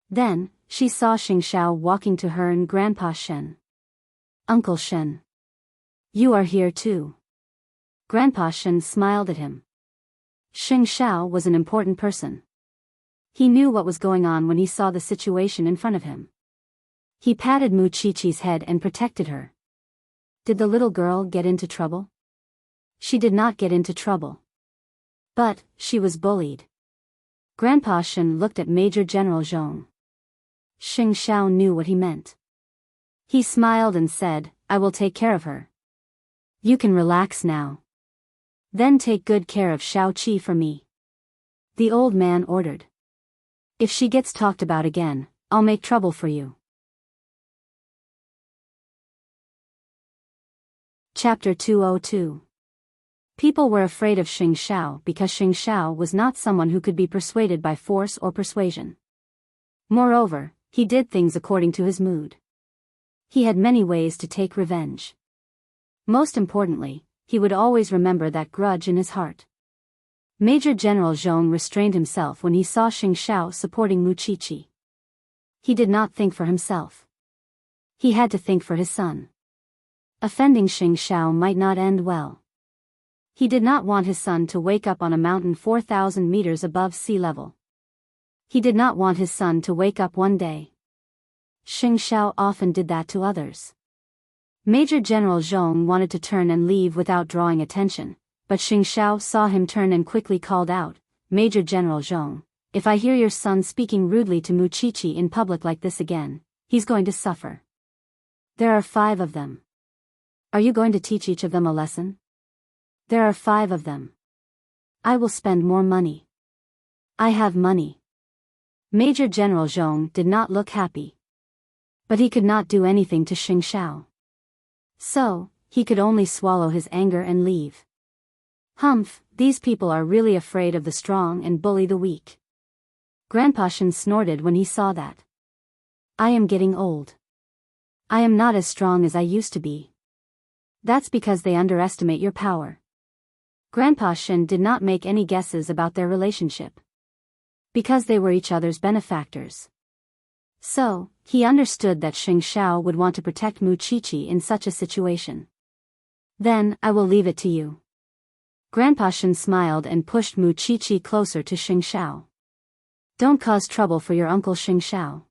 Then, she saw Xing Xiao walking to her and Grandpa Shen. Uncle Shen. You are here too. Grandpa Shen smiled at him. Xing Xiao was an important person. He knew what was going on when he saw the situation in front of him. He patted Mu Qiqi's head and protected her. Did the little girl get into trouble? She did not get into trouble. But, she was bullied. Grandpa Shen looked at Major General Zhong. Xing Xiao knew what he meant. He smiled and said, I will take care of her. You can relax now. Then take good care of Xiaoqi for me. The old man ordered. If she gets talked about again, I'll make trouble for you. Chapter 202. People were afraid of Xing Xiao because Xing Xiao was not someone who could be persuaded by force or persuasion. Moreover, He did things according to his mood. He had many ways to take revenge. Most importantly, he would always remember that grudge in his heart. Major General Zhong restrained himself when he saw Xing Xiao supporting Muqiqi. He did not think for himself. He had to think for his son. Offending Xing Xiao might not end well. He did not want his son to wake up on a mountain 4,000 meters above sea level. He did not want his son to wake up one day. Xing Xiao often did that to others. Major General Zhong wanted to turn and leave without drawing attention, but Xing Xiao saw him turn and quickly called out, "Major General Zhong, if I hear your son speaking rudely to Muqiqi in public like this again, he's going to suffer. There are 5 of them. Are you going to teach each of them a lesson? There are 5 of them. I will spend more money. I have money." Major General Zhong did not look happy. But he could not do anything to Xing Xiao. So, he could only swallow his anger and leave. Humph, these people are really afraid of the strong and bully the weak. Grandpa Shen snorted when he saw that. I am getting old. I am not as strong as I used to be. That's because they underestimate your power. Grandpa Shen did not make any guesses about their relationship. Because they were each other's benefactors. So, he understood that Xing Xiao would want to protect Muqiqi in such a situation. Then, I will leave it to you. Grandpa Shen smiled and pushed Muqiqi closer to Xing Xiao. Don't cause trouble for your uncle Xing Xiao.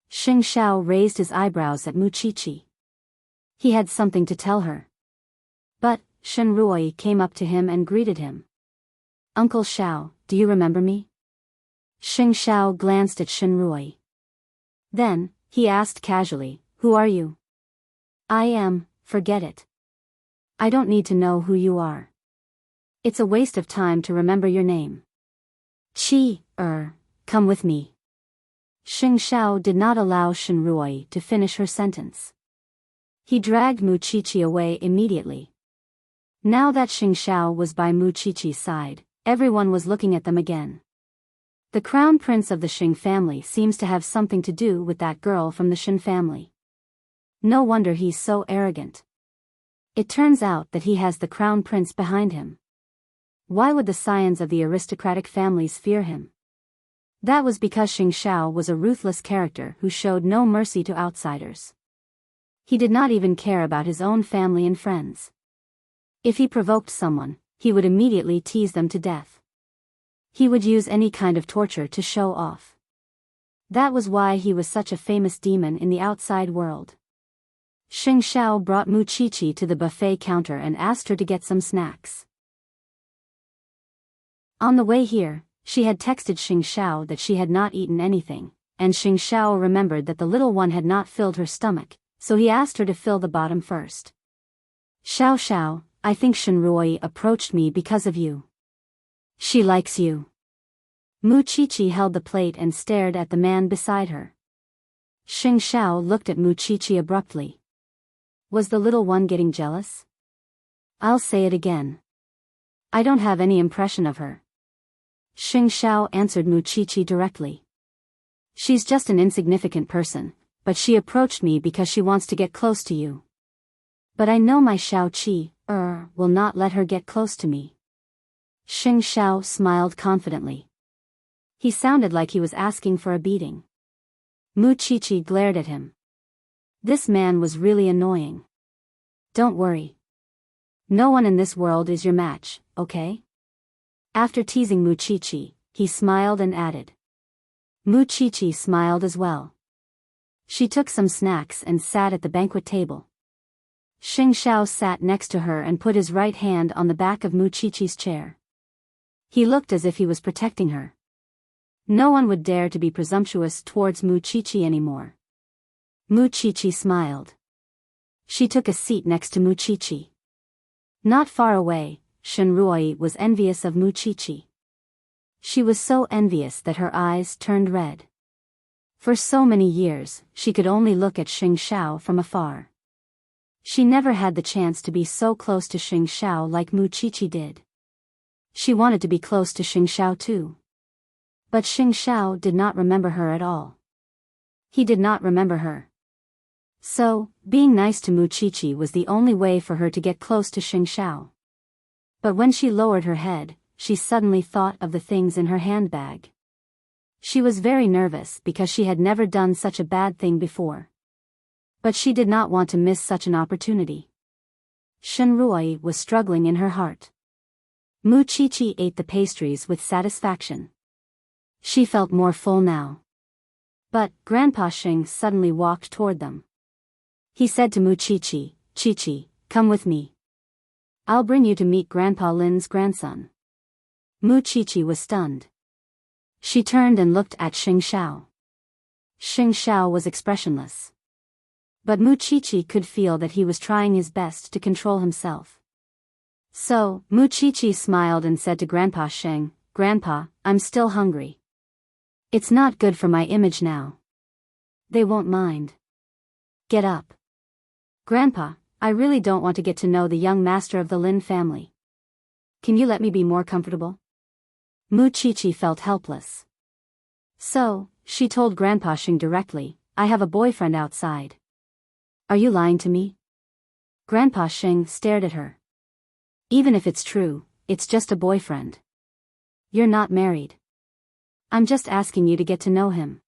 Xing Xiao raised his eyebrows at Muqiqi. He had something to tell her. But, Shen Ruoyi came up to him and greeted him. Uncle Xiao, do you remember me? Xing Xiao glanced at Shen Ruoyi. Then, he asked casually, who are you? I am, forget it. I don't need to know who you are. It's a waste of time to remember your name. Come with me. Xing Xiao did not allow Shen Ruoyi to finish her sentence. He dragged Muqiqi away immediately. Now that Xing Xiao was by Muqiqi's side, everyone was looking at them again. The crown prince of the Xing family seems to have something to do with that girl from the Shen family. No wonder he's so arrogant. It turns out that he has the crown prince behind him. Why would the scions of the aristocratic families fear him? That was because Xing Xiao was a ruthless character who showed no mercy to outsiders. He did not even care about his own family and friends. If he provoked someone, he would immediately tease them to death. He would use any kind of torture to show off. That was why he was such a famous demon in the outside world. Xing Xiao brought Muqiqi to the buffet counter and asked her to get some snacks. On the way here, she had texted Xing Xiao that she had not eaten anything, and Xing Xiao remembered that the little one had not filled her stomach, so he asked her to fill the bottom first. Xiao Xiao, I think Shen Ruoyi approached me because of you. She likes you. Muqiqi held the plate and stared at the man beside her. Xing Xiao looked at Muqiqi abruptly. Was the little one getting jealous? I'll say it again. I don't have any impression of her. Xing Xiao answered Muqiqi directly. She's just an insignificant person, but she approached me because she wants to get close to you. But I know my Xiao Qi, will not let her get close to me. Xing Xiao smiled confidently. He sounded like he was asking for a beating. Muqiqi glared at him. This man was really annoying. Don't worry. No one in this world is your match, okay? After teasing Muqiqi, he smiled and added. Muqiqi smiled as well. She took some snacks and sat at the banquet table. Xing Xiao sat next to her and put his right hand on the back of Muqiqi's chair. He looked as if he was protecting her. No one would dare to be presumptuous towards Muqiqi anymore. Muqiqi smiled. She took a seat next to Muqiqi. Not far away, Shen Ruoyi was envious of Muqiqi. She was so envious that her eyes turned red. For so many years, she could only look at Xing Xiao from afar. She never had the chance to be so close to Xing Xiao like Muqiqi did. She wanted to be close to Xing Xiao too. But Xing Xiao did not remember her at all. He did not remember her. So, being nice to Muchichi was the only way for her to get close to Xing Xiao. But when she lowered her head, she suddenly thought of the things in her handbag. She was very nervous because she had never done such a bad thing before. But she did not want to miss such an opportunity. Shenrui was struggling in her heart. Muchichi ate the pastries with satisfaction. She felt more full now. But Grandpa Xing suddenly walked toward them. He said to Muchichi, "Chichi, come with me. I'll bring you to meet Grandpa Lin's grandson." Muchichi was stunned. She turned and looked at Xing Xiao. Xing Xiao was expressionless. But Muchichi could feel that he was trying his best to control himself. So, Muchichi smiled and said to Grandpa Xing, "Grandpa, I'm still hungry. It's not good for my image now. They won't mind. Get up. Grandpa, I really don't want to get to know the young master of the Lin family. Can you let me be more comfortable?" Muchichi felt helpless. So, she told Grandpa Xing directly, "I have a boyfriend outside." "Are you lying to me?" Grandpa Xing stared at her. "Even if it's true, it's just a boyfriend. You're not married. I'm just asking you to get to know him.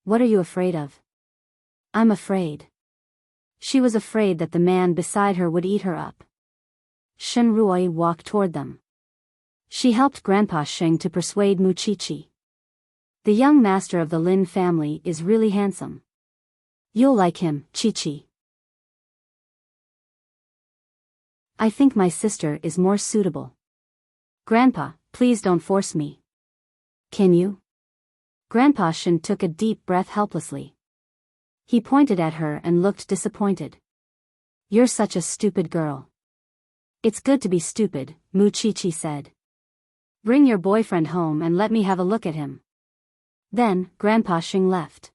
What are you afraid of?" "I'm afraid." She was afraid that the man beside her would eat her up. Shenrui walked toward them. She helped Grandpa Xing to persuade Muchichi. "The young master of the Lin family is really handsome. You'll like him, Chichi. I think my sister is more suitable. Grandpa, please don't force me. Can you?" Grandpa Xing took a deep breath helplessly. He pointed at her and looked disappointed. "You're such a stupid girl." "It's good to be stupid," Muchichi said. "Bring your boyfriend home and let me have a look at him." Then, Grandpa Xing left.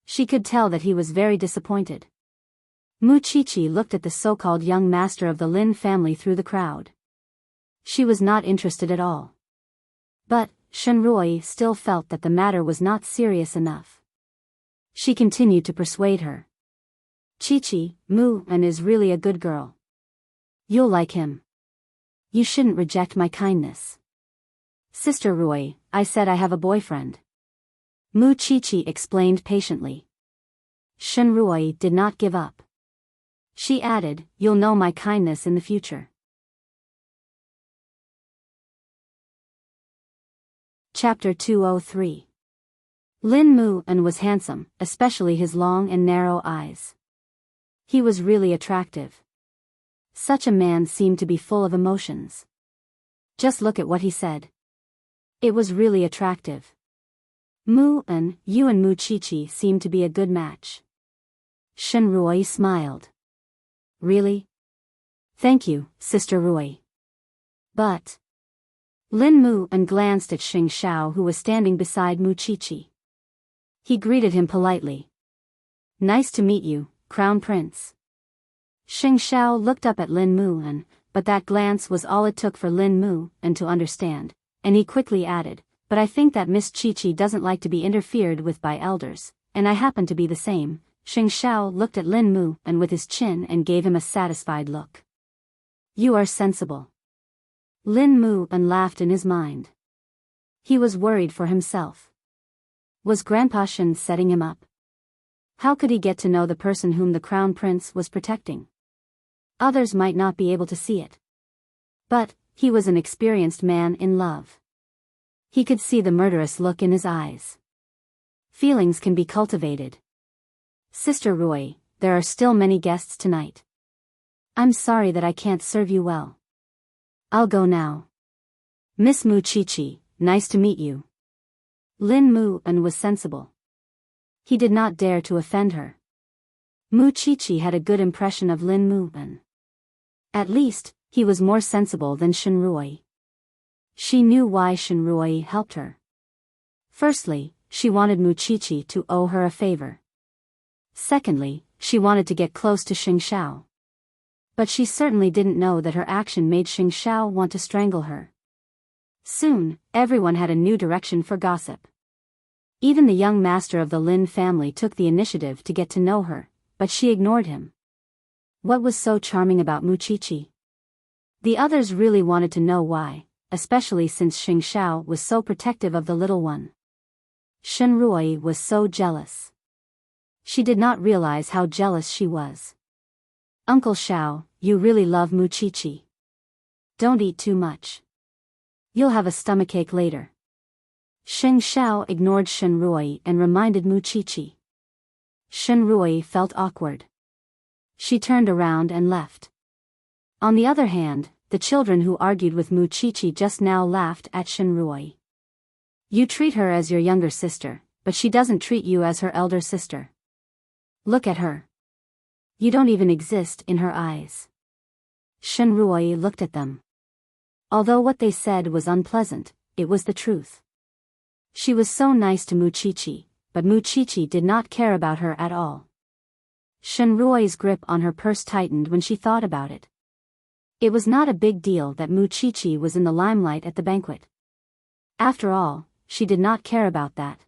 She could tell that he was very disappointed. Muchichi looked at the so-called young master of the Lin family through the crowd. She was not interested at all. But, Shenrui still felt that the matter was not serious enough. She continued to persuade her. "Chichi, Mu-an is really a good girl. You'll like him. You shouldn't reject my kindness." "Sister Rui, I said I have a boyfriend." Muchichi explained patiently. Shenrui did not give up. She added, "You'll know my kindness in the future." Chapter 203. Lin Mu-an was handsome, especially his long and narrow eyes. He was really attractive. Such a man seemed to be full of emotions. Just look at what he said. It was really attractive. "Mu-an, you and Muchichi seem to be a good match." Shenrui smiled. "Really? Thank you, Sister Rui. But..." Lin Mu-an glanced at Xing Xiao, who was standing beside Muchichi. He greeted him politely. "Nice to meet you, Crown Prince." Xing Xiao looked up at Lin Mu-an, but that glance was all it took for Lin Mu-an to understand, and he quickly added, "But I think that Miss Chichi doesn't like to be interfered with by elders, and I happen to be the same." Xing Xiao looked at Lin Mu-an with his chin and gave him a satisfied look. "You are sensible." Lin Mu-an laughed in his mind. He was worried for himself. Was Grandpa Xing setting him up? How could he get to know the person whom the Crown Prince was protecting? Others might not be able to see it. But, he was an experienced man in love. He could see the murderous look in his eyes. Feelings can be cultivated. "Sister Rui, there are still many guests tonight. I'm sorry that I can't serve you well. I'll go now. Miss Muchichi, nice to meet you." Lin Mu-an was sensible. He did not dare to offend her. Muchichi had a good impression of Lin Mu-an. At least, he was more sensible than Shenrui. She knew why Shenrui helped her. Firstly, she wanted Muchichi to owe her a favor. Secondly, she wanted to get close to Xing Xiao. But she certainly didn't know that her action made Xing Xiao want to strangle her. Soon, everyone had a new direction for gossip. Even the young master of the Lin family took the initiative to get to know her, but she ignored him. What was so charming about Muqiqi? The others really wanted to know why, especially since Xing Xiao was so protective of the little one. Shenrui was so jealous. She did not realize how jealous she was. Uncle Xiao, you really love Muqiqi. Don't eat too much. You'll have a stomachache later. Xing Xiao ignored Shenrui and reminded Muqiqi. Shenrui felt awkward. She turned around and left. On the other hand, the children who argued with Muqiqi just now laughed at Shenrui. You treat her as your younger sister, but she doesn't treat you as her elder sister. Look at her. You don't even exist in her eyes. Shenrui looked at them. Although what they said was unpleasant, it was the truth. She was so nice to Muqiqi, but Muqiqi did not care about her at all. Shenrui's grip on her purse tightened when she thought about it. It was not a big deal that Muqiqi was in the limelight at the banquet. After all, she did not care about that.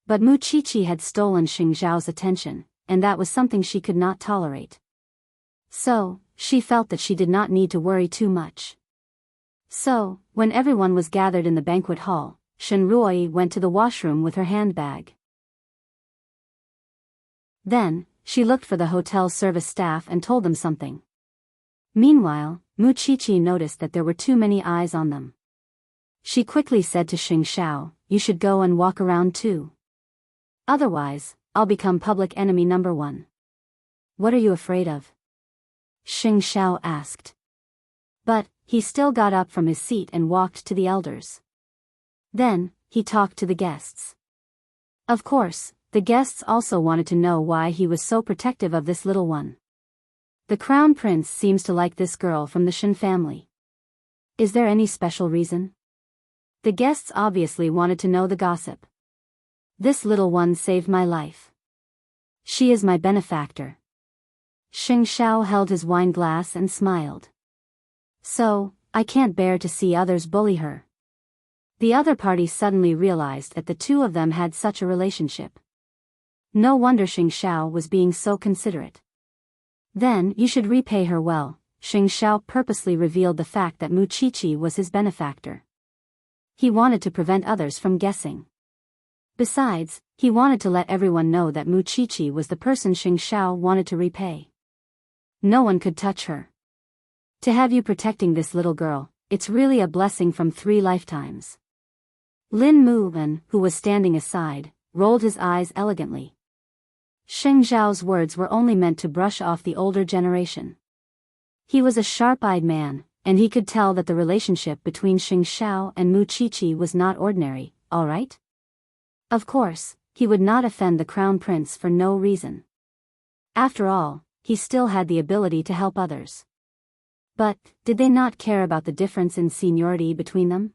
But Muqiqi had stolen Xing Zhao's attention, and that was something she could not tolerate. So, she felt that she did not need to worry too much. So, when everyone was gathered in the banquet hall, Shenrui went to the washroom with her handbag. Then, she looked for the hotel service staff and told them something. Meanwhile, Muqiqi noticed that there were too many eyes on them. She quickly said to Xing Xiao, you should go and walk around too. Otherwise, I'll become public enemy number 1. What are you afraid of? Xing Xiao asked. But, he still got up from his seat and walked to the elders. Then, he talked to the guests. Of course, the guests also wanted to know why he was so protective of this little one. The crown prince seems to like this girl from the Shen family. Is there any special reason? The guests obviously wanted to know the gossip. This little one saved my life. She is my benefactor. Xing Xiao held his wine glass and smiled. So, I can't bear to see others bully her. The other party suddenly realized that the two of them had such a relationship. No wonder Xing Xiao was being so considerate. Then you should repay her well. Xing Xiao purposely revealed the fact that Muqiqi was his benefactor. He wanted to prevent others from guessing. Besides, he wanted to let everyone know that Muqiqi was the person Xing Xiao wanted to repay. No one could touch her. To have you protecting this little girl, it's really a blessing from 3 lifetimes. Lin Muwen, who was standing aside, rolled his eyes elegantly. Xing Zhao's words were only meant to brush off the older generation. He was a sharp-eyed man, and he could tell that the relationship between Xing Xiao and Muqiqi was not ordinary, all right? Of course, he would not offend the crown prince for no reason. After all, he still had the ability to help others. But, did they not care about the difference in seniority between them?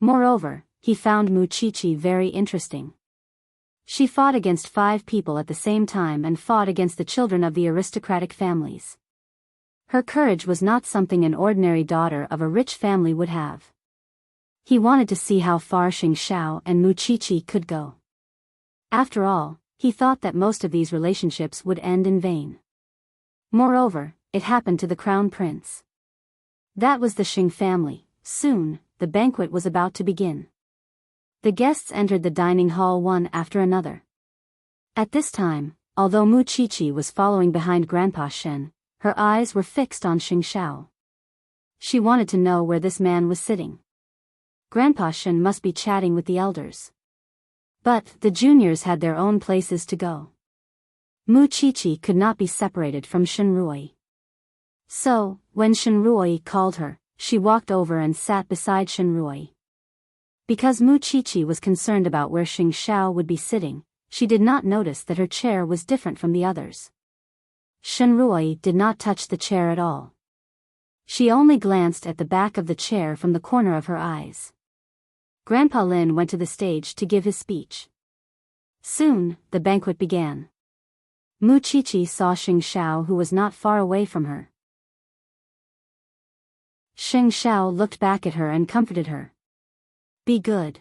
Moreover, he found Muqiqi very interesting. She fought against 5 people at the same time and fought against the children of the aristocratic families. Her courage was not something an ordinary daughter of a rich family would have. He wanted to see how far Xing Xiao and Muqiqi could go. After all, he thought that most of these relationships would end in vain. Moreover, it happened to the crown prince. That was the Xing family. Soon, the banquet was about to begin. The guests entered the dining hall one after another. At this time, although Muqiqi was following behind Grandpa Shen, her eyes were fixed on Xing Xiao. She wanted to know where this man was sitting. Grandpa Shen must be chatting with the elders. But the juniors had their own places to go. Muqiqi could not be separated from Shenrui. So, when Shenrui called her, she walked over and sat beside Shenrui. Because Muqiqi was concerned about where Xing Xiao would be sitting, she did not notice that her chair was different from the others. Shenrui did not touch the chair at all. She only glanced at the back of the chair from the corner of her eyes. Grandpa Lin went to the stage to give his speech. Soon, the banquet began. Muqiqi saw Xing Xiao, who was not far away from her. Xing Xiao looked back at her and comforted her. Be good.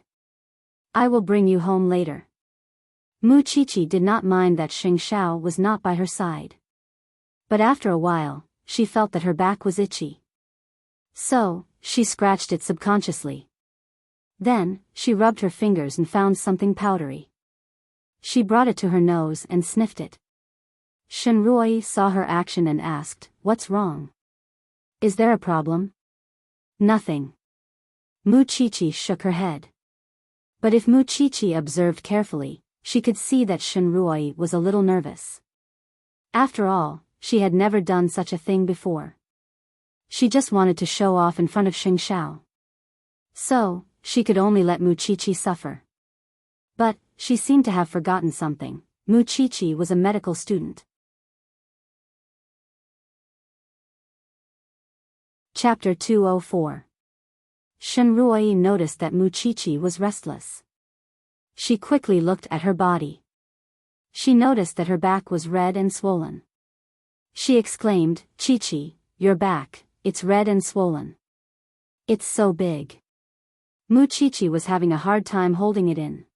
I will bring you home later. Mu Qiqi did not mind that Xing Xiao was not by her side. But after a while, she felt that her back was itchy. So, she scratched it subconsciously. Then, she rubbed her fingers and found something powdery. She brought it to her nose and sniffed it. Shenrui saw her action and asked, "What's wrong? Is there a problem?" "Nothing." Mu Qiqi shook her head. But if Mu Qiqi observed carefully, she could see that Shenrui was a little nervous. After all, she had never done such a thing before. She just wanted to show off in front of Xing Xiao. So, she could only let Mu Qiqi suffer. But, she seemed to have forgotten something. Mu Qiqi was a medical student. Chapter 204. Shenrui noticed that Mu Qiqi was restless. She quickly looked at her body. She noticed that her back was red and swollen. She exclaimed, "Qiqi, your back, it's red and swollen. It's so big." Mu Qiqi was having a hard time holding it in.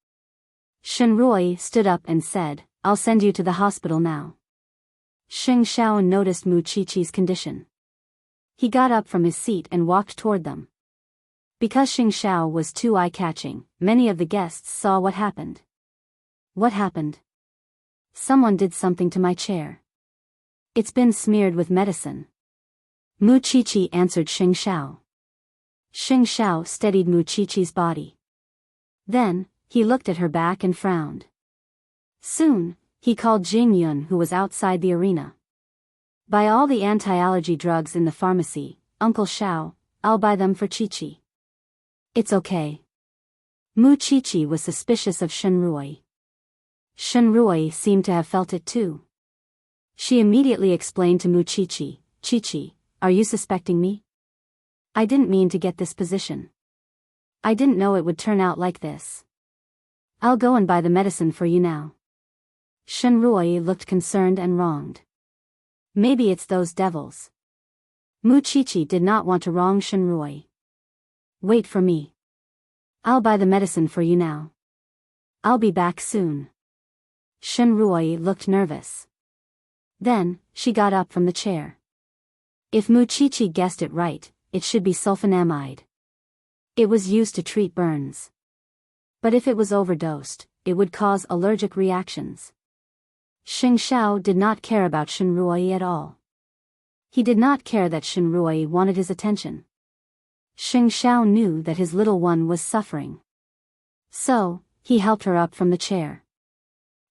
Shenrui stood up and said, "I'll send you to the hospital now." Xing Xiao noticed Mu Qiqi's condition. He got up from his seat and walked toward them. Because Xing Xiao was too eye-catching, many of the guests saw what happened. "What happened?" "Someone did something to my chair. It's been smeared with medicine." Mu Qiqi answered Xing Xiao. Xing Xiao steadied Mu Qiqi's body. Then, he looked at her back and frowned. Soon, he called Jing Yun, who was outside the arena. "Buy all the anti-allergy drugs in the pharmacy, Uncle Xiao, I'll buy them for Qiqi." "It's okay." Mu Qiqi was suspicious of Shenrui. Shenrui seemed to have felt it too. She immediately explained to Mu Qiqi, "Qiqi, are you suspecting me? I didn't mean to get this position. I didn't know it would turn out like this. I'll go and buy the medicine for you now." Shenrui looked concerned and wronged. "Maybe it's those devils." Mu Qiqi did not want to wrong Shenrui. "Wait for me. I'll buy the medicine for you now. I'll be back soon." Shenrui looked nervous. Then, she got up from the chair. If Mu Qiqi guessed it right, it should be sulfonamide. It was used to treat burns. But if it was overdosed, it would cause allergic reactions. Xing Xiao did not care about Shenrui at all. He did not care that Shenrui wanted his attention. Xing Xiao knew that his little one was suffering. So, he helped her up from the chair.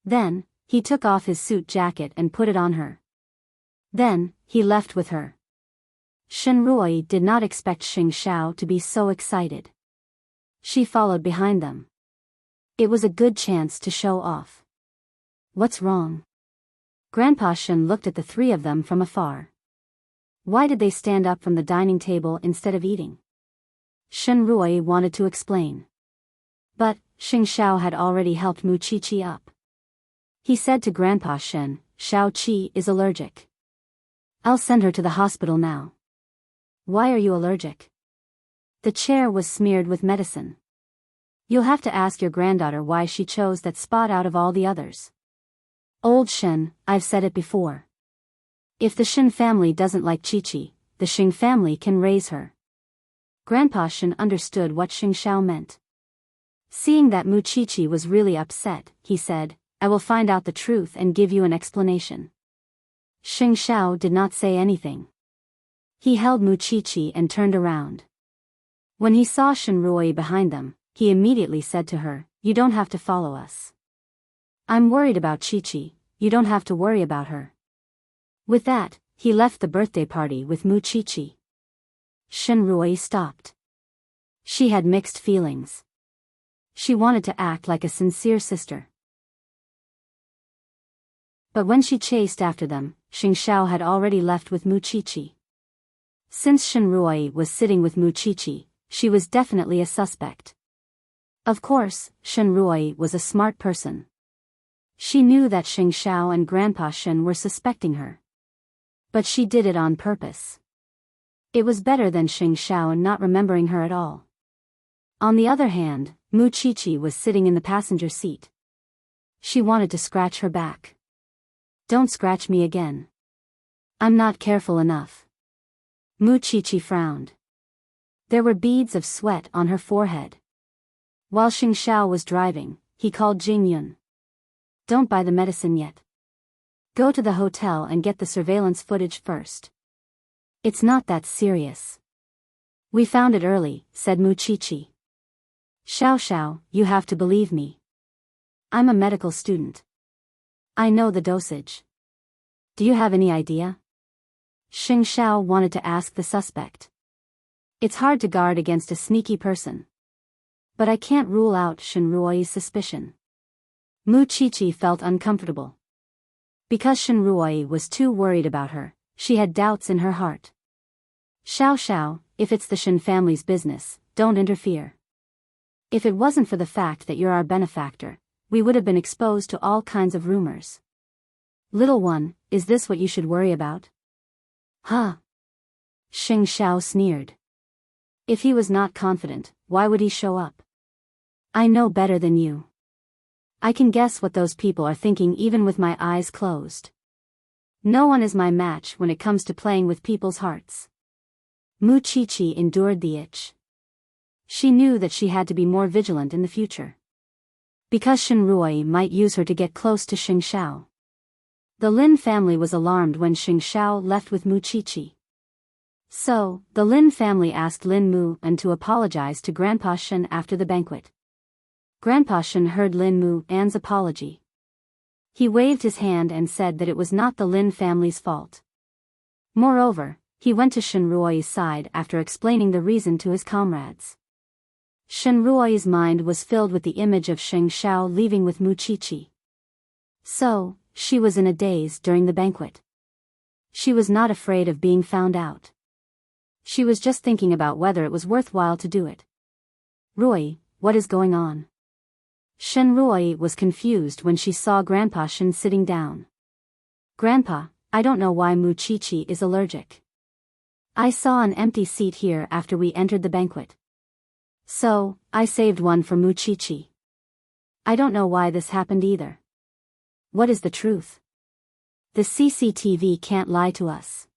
Then, he took off his suit jacket and put it on her. Then, he left with her. Shenrui did not expect Xing Xiao to be so excited. She followed behind them. It was a good chance to show off. "What's wrong?" Grandpa Shen looked at the three of them from afar. Why did they stand up from the dining table instead of eating? Shenrui wanted to explain. But, Xing Xiao had already helped Mu Qiqi up. He said to Grandpa Shen, "Xiao Qi is allergic. I'll send her to the hospital now." "Why are you allergic?" "The chair was smeared with medicine. You'll have to ask your granddaughter why she chose that spot out of all the others." "Old Shen, I've said it before. If the Shen family doesn't like Qiqi, the Xing family can raise her." Grandpa Shen understood what Xing Xiao meant. Seeing that Mu Qiqi was really upset, he said, "I will find out the truth and give you an explanation." Xing Xiao did not say anything. He held Mu Qiqi and turned around. When he saw Shenrui behind them, he immediately said to her, "You don't have to follow us. I'm worried about Qiqi, you don't have to worry about her." With that, he left the birthday party with Mu Qiqi. Shenrui stopped. She had mixed feelings. She wanted to act like a sincere sister. But when she chased after them, Xing Xiao had already left with Mu Qiqi. Since Shenrui was sitting with Mu Qiqi, she was definitely a suspect. Of course, Shenrui was a smart person. She knew that Xing Xiao and Grandpa Shen were suspecting her. But she did it on purpose. It was better than Xing Xiao not remembering her at all. On the other hand, Mu Chi was sitting in the passenger seat. She wanted to scratch her back. Don't scratch me again. I'm not careful enough. Mu Chi frowned. There were beads of sweat on her forehead. While Xing Xiao was driving, he called Jing Yun. Don't buy the medicine yet. Go to the hotel and get the surveillance footage first. It's not that serious. We found it early, said Mu Chi. Xiao Xiao, you have to believe me. I'm a medical student. I know the dosage. Do you have any idea? Xing Xiao wanted to ask the suspect. It's hard to guard against a sneaky person. But I can't rule out Shen Ruoyi's suspicion. Mu Chi felt uncomfortable. Because Shen Ruoyi was too worried about her, she had doubts in her heart. Xiao Xiao, if it's the Shen family's business, don't interfere. If it wasn't for the fact that you're our benefactor, we would have been exposed to all kinds of rumors. Little one, is this what you should worry about? Huh? Xing Xiao sneered. If he was not confident, why would he show up? I know better than you. I can guess what those people are thinking even with my eyes closed. No one is my match when it comes to playing with people's hearts. Mu Chi endured the itch. She knew that she had to be more vigilant in the future. Because Shen Ruoyi might use her to get close to Xing Xiao. The Lin family was alarmed when Xing Xiao left with Mu Chi. So, the Lin family asked Lin Mu and to apologize to Grandpa Shen after the banquet. Grandpa Shen heard Lin Mu An's apology. He waved his hand and said that it was not the Lin family's fault. Moreover, he went to Shen Ruoyi's side after explaining the reason to his comrades. Shen Ruoyi's mind was filled with the image of Xing Xiao leaving with Mu Chi. So, she was in a daze during the banquet. She was not afraid of being found out. She was just thinking about whether it was worthwhile to do it. Ruoyi, what is going on? Shen Ruoyi was confused when she saw Grandpa Shen sitting down. Grandpa, I don't know why Mu Chi is allergic. I saw an empty seat here after we entered the banquet. So, I saved one for Mu Chi. I don't know why this happened either. What is the truth? The CCTV can't lie to us.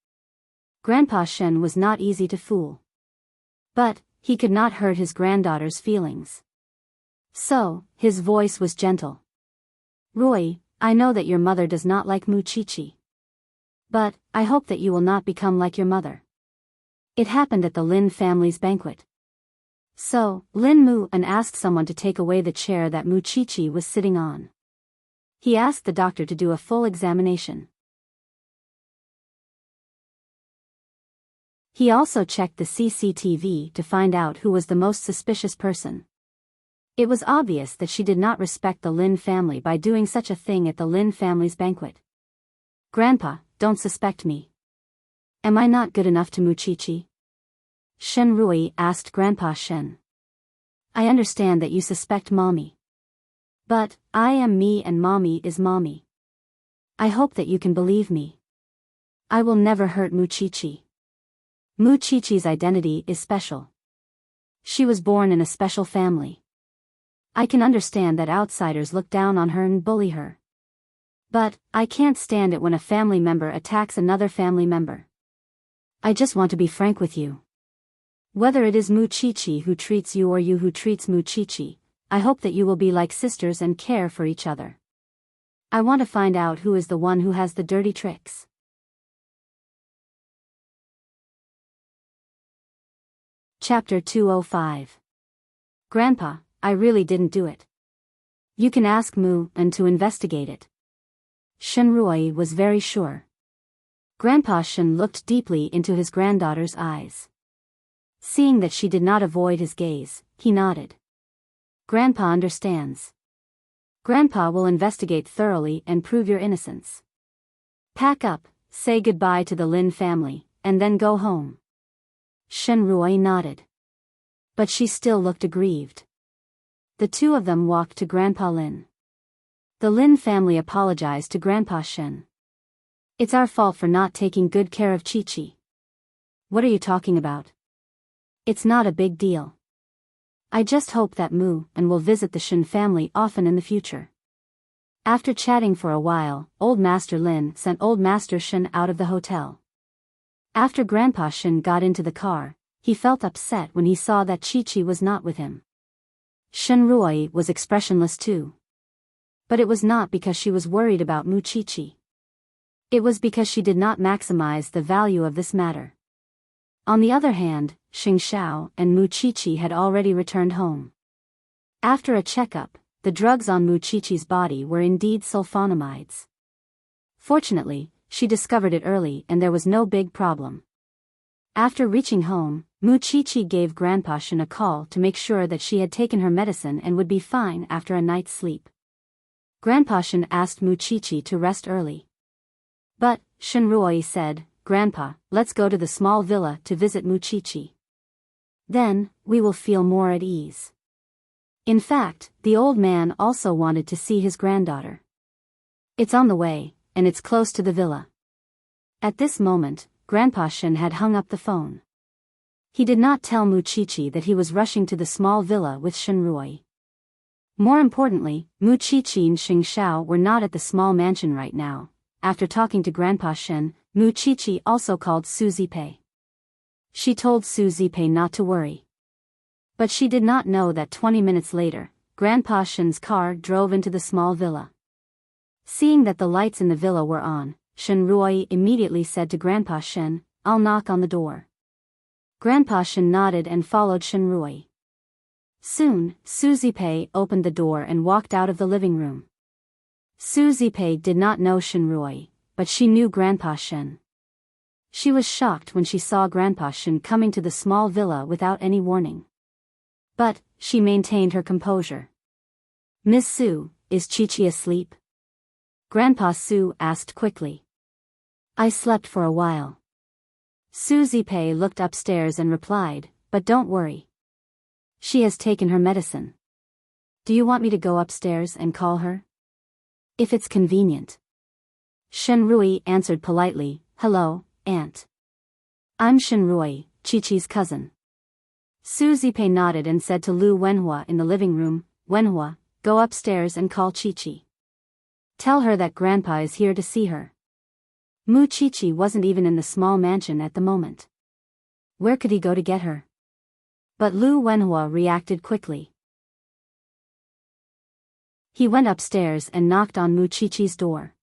Grandpa Shen was not easy to fool. But, he could not hurt his granddaughter's feelings. So, his voice was gentle. Ruoyi, I know that your mother does not like Mu Chi. But, I hope that you will not become like your mother. It happened at the Lin family's banquet. So, Lin Mu An asked someone to take away the chair that Mu Chi was sitting on. He asked the doctor to do a full examination. He also checked the CCTV to find out who was the most suspicious person. It was obvious that she did not respect the Lin family by doing such a thing at the Lin family's banquet. Grandpa, don't suspect me. Am I not good enough to Mu Chi? Shen Ruoyi asked Grandpa Shen. I understand that you suspect Mommy. But, I am me and Mommy is Mommy. I hope that you can believe me. I will never hurt Mu Chi. Mu Chi's identity is special. She was born in a special family. I can understand that outsiders look down on her and bully her. But, I can't stand it when a family member attacks another family member. I just want to be frank with you. Whether it is Mu Chi who treats you or you who treats Mu Chi, I hope that you will be like sisters and care for each other. I want to find out who is the one who has the dirty tricks. Chapter 205. Grandpa, I really didn't do it. You can ask Mu An to investigate it. Shen Ruoyi was very sure. Grandpa Shen looked deeply into his granddaughter's eyes. Seeing that she did not avoid his gaze, he nodded. Grandpa understands. Grandpa will investigate thoroughly and prove your innocence. Pack up, say goodbye to the Lin family, and then go home. Shen Ruoyi nodded. But she still looked aggrieved. The two of them walked to Grandpa Lin. The Lin family apologized to Grandpa Shen. It's our fault for not taking good care of Chi. What are you talking about? It's not a big deal. I just hope that Mu and will visit the Shen family often in the future. After chatting for a while, Old Master Lin sent Old Master Shen out of the hotel. After Grandpa Shen got into the car, he felt upset when he saw that Chi-Chi was not with him. Shenrui was expressionless too. But it was not because she was worried about Mu Chi-Chi. It was because she did not maximize the value of this matter. On the other hand, Xing Xiao and Mu Chi-Chi had already returned home. After a checkup, the drugs on Mu Chi-Chi's body were indeed sulfonamides. Fortunately, she discovered it early and there was no big problem. After reaching home, Mu Chi-Chi gave Grandpa Shen a call to make sure that she had taken her medicine and would be fine after a night's sleep. Grandpa Shen asked Mu Chi-Chi to rest early. But, Shenrui said, "Grandpa, let's go to the small villa to visit Mu Chi-Chi. Then, we will feel more at ease." In fact, the old man also wanted to see his granddaughter. "It's on the way, and it's close to the villa." At this moment, Grandpa Shen had hung up the phone. He did not tell Mu Chi-Chi that he was rushing to the small villa with Shenrui. More importantly, Mu Chi-Chi and Xing Xiao were not at the small mansion right now. After talking to Grandpa Shen, Mu Chi-Chi also called Su Zipei. She told Su Zipei not to worry. But she did not know that 20 minutes later, Grandpa Shen's car drove into the small villa. Seeing that the lights in the villa were on, Shenrui immediately said to Grandpa Shen, "I'll knock on the door." Grandpa Shen nodded and followed Shenrui. Soon, Su Zipei opened the door and walked out of the living room. Su Zipei did not know Shenrui, but she knew Grandpa Shen. She was shocked when she saw Grandpa Shen coming to the small villa without any warning. But, she maintained her composure. "Miss Su, is Chi-Chi asleep?" Grandpa Su asked quickly. "I slept for a while." Su Zipei looked upstairs and replied, "But don't worry. She has taken her medicine. Do you want me to go upstairs and call her?" "If it's convenient." Shenrui answered politely, "Hello, Aunt. I'm Shenrui, Chi-Chi's cousin." Su Zipei nodded and said to Lu Wenhua in the living room, "Wenhua, go upstairs and call Chi-Chi. Tell her that Grandpa is here to see her." Mu Chi-Chi wasn't even in the small mansion at the moment. Where could he go to get her? But Lu Wenhua reacted quickly. He went upstairs and knocked on Mu Chi-Chi's door.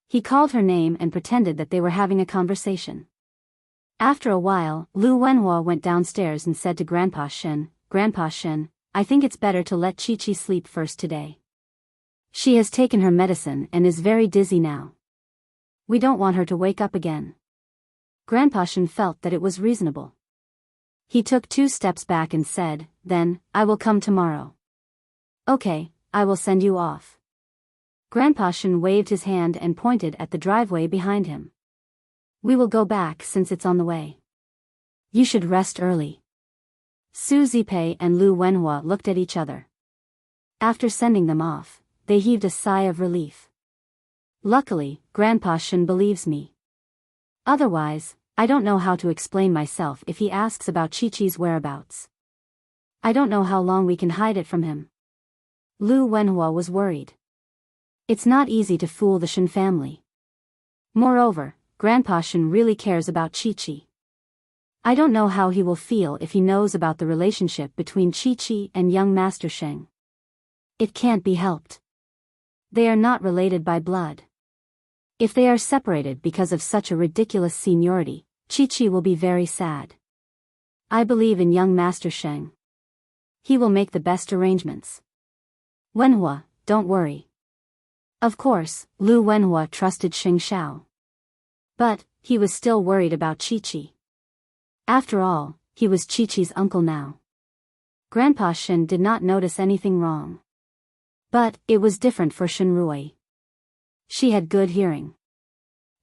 He called her name and pretended that they were having a conversation. After a while, Lu Wenhua went downstairs and said to Grandpa Shen, "Grandpa Shen, I think it's better to let Chi-Chi sleep first today. She has taken her medicine and is very dizzy now. We don't want her to wake up again." Grandpa Shen felt that it was reasonable. He took 2 steps back and said, "Then, I will come tomorrow." "Okay, I will send you off." Grandpa Shen waved his hand and pointed at the driveway behind him. "We will go back since it's on the way. You should rest early." Su Zipei and Lu Wenhua looked at each other. After sending them off, they heaved a sigh of relief. "Luckily, Grandpa Shen believes me. Otherwise, I don't know how to explain myself if he asks about Chi-Chi's whereabouts. I don't know how long we can hide it from him." Lu Wenhua was worried. It's not easy to fool the Shen family. Moreover, Grandpa Shen really cares about Chi-Chi. I don't know how he will feel if he knows about the relationship between Chi-Chi and young Master Sheng. It can't be helped. They are not related by blood. If they are separated because of such a ridiculous seniority, Chi-Chi will be very sad. I believe in young Master Sheng. He will make the best arrangements. Wenhua, don't worry. Of course, Lu Wenhua trusted Xing Xiao. But, he was still worried about Chi-Chi. After all, he was Chi-Chi's uncle now. Grandpa Shen did not notice anything wrong. But, it was different for Shenrui. She had good hearing.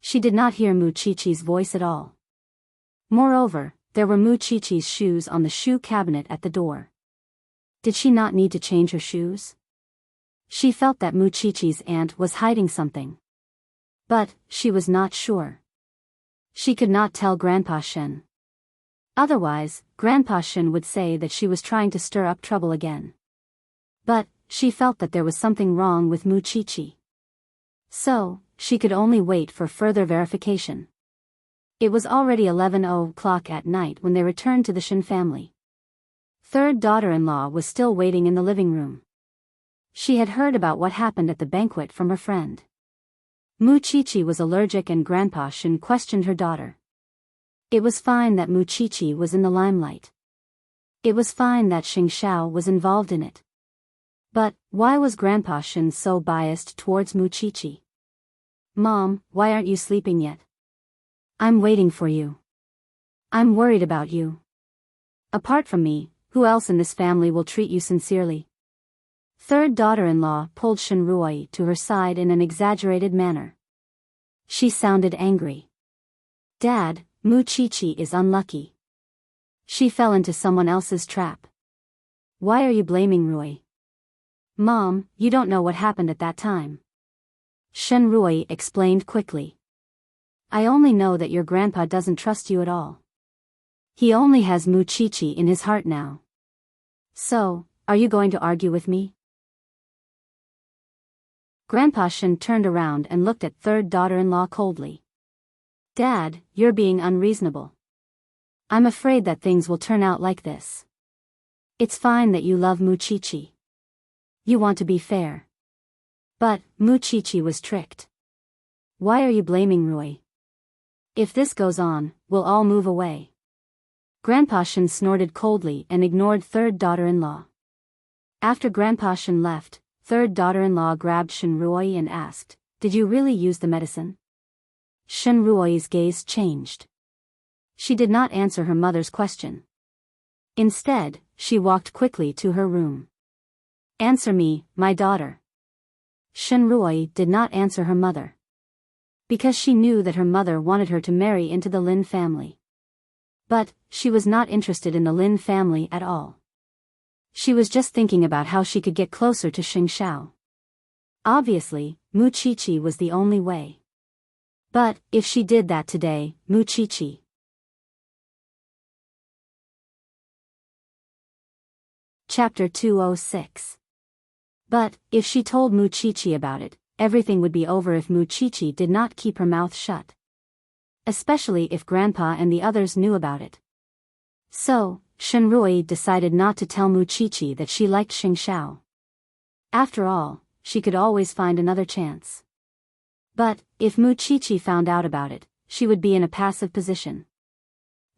She did not hear Mu Chi-Chi's voice at all. Moreover, there were Mu Chi-Chi's shoes on the shoe cabinet at the door. Did she not need to change her shoes? She felt that Mu Chi-Chi's aunt was hiding something. But, she was not sure. She could not tell Grandpa Shen. Otherwise, Grandpa Shen would say that she was trying to stir up trouble again. But she felt that there was something wrong with Mu Chi. So, she could only wait for further verification. It was already 11 o'clock at night when they returned to the Shen family. Third daughter-in-law was still waiting in the living room. She had heard about what happened at the banquet from her friend. Mu Chi was allergic and Grandpa Shen questioned her daughter. It was fine that Mu Chi was in the limelight. It was fine that Xing Xiao was involved in it. But why was Grandpa Shen so biased towards Mu Chi? Mom, why aren't you sleeping yet? I'm waiting for you. I'm worried about you. Apart from me, who else in this family will treat you sincerely? Third daughter-in-law pulled Shen Ruoyi to her side in an exaggerated manner. She sounded angry. Dad, Mu Chi is unlucky. She fell into someone else's trap. Why are you blaming Ruoyi? Mom, you don't know what happened at that time. Shen Ruoyi explained quickly. I only know that your grandpa doesn't trust you at all. He only has Mu Chi in his heart now. So, are you going to argue with me? Grandpa Shen turned around and looked at third daughter-in-law coldly. Dad, you're being unreasonable. I'm afraid that things will turn out like this. It's fine that you love Mu Chi. You want to be fair. But Mu Chi was tricked. Why are you blaming Ruoyi? If this goes on, we'll all move away. Grandpa Shen snorted coldly and ignored third daughter-in-law. After Grandpa Shen left, third daughter-in-law grabbed Shen Ruoyi and asked, Did you really use the medicine? Shen Ruoyi's gaze changed. She did not answer her mother's question. Instead, she walked quickly to her room. Answer me, my daughter. Shen Ruoyi did not answer her mother. Because she knew that her mother wanted her to marry into the Lin family. But she was not interested in the Lin family at all. She was just thinking about how she could get closer to Xing Xiao. Obviously, Mu Chi was the only way. But if she did that today, Mu Chi. Chapter 206. But if she told Mu Chi about it, everything would be over if Mu Chi did not keep her mouth shut. Especially if Grandpa and the others knew about it. So, Shen Ruoyi decided not to tell Mu Chi that she liked Xing Xiao. After all, she could always find another chance. But if Mu Chi found out about it, she would be in a passive position.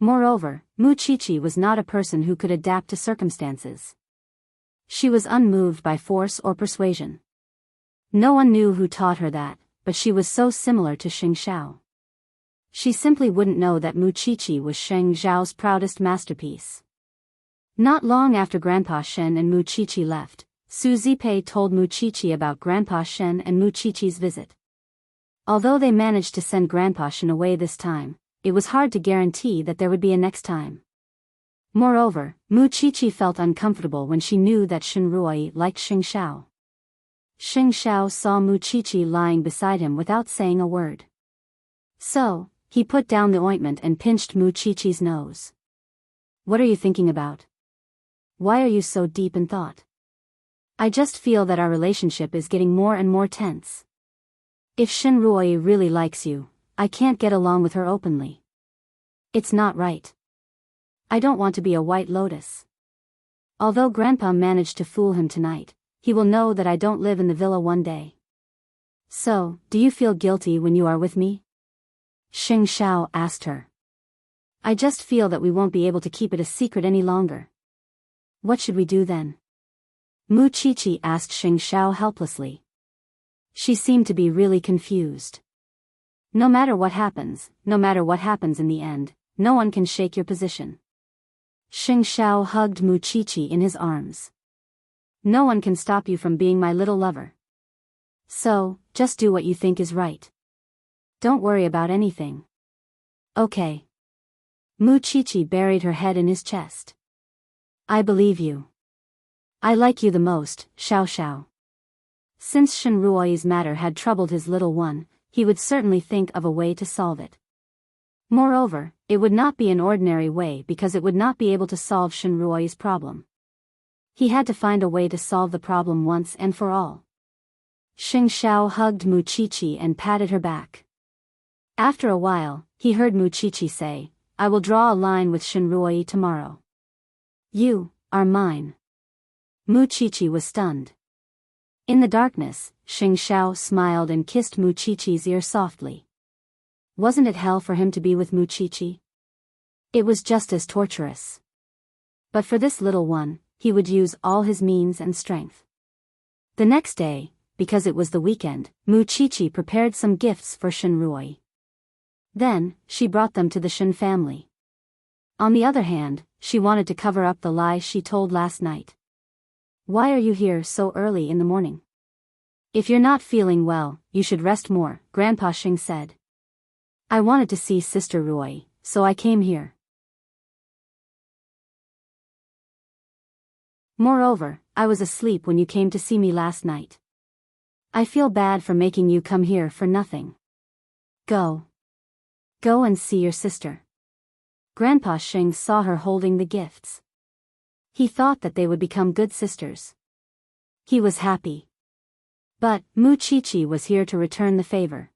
Moreover, Mu Chi was not a person who could adapt to circumstances. She was unmoved by force or persuasion. No one knew who taught her that, but she was so similar to Xing Xiao. She simply wouldn't know that Mu Chi was Xing Xiao's proudest masterpiece. Not long after Grandpa Shen and Mu Chi left, Su Zipei told Mu Chi about Grandpa Shen and Mu Chi's visit. Although they managed to send Grandpa Shen away this time, it was hard to guarantee that there would be a next time. Moreover, Mu Chi felt uncomfortable when she knew that Shen Ruoyi liked Xing Xiao. Xing Xiao saw Mu Chi lying beside him without saying a word. So, he put down the ointment and pinched Mu Chi's nose. What are you thinking about? Why are you so deep in thought? I just feel that our relationship is getting more and more tense. If Shen Ruoyi really likes you, I can't get along with her openly. It's not right. I don't want to be a white lotus. Although Grandpa managed to fool him tonight, he will know that I don't live in the villa one day. So, do you feel guilty when you are with me? Xing Xiao asked her. I just feel that we won't be able to keep it a secret any longer. What should we do then? Mu Chi asked Xing Xiao helplessly. She seemed to be really confused. No matter what happens in the end, no one can shake your position. Xing Xiao hugged Mu Chi in his arms. No one can stop you from being my little lover. So, just do what you think is right. Don't worry about anything. Okay. Mu Chi buried her head in his chest. I believe you. I like you the most, Xiao Xiao. Since Shen Ruoyi's matter had troubled his little one, he would certainly think of a way to solve it. Moreover, it would not be an ordinary way because it would not be able to solve Shinruoi's problem. He had to find a way to solve the problem once and for all. Xing Xiao hugged Muchichi and patted her back. After a while, he heard Muchichi say, "I will draw a line with Shinruoi tomorrow. You are mine." Muchichi was stunned. In the darkness, Xing Xiao smiled and kissed Muchichi's ear softly. Wasn't it hell for him to be with Muchichi? It was just as torturous. But for this little one, he would use all his means and strength. The next day, because it was the weekend, Muchichi prepared some gifts for Shinruoi. Then, she brought them to the Shin family. On the other hand, she wanted to cover up the lie she told last night. "Why are you here so early in the morning? If you're not feeling well, you should rest more," Grandpa Xing said. "I wanted to see Sister Ruoi, so I came here. Moreover, I was asleep when you came to see me last night. I feel bad for making you come here for nothing. Go. Go and see your sister." Grandpa Xing saw her holding the gifts. He thought that they would become good sisters. He was happy. But Muchichi was here to return the favor.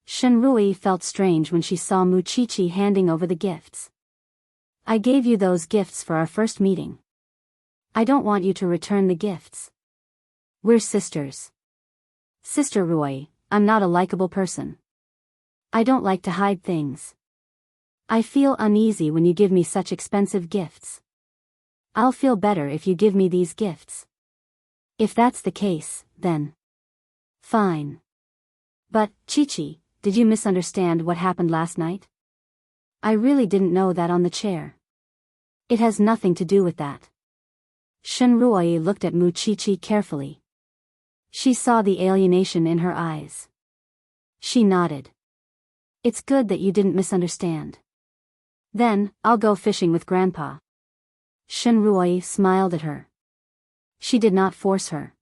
Shinruoi felt strange when she saw Muchichi handing over the gifts. "I gave you those gifts for our first meeting. I don't want you to return the gifts. We're sisters. Sister Ruoi, I'm not a likable person. I don't like to hide things. I feel uneasy when you give me such expensive gifts. I'll feel better if you give me these gifts. If that's the case, then fine. But, Chichi, did you misunderstand what happened last night? I really didn't know that on the chair. It has nothing to do with that." Shinruoi looked at Muchichi carefully. She saw the alienation in her eyes. She nodded. "It's good that you didn't misunderstand. Then, I'll go fishing with Grandpa." Shinruoi smiled at her. She did not force her.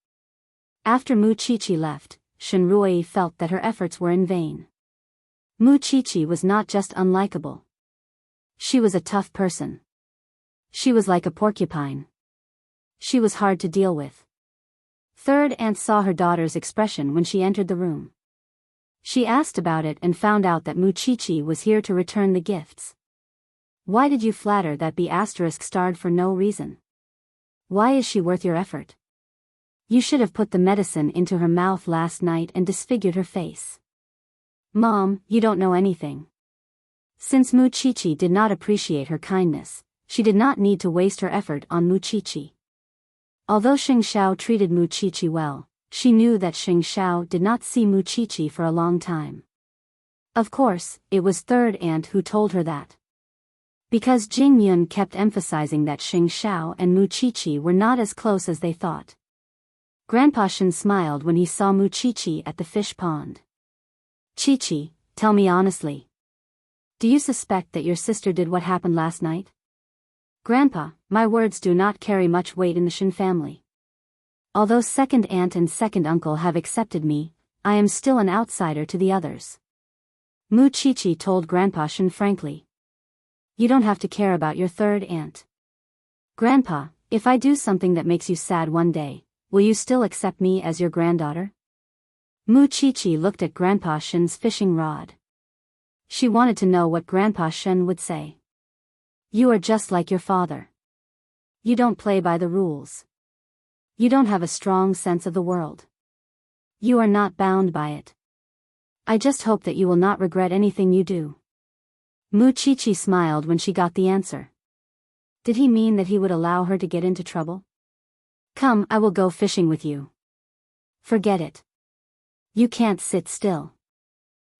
After Muchichi left, Shinruoi felt that her efforts were in vain. Muchichi was not just unlikable. She was a tough person. She was like a porcupine. She was hard to deal with. Third aunt saw her daughter's expression when she entered the room. She asked about it and found out that Muchichi was here to return the gifts. "Why did you flatter that B***starred for no reason? Why is she worth your effort? You should have put the medicine into her mouth last night and disfigured her face." "Mom, you don't know anything." Since Muchichi did not appreciate her kindness, she did not need to waste her effort on Muchichi. Although Xing Xiao treated Muchichi well, she knew that Xing Xiao did not see Muchichi for a long time. Of course, it was third aunt who told her that. Because Jing Yun kept emphasizing that Xing Xiao and Muchichi were not as close as they thought. Grandpa Shin smiled when he saw Muchichi at the fish pond. "Chichi, tell me honestly. Do you suspect that your sister did what happened last night?" "Grandpa, my words do not carry much weight in the Shin family. Although second aunt and second uncle have accepted me, I am still an outsider to the others." Muchichi told Grandpa Shin frankly. "You don't have to care about your third aunt. Grandpa, if I do something that makes you sad one day, will you still accept me as your granddaughter?" Muchichi looked at Grandpa Shin's fishing rod. She wanted to know what Grandpa Shin would say. "You are just like your father. You don't play by the rules. You don't have a strong sense of the world. You are not bound by it. I just hope that you will not regret anything you do." Muchichi smiled when she got the answer. Did he mean that he would allow her to get into trouble? "Come, I will go fishing with you." "Forget it. You can't sit still.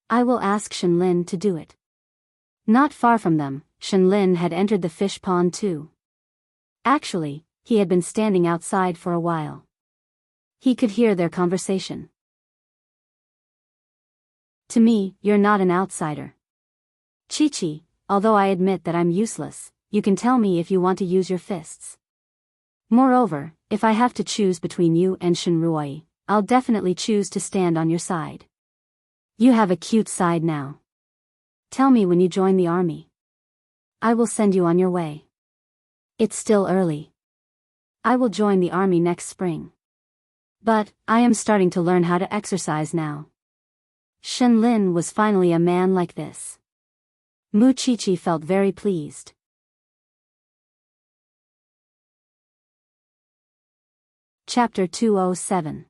I will ask Shenlin to do it." Not far from them, Shenlin had entered the fish pond too. Actually, he had been standing outside for a while. He could hear their conversation. "To me, you're not an outsider. Chi-Chi, although I admit that I'm useless, you can tell me if you want to use your fists. Moreover, if I have to choose between you and Shinruoi, I'll definitely choose to stand on your side. You have a cute side now. Tell me when you join the army. I will send you on your way. It's still early. I will join the army next spring. But, I am starting to learn how to exercise now. Shen Lin was finally a man like this. Mu Qiqi felt very pleased. Chapter 207.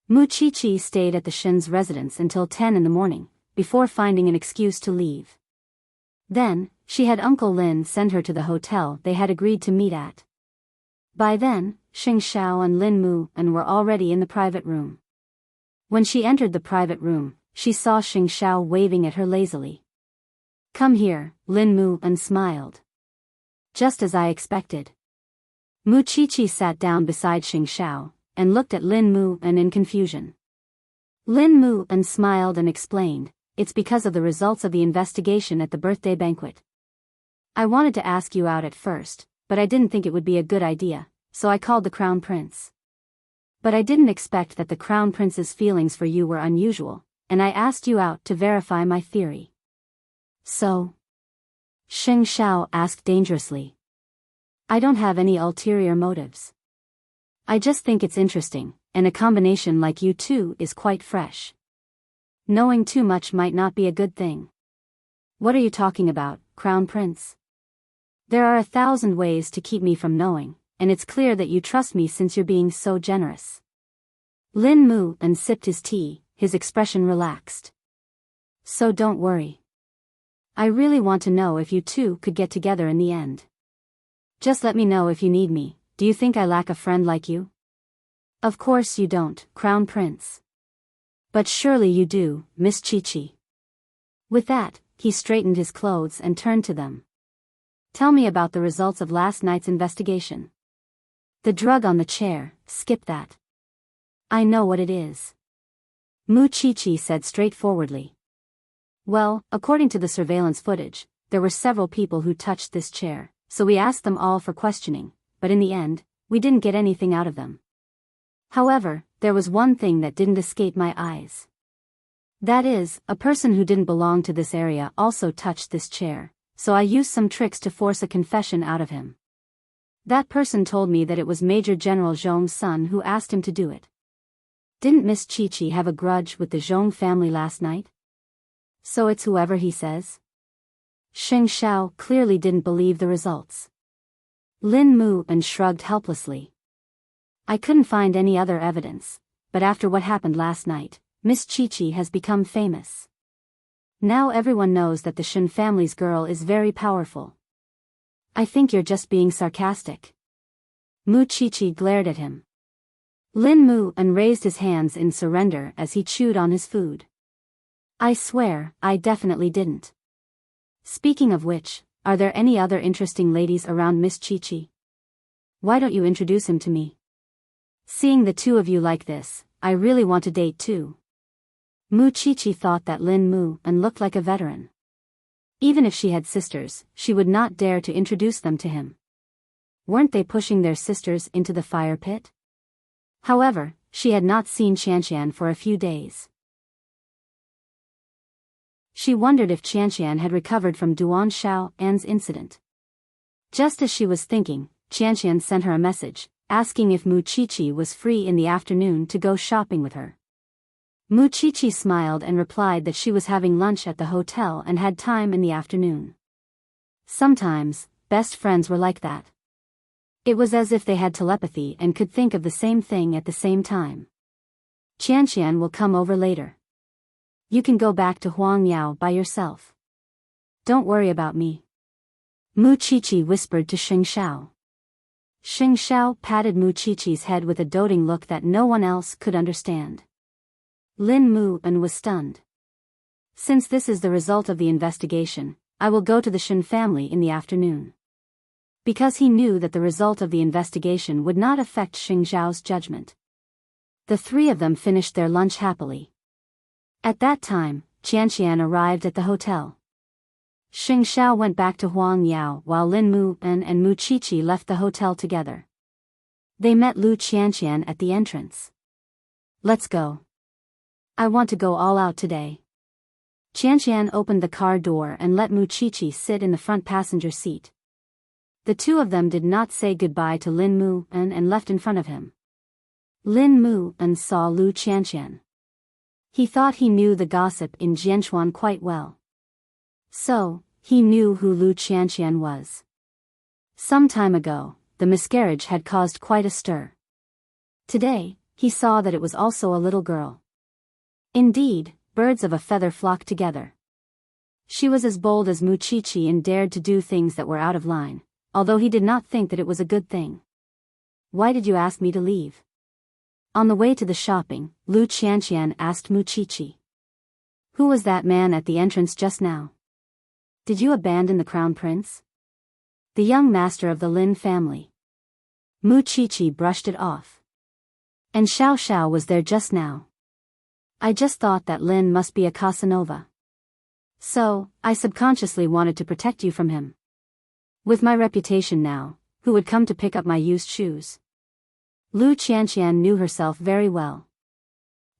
Mu Qiqi stayed at the Shen's residence until 10 in the morning, before finding an excuse to leave. Then, she had Uncle Lin send her to the hotel they had agreed to meet at. By then, Xing Xiao and Lin Mu and were already in the private room. When she entered the private room, she saw Xing Xiao waving at her lazily. Come here, Lin Mu and smiled. Just as I expected. Mu Qiqi sat down beside Xing Xiao, and looked at Lin Mu and in confusion. Lin Mu and smiled and explained, it's because of the results of the investigation at the birthday banquet. I wanted to ask you out at first, but I didn't think it would be a good idea, so I called the Crown Prince. But I didn't expect that the Crown Prince's feelings for you were unusual, and I asked you out to verify my theory. So? Xing Xiao asked dangerously. I don't have any ulterior motives. I just think it's interesting, and a combination like you two is quite fresh. Knowing too much might not be a good thing. What are you talking about, Crown Prince? There are 1,000 ways to keep me from knowing, and it's clear that you trust me since you're being so generous. Lin Mu and sipped his tea, his expression relaxed. So don't worry. I really want to know if you two could get together in the end. Just let me know if you need me. Do you think I lack a friend like you? Of course you don't, Crown Prince. But surely you do, Miss Qiqi. With that, he straightened his clothes and turned to them. Tell me about the results of last night's investigation. The drug on the chair, skip that. I know what it is. Mu Qiqi said straightforwardly. Well, according to the surveillance footage, there were several people who touched this chair, so we asked them all for questioning, but in the end, we didn't get anything out of them. However, there was one thing that didn't escape my eyes. That is, a person who didn't belong to this area also touched this chair, so I used some tricks to force a confession out of him. That person told me that it was Major General Zhong's son who asked him to do it. Didn't Miss Qiqi have a grudge with the Zhong family last night? So it's whoever he says? Xing Xiao clearly didn't believe the results. Lin Mu and shrugged helplessly. I couldn't find any other evidence, but after what happened last night, Miss Qiqi has become famous. Now everyone knows that the Shen family's girl is very powerful. I think you're just being sarcastic. Mu Qiqi glared at him. Lin Mu and raised his hands in surrender as he chewed on his food. I swear, I definitely didn't. Speaking of which, are there any other interesting ladies around Miss Qiqi? Why don't you introduce him to me? Seeing the two of you like this, I really want to date too. Mu Qiqi thought that Lin Mu and looked like a veteran. Even if she had sisters, she would not dare to introduce them to him. Weren't they pushing their sisters into the fire pit? However, she had not seen Qianqian for a few days. She wondered if Qianqian had recovered from Duan Xiao An's incident. Just as she was thinking, Qianqian sent her a message, asking if Mu Qiqi was free in the afternoon to go shopping with her. Mu Qiqi smiled and replied that she was having lunch at the hotel and had time in the afternoon. Sometimes, best friends were like that. It was as if they had telepathy and could think of the same thing at the same time. Qianqian will come over later. You can go back to Huangyao by yourself. Don't worry about me. Mu Qiqi whispered to Xing Xiao. Xing Xiao patted Mu Qiqi's head with a doting look that no one else could understand. Lin Mu and was stunned. Since this is the result of the investigation, I will go to the Shen family in the afternoon. Because he knew that the result of the investigation would not affect Xing Xiao's judgment. The three of them finished their lunch happily. At that time, Qianqian arrived at the hotel. Xing Xiao went back to Huangyao while Lin Mu and Mu Qiqi left the hotel together. They met Lu Qianqian at the entrance. Let's go. I want to go all out today. Qianqian opened the car door and let Muqiqi sit in the front passenger seat. The two of them did not say goodbye to Lin Mu and left in front of him. Lin Mu saw Lu Qianqian. He thought he knew the gossip in Jianchuan quite well. So, he knew who Lu Qianqian was. Some time ago, the miscarriage had caused quite a stir. Today, he saw that it was also a little girl. Indeed, birds of a feather flocked together. She was as bold as Muqiqi and dared to do things that were out of line, although he did not think that it was a good thing. Why did you ask me to leave? On the way to the shopping, Lu Qianqian asked Muqiqi. Who was that man at the entrance just now? Did you abandon the crown prince? The young master of the Lin family. Muqiqi brushed it off. And Xiao Xiao was there just now. I just thought that Lin must be a Casanova. So, I subconsciously wanted to protect you from him. With my reputation now, who would come to pick up my used shoes? Lu Qianqian knew herself very well.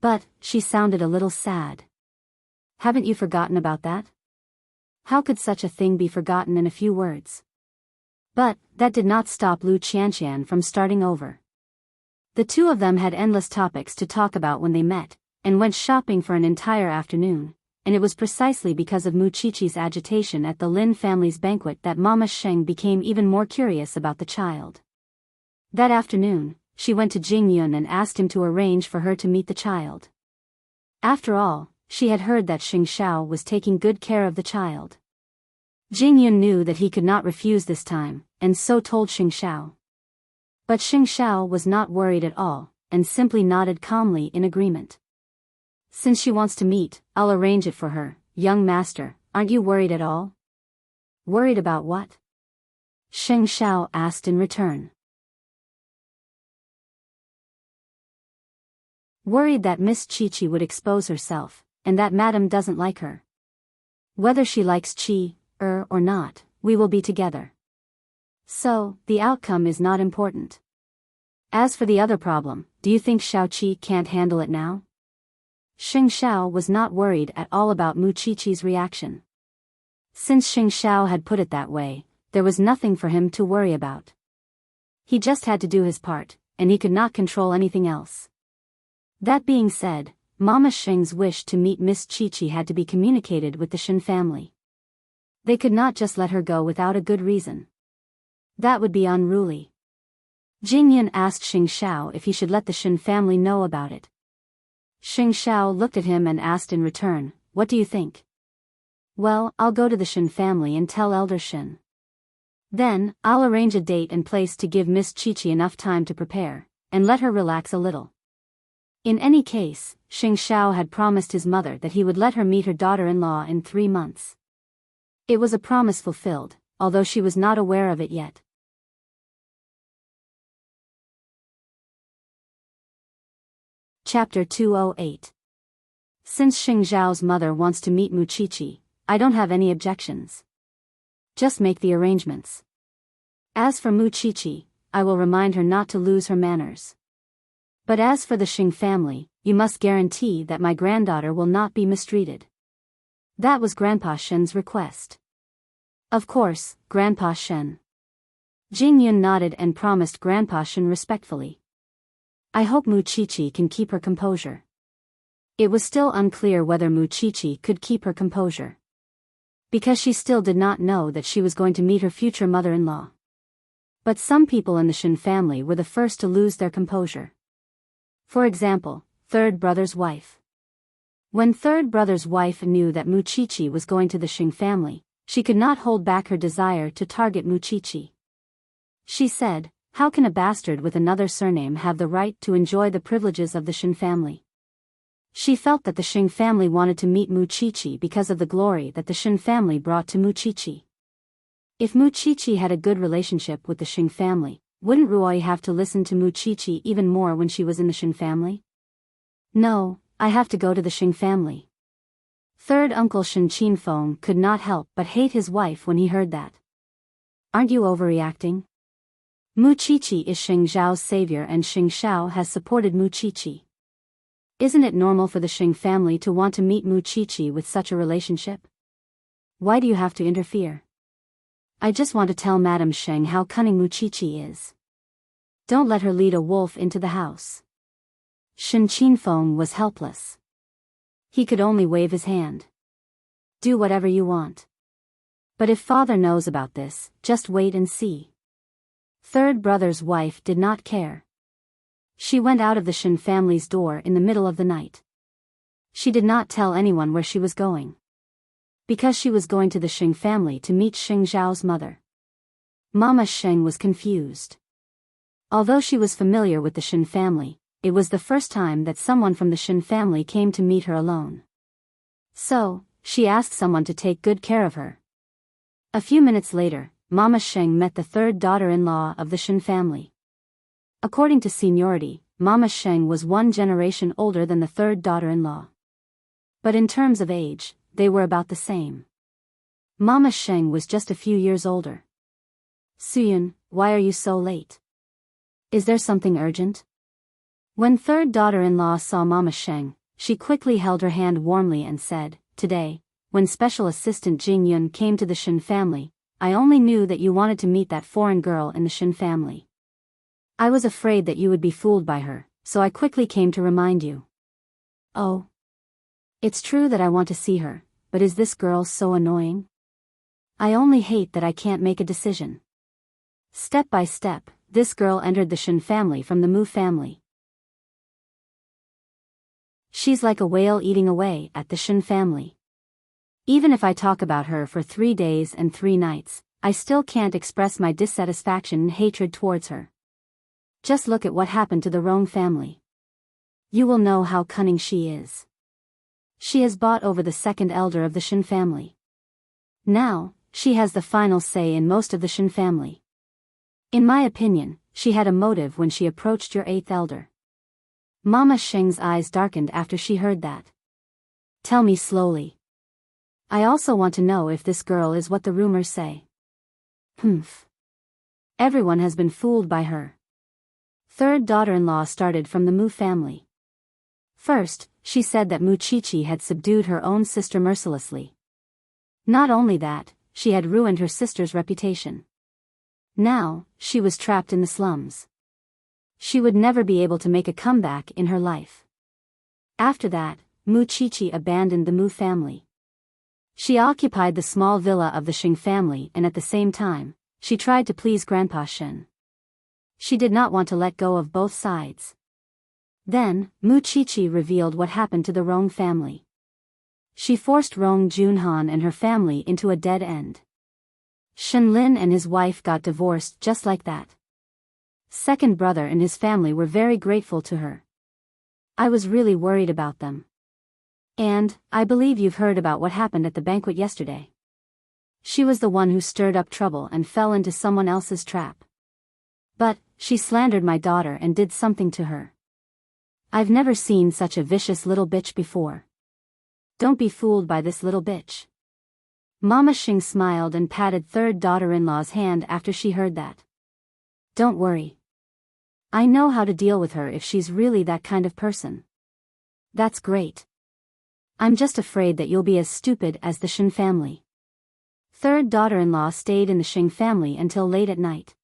But, she sounded a little sad. Haven't you forgotten about that? How could such a thing be forgotten in a few words? But, that did not stop Lu Qianqian from starting over. The two of them had endless topics to talk about when they met, and went shopping for an entire afternoon, and it was precisely because of Muqiqi's agitation at the Lin family's banquet that Mama Sheng became even more curious about the child. That afternoon, she went to Jingyun and asked him to arrange for her to meet the child. After all, she had heard that Xing Xiao was taking good care of the child. Jingyun knew that he could not refuse this time, and so told Xing Xiao. But Xing Xiao was not worried at all, and simply nodded calmly in agreement. Since she wants to meet, I'll arrange it for her, young master, aren't you worried at all? Worried about what? Xing Xiao asked in return. Worried that Miss Qiqi would expose herself, and that Madame doesn't like her. Whether she likes Qi, or not, we will be together. So, the outcome is not important. As for the other problem, do you think Xiao Qi can't handle it now? Xing Xiao was not worried at all about Muqiqi's reaction. Since Xing Xiao had put it that way, there was nothing for him to worry about. He just had to do his part, and he could not control anything else. That being said, Mama Sheng's wish to meet Miss Qiqi had to be communicated with the Shen family. They could not just let her go without a good reason. That would be unruly. Jingyun asked Xing Xiao if he should let the Shen family know about it. Xing Xiao looked at him and asked in return, what do you think? Well, I'll go to the Shen family and tell Elder Shen. Then, I'll arrange a date and place to give Miss Qiqi enough time to prepare, and let her relax a little. In any case, Xing Xiao had promised his mother that he would let her meet her daughter-in-law in 3 months. It was a promise fulfilled, although she was not aware of it yet. Chapter 208. Since Xing Zhao's mother wants to meet Muqiqi, I don't have any objections. Just make the arrangements. As for Muqiqi, I will remind her not to lose her manners. But as for the Xing family, you must guarantee that my granddaughter will not be mistreated. That was Grandpa Shen's request. Of course, Grandpa Shen. Jingyun nodded and promised Grandpa Shen respectfully. I hope Muqiqi can keep her composure. It was still unclear whether Muqiqi could keep her composure. Because she still did not know that she was going to meet her future mother-in-law. But some people in the Shen family were the first to lose their composure. For example, third brother's wife. When third brother's wife knew that Muqiqi was going to the Xing family, she could not hold back her desire to target Muqiqi. She said, how can a bastard with another surname have the right to enjoy the privileges of the Shen family? She felt that the Xing family wanted to meet Muqiqi because of the glory that the Shen family brought to Muqiqi. If Muqiqi had a good relationship with the Xing family, wouldn't Ruoi have to listen to Muqiqi even more when she was in the Shen family? No, I have to go to the Xing family. Third uncle Shen Qinfeng could not help but hate his wife when he heard that. Aren't you overreacting? Muqiqi is Xing Zhao's savior and Xing Xiao has supported Muqiqi. Isn't it normal for the Xing family to want to meet Mu Qiqi with such a relationship? Why do you have to interfere? I just want to tell Madame Xing how cunning Mu Qiqi is. Don't let her lead a wolf into the house. Shen Qinfeng was helpless. He could only wave his hand. Do whatever you want. But if father knows about this, just wait and see. Third brother's wife did not care. She went out of the Shen family's door in the middle of the night. She did not tell anyone where she was going. Because she was going to the Xing family to meet Xing Zhao's mother. Mama Xing was confused. Although she was familiar with the Shen family, it was the first time that someone from the Shen family came to meet her alone. So, she asked someone to take good care of her. A few minutes later, Mama Xing met the third daughter-in-law of the Shen family. According to seniority, Mama Xing was 1 generation older than the third daughter-in-law. But in terms of age, they were about the same. Mama Xing was just a few years older. Suyun, why are you so late? Is there something urgent? When third daughter-in-law saw Mama Xing, she quickly held her hand warmly and said, Today, when Special Assistant Jing Yun came to the Shen family, I only knew that you wanted to meet that foreign girl in the Shen family. I was afraid that you would be fooled by her, so I quickly came to remind you. Oh. It's true that I want to see her, but is this girl so annoying? I only hate that I can't make a decision. Step by step, this girl entered the Shen family from the Mu family. She's like a whale eating away at the Shen family. Even if I talk about her for 3 days and 3 nights, I still can't express my dissatisfaction and hatred towards her. Just look at what happened to the Rong family. You will know how cunning she is. She has bought over the second elder of the Shen family. Now, she has the final say in most of the Shen family. In my opinion, she had a motive when she approached your 8th elder. Mama Xing's eyes darkened after she heard that. Tell me slowly. I also want to know if this girl is what the rumors say. Humph. Everyone has been fooled by her. Third daughter-in-law started from the Mu family. First, she said that Mu Qiqi had subdued her own sister mercilessly. Not only that, she had ruined her sister's reputation. Now, she was trapped in the slums. She would never be able to make a comeback in her life. After that, Mu Qiqi abandoned the Mu family. She occupied the small villa of the Xing family and at the same time, she tried to please Grandpa Shen. She did not want to let go of both sides. Then, Mu Qiqi revealed what happened to the Rong family. She forced Rong Junhan and her family into a dead end. Shen Lin and his wife got divorced just like that. Second brother and his family were very grateful to her. I was really worried about them. And, I believe you've heard about what happened at the banquet yesterday. She was the one who stirred up trouble and fell into someone else's trap. But, she slandered my daughter and did something to her. I've never seen such a vicious little bitch before. Don't be fooled by this little bitch. Mama Xing smiled and patted third daughter-in-law's hand after she heard that. Don't worry. I know how to deal with her if she's really that kind of person. That's great. I'm just afraid that you'll be as stupid as the Shen family. Third daughter-in-law stayed in the Xing family until late at night.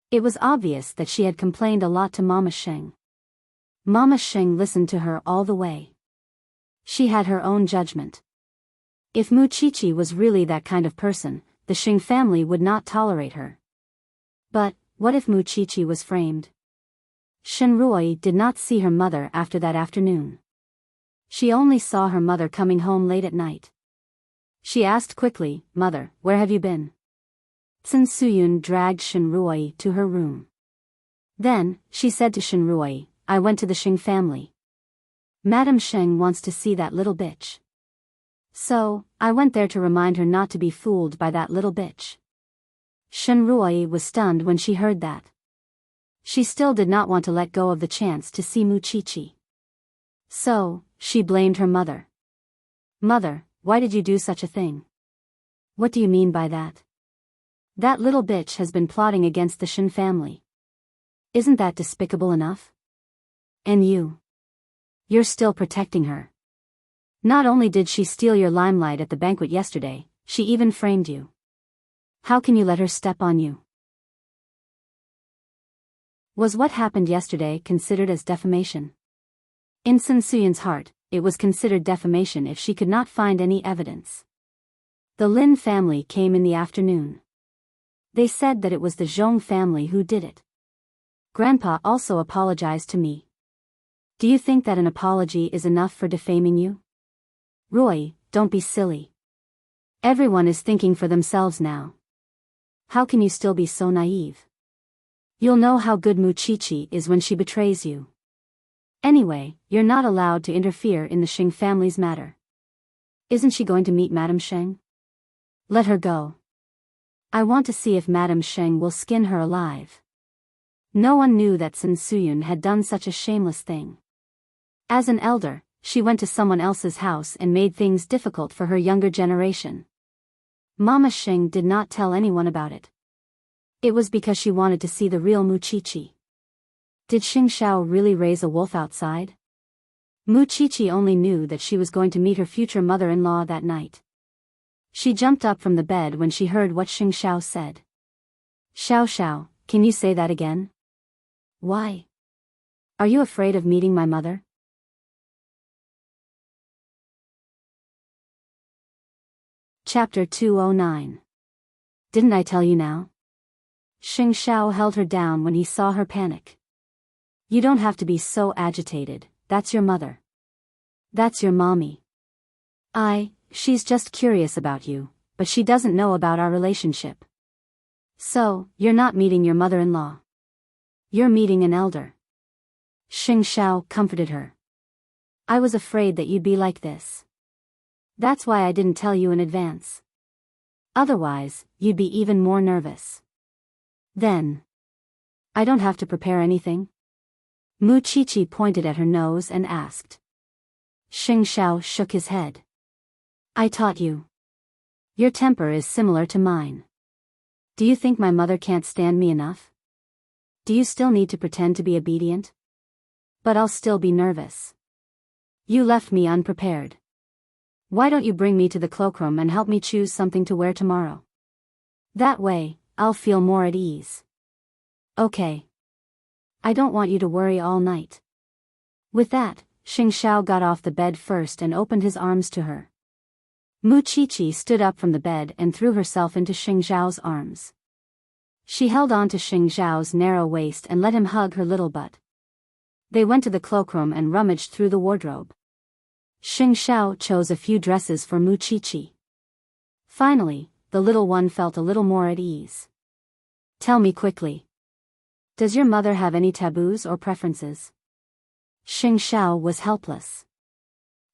It was obvious that she had complained a lot to Mama Xing. Mama Xing listened to her all the way. She had her own judgment. If Mu Qiqi was really that kind of person, the Xing family would not tolerate her. But, what if Mu Qiqi was framed? Shen Ruoyi did not see her mother after that afternoon. She only saw her mother coming home late at night. She asked quickly, Mother, where have you been? Cin Suyun dragged Shen Ruoyi to her room. Then, she said to Shen Ruoyi, I went to the Xing family. Madame Xing wants to see that little bitch. So, I went there to remind her not to be fooled by that little bitch. Shen Ruoyi was stunned when she heard that. She still did not want to let go of the chance to see Mu Qiqi. So, she blamed her mother. Mother, why did you do such a thing? What do you mean by that? That little bitch has been plotting against the Shen family. Isn't that despicable enough? And you? You're still protecting her. Not only did she steal your limelight at the banquet yesterday, she even framed you. How can you let her step on you? Was what happened yesterday considered as defamation? In Sun Suyun's heart, it was considered defamation if she could not find any evidence. The Lin family came in the afternoon. They said that it was the Zhong family who did it. Grandpa also apologized to me. Do you think that an apology is enough for defaming you? Roy, don't be silly. Everyone is thinking for themselves now. How can you still be so naive? You'll know how good Muchichi is when she betrays you. Anyway, you're not allowed to interfere in the Sheng family's matter. Isn't she going to meet Madame Sheng? Let her go. I want to see if Madame Sheng will skin her alive. No one knew that Sun Suyun had done such a shameless thing. As an elder, she went to someone else's house and made things difficult for her younger generation. Mama Sheng did not tell anyone about it. It was because she wanted to see the real Muchichi. Did Xing Xiao really raise a wolf outside? Muchichi only knew that she was going to meet her future mother-in-law that night. She jumped up from the bed when she heard what Xing Xiao said. Xiao Xiao, can you say that again? Why? Are you afraid of meeting my mother? Chapter 209. Didn't I tell you now? Xing Xiao held her down when he saw her panic. You don't have to be so agitated, that's your mother. That's your mommy. She's just curious about you, but she doesn't know about our relationship. So, you're not meeting your mother-in-law. You're meeting an elder. Xing Xiao comforted her. I was afraid that you'd be like this. That's why I didn't tell you in advance. Otherwise, you'd be even more nervous. Then, I don't have to prepare anything? Muchichi pointed at her nose and asked. Xing Xiao shook his head. I taught you. Your temper is similar to mine. Do you think my mother can't stand me enough? Do you still need to pretend to be obedient? But I'll still be nervous. You left me unprepared. Why don't you bring me to the cloakroom and help me choose something to wear tomorrow? That way, I'll feel more at ease. Okay. I don't want you to worry all night. With that, Xing Xiao got off the bed first and opened his arms to her. Muchichi stood up from the bed and threw herself into Xing Xiao's arms. She held on to Xing Xiao's narrow waist and let him hug her little butt. They went to the cloakroom and rummaged through the wardrobe. Xing Xiao chose a few dresses for Muchichi. Finally, the little one felt a little more at ease. Tell me quickly. Does your mother have any taboos or preferences? Xing Xiao was helpless.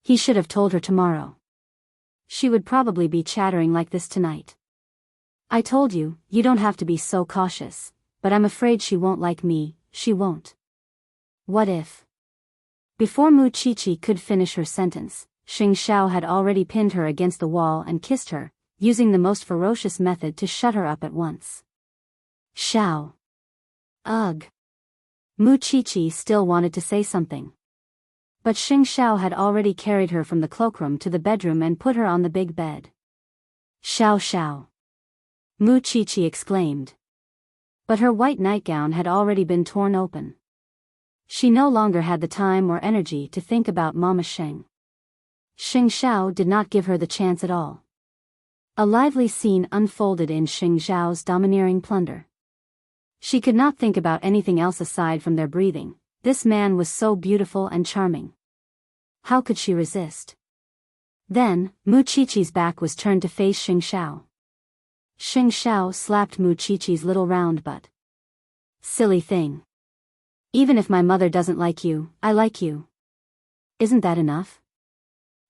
He should have told her tomorrow. She would probably be chattering like this tonight. I told you, you don't have to be so cautious, but I'm afraid she won't like me, she won't. What if? Before Muchichi could finish her sentence, Xing Xiao had already pinned her against the wall and kissed her, using the most ferocious method to shut her up at once. Xiao. Ugh. Muchichi still wanted to say something. But Xing Xiao had already carried her from the cloakroom to the bedroom and put her on the big bed. Xiao Xiao. Muchichi exclaimed. But her white nightgown had already been torn open. She no longer had the time or energy to think about Mama Sheng. Xing Xiao did not give her the chance at all. A lively scene unfolded in Xing Xiao's domineering plunder. She could not think about anything else aside from their breathing. This man was so beautiful and charming. How could she resist? Then, Muchichi's back was turned to face Xing Xiao. Xing Xiao slapped Muchichi's little round butt. Silly thing. Even if my mother doesn't like you, I like you. Isn't that enough?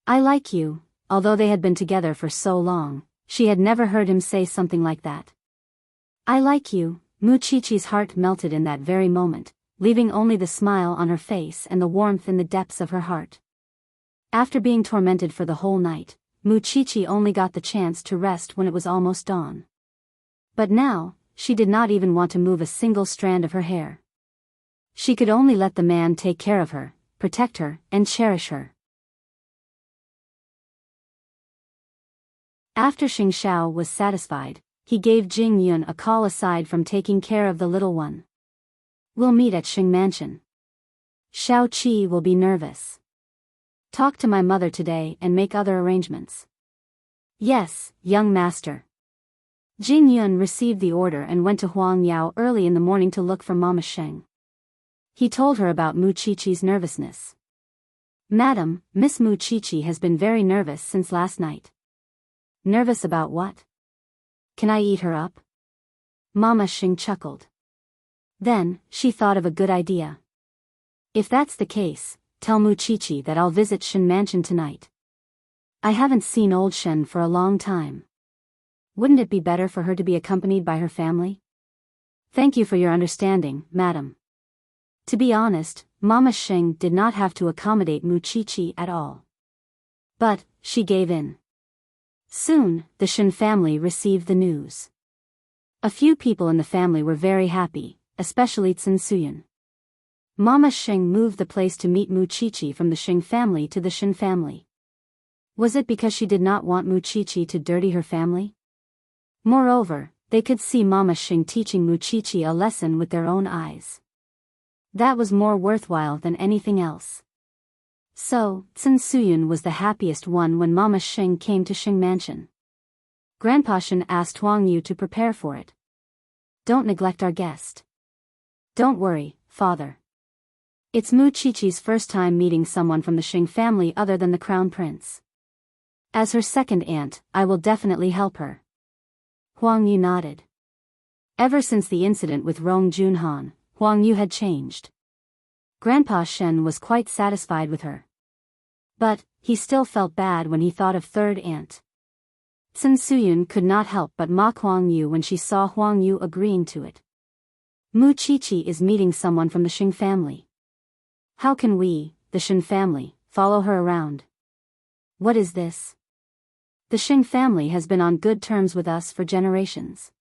I like you. Although they had been together for so long, she had never heard him say something like that. I like you. Muchichi's heart melted in that very moment, leaving only the smile on her face and the warmth in the depths of her heart. After being tormented for the whole night, Muchichi only got the chance to rest when it was almost dawn. But now, she did not even want to move a single strand of her hair. She could only let the man take care of her, protect her, and cherish her. After Xing Xiao was satisfied, he gave Jing Yun a call aside from taking care of the little one. We'll meet at Xing Mansion. Xiao Qi will be nervous. Talk to my mother today and make other arrangements. Yes, young master. Jing Yun received the order and went to Huang Yao early in the morning to look for Mama Sheng. He told her about Mu Qiqi's nervousness. Madam, Miss Mu Qiqi has been very nervous since last night. Nervous about what? Can I eat her up? Mama Sheng chuckled. Then, she thought of a good idea. If that's the case, tell Mu Qiqi that I'll visit Shen Mansion tonight. I haven't seen old Shen for a long time. Wouldn't it be better for her to be accompanied by her family? Thank you for your understanding, madam. To be honest, Mama Sheng did not have to accommodate Mu Qiqi at all. But, she gave in. Soon, the Shen family received the news. A few people in the family were very happy, especially Cin Suyan. Mama Sheng moved the place to meet Mu Qiqi from the Sheng family to the Shen family. Was it because she did not want Mu Qiqi to dirty her family? Moreover, they could see Mama Sheng teaching Mu Qiqi a lesson with their own eyes. That was more worthwhile than anything else. So, Cin Suyan was the happiest one when Mama Sheng came to Xing Mansion. Grandpa Shen asked Huang Yu to prepare for it. Don't neglect our guest. Don't worry, father. It's Mu Qiqi's first time meeting someone from the Xing family other than the crown prince. As her second aunt, I will definitely help her. Huang Yu nodded. Ever since the incident with Rong Junhan, Huang Yu had changed. Grandpa Shen was quite satisfied with her. But, he still felt bad when he thought of third aunt. Cin Suyan could not help but mock Huang Yu when she saw Huang Yu agreeing to it. Mu Qiqi is meeting someone from the Xing family. How can we, the Shen family, follow her around? What is this? The Xing family has been on good terms with us for generations.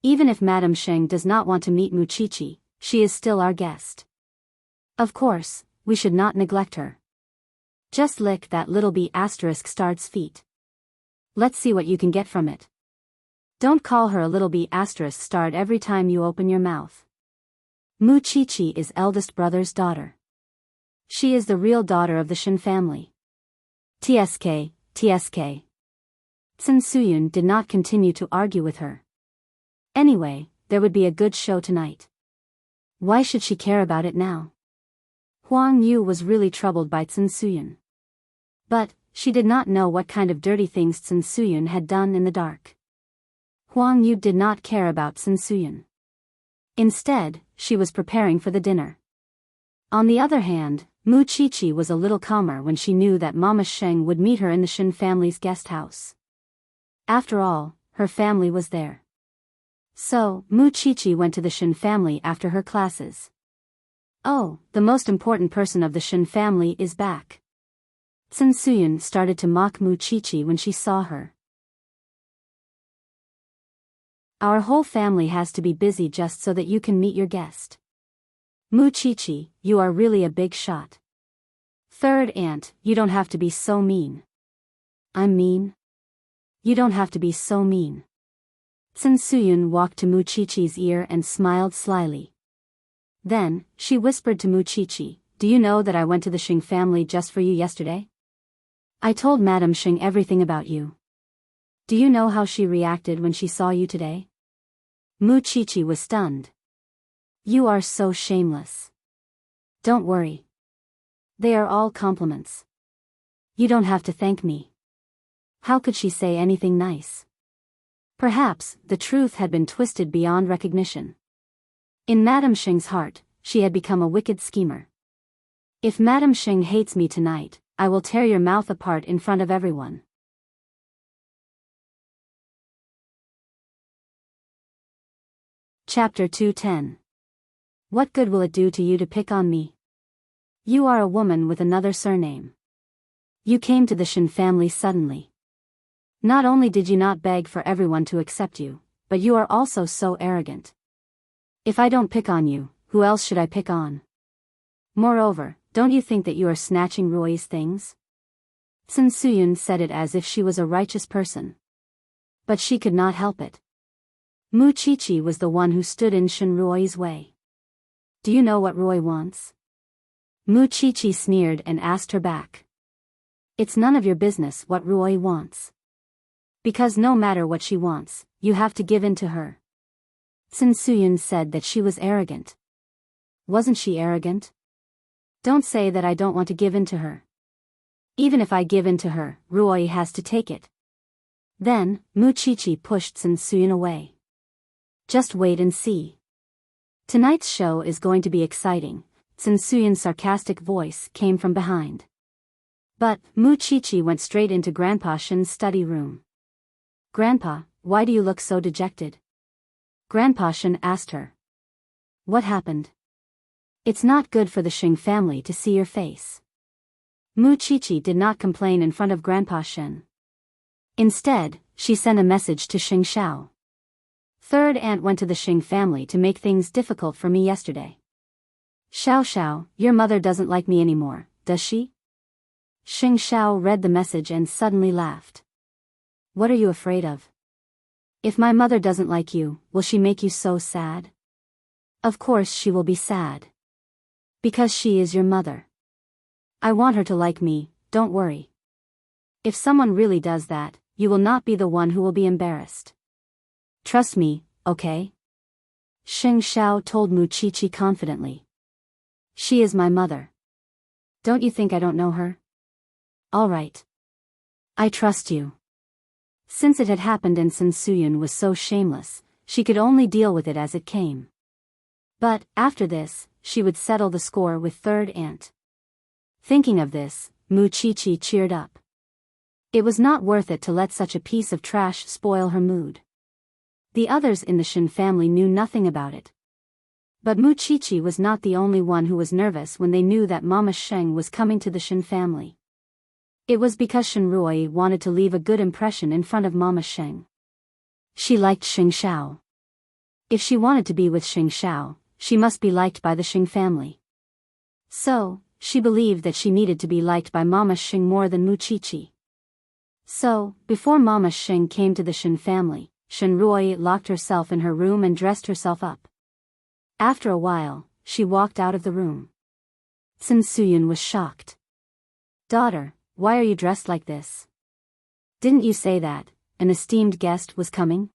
Even if Madame Sheng does not want to meet Mu Qiqi, she is still our guest. Of course, we should not neglect her. Just lick that little bee *****'s feet. Let's see what you can get from it. Don't call her a little bee *** every time you open your mouth. Mu Qiqi is eldest brother's daughter. She is the real daughter of the Shen family. TSK. Cin Suyan did not continue to argue with her. Anyway, there would be a good show tonight. Why should she care about it now? Huang Yu was really troubled by Cin Suyan. But, she did not know what kind of dirty things Cin Suyan had done in the dark. Huang Yu did not care about Cin Suyan. Instead, she was preparing for the dinner. On the other hand, Mu Qiqi was a little calmer when she knew that Mama Sheng would meet her in the Shen family's guest house. After all, her family was there. So, Mu Qiqi went to the Shen family after her classes. Oh, the most important person of the Shen family is back. Cin Suyan started to mock Mu Qiqi when she saw her. Our whole family has to be busy just so that you can meet your guest. Mu Qiqi, you are really a big shot. Third aunt, you don't have to be so mean. I'm mean? You don't have to be so mean. Cin Suyan walked to Mu Qiqi's ear and smiled slyly. Then, she whispered to Mu Qiqi, do you know that I went to the Xing family just for you yesterday? I told Madame Xing everything about you. Do you know how she reacted when she saw you today? Mu Qiqi was stunned. You are so shameless. Don't worry. They are all compliments. You don't have to thank me. How could she say anything nice? Perhaps, the truth had been twisted beyond recognition. In Madame Xing's heart, she had become a wicked schemer. If Madame Xing hates me tonight, I will tear your mouth apart in front of everyone. Chapter 210. What good will it do to you to pick on me? You are a woman with another surname. You came to the Shen family suddenly. Not only did you not beg for everyone to accept you, but you are also so arrogant. If I don't pick on you, who else should I pick on? Moreover, Don't you think that you are snatching Roy's things? Sun Suyun said it as if she was a righteous person. But she could not help it. Mu Chichi was the one who stood in Shen Roy's way. Do you know what Roy wants? Mu Chichi sneered and asked her back. It's none of your business what Roy wants. Because no matter what she wants, you have to give in to her. Sun Suyun said that she was arrogant. Wasn't she arrogant? Don't say that I don't want to give in to her. Even if I give in to her, Roy has to take it. Then, Mu Chichi pushed Sun Suyun away. Just wait and see. Tonight's show is going to be exciting. Sun Suyun's sarcastic voice came from behind. But, Mu Chichi went straight into Grandpa Shen's study room. Grandpa, why do you look so dejected? Grandpa Shen asked her. What happened? It's not good for the Shen family to see your face. Mu Chichi did not complain in front of Grandpa Shen. Instead, she sent a message to Xing Xiao. Third aunt went to the Shen family to make things difficult for me yesterday. Xiao Xiao, your mother doesn't like me anymore, does she? Xing Xiao read the message and suddenly laughed. What are you afraid of? If my mother doesn't like you, will she make you so sad? Of course she will be sad. Because she is your mother. I want her to like me, don't worry. If someone really does that, you will not be the one who will be embarrassed. Trust me, okay? Xing Xiao told Mu Chichi confidently. She is my mother. Don't you think I don't know her? All right. I trust you. Since it had happened and Sun Suyun was so shameless, she could only deal with it as it came. But, after this, she would settle the score with third aunt. Thinking of this, Mu Chichi cheered up. It was not worth it to let such a piece of trash spoil her mood. The others in the Shen family knew nothing about it. But Mu Chichi was not the only one who was nervous when they knew that Mama Sheng was coming to the Shen family. It was because Shen Rui wanted to leave a good impression in front of Mama Sheng. She liked Xing Xiao. If she wanted to be with Xing Xiao, she must be liked by the Sheng family. So, she believed that she needed to be liked by Mama Sheng more than Mu Chichi. So, before Mama Sheng came to the Shen family, Shen Rui locked herself in her room and dressed herself up. After a while, she walked out of the room. Sun Suyun was shocked. Daughter, why are you dressed like this? Didn't you say that an esteemed guest was coming?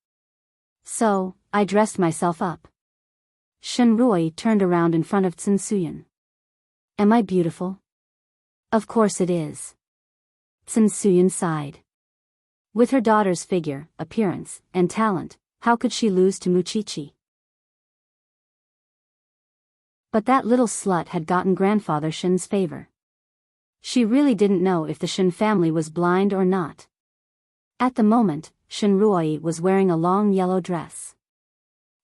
So, I dressed myself up. Shen Rui turned around in front of Sun Suyun. Am I beautiful? Of course it is. Sun Suyun sighed. With her daughter's figure, appearance, and talent, how could she lose to Mu Chichi? But that little slut had gotten Grandfather Shen's favor. She really didn't know if the Shen family was blind or not. At the moment, Shen Rui was wearing a long yellow dress.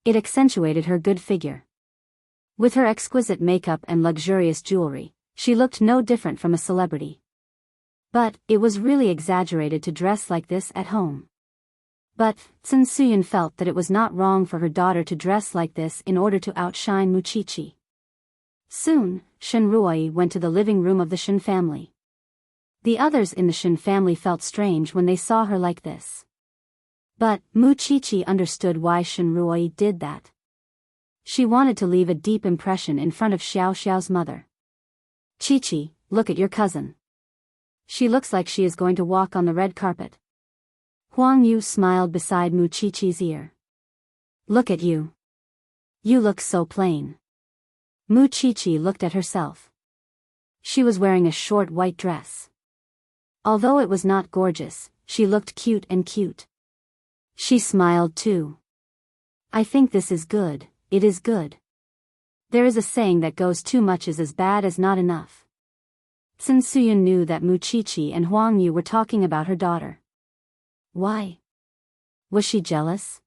It accentuated her good figure. With her exquisite makeup and luxurious jewelry, she looked no different from a celebrity. But, it was really exaggerated to dress like this at home. But, Sun Suyun felt that it was not wrong for her daughter to dress like this in order to outshine Mu Chichi. Soon, Shen Rui went to the living room of the Shen family. The others in the Shen family felt strange when they saw her like this. But, Mu Chichi understood why Shen Rui did that. She wanted to leave a deep impression in front of Xiao Xiao's mother. Chichi, look at your cousin. She looks like she is going to walk on the red carpet. Huang Yu smiled beside Mu Chichi's ear. Look at you. You look so plain. Mu Chichi looked at herself. She was wearing a short white dress. Although it was not gorgeous, she looked cute and cute. She smiled too. I think this is good, it is good. There is a saying that goes too much is as bad as not enough. Sun Suyun knew that Mu Chichi and Huang Yu were talking about her daughter. Why? Was she jealous?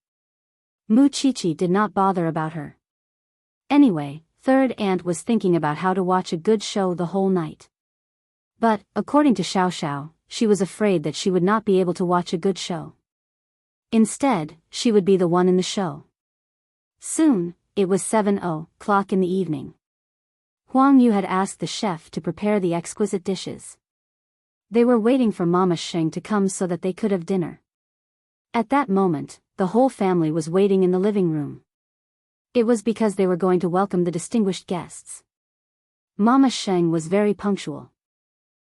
Mu Chichi did not bother about her. Anyway, third aunt was thinking about how to watch a good show the whole night. But, according to Xiao Xiao, she was afraid that she would not be able to watch a good show. Instead, she would be the one in the show. Soon, it was 7:00 in the evening. Huang Yu had asked the chef to prepare the exquisite dishes. They were waiting for Mama Sheng to come so that they could have dinner. At that moment, the whole family was waiting in the living room. It was because they were going to welcome the distinguished guests. Mama Sheng was very punctual.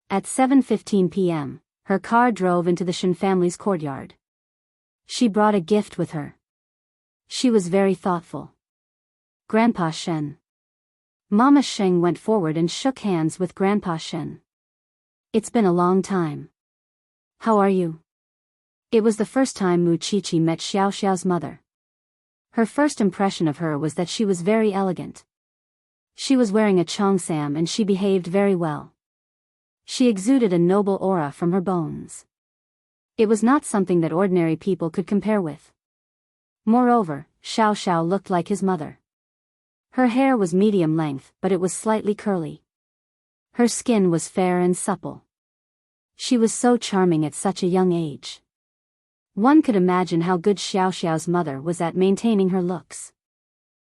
At 7:15 p.m., her car drove into the Shen family's courtyard. She brought a gift with her. She was very thoughtful. Grandpa Shen. Mama Sheng went forward and shook hands with Grandpa Shen. It's been a long time. How are you? It was the first time Mu Qiqi met Xiao Xiao's mother. Her first impression of her was that she was very elegant. She was wearing a cheongsam and she behaved very well. She exuded a noble aura from her bones. It was not something that ordinary people could compare with. Moreover, Xiao Xiao looked like his mother. Her hair was medium length, but it was slightly curly. Her skin was fair and supple. She was so charming at such a young age. One could imagine how good Xiao Xiao's mother was at maintaining her looks.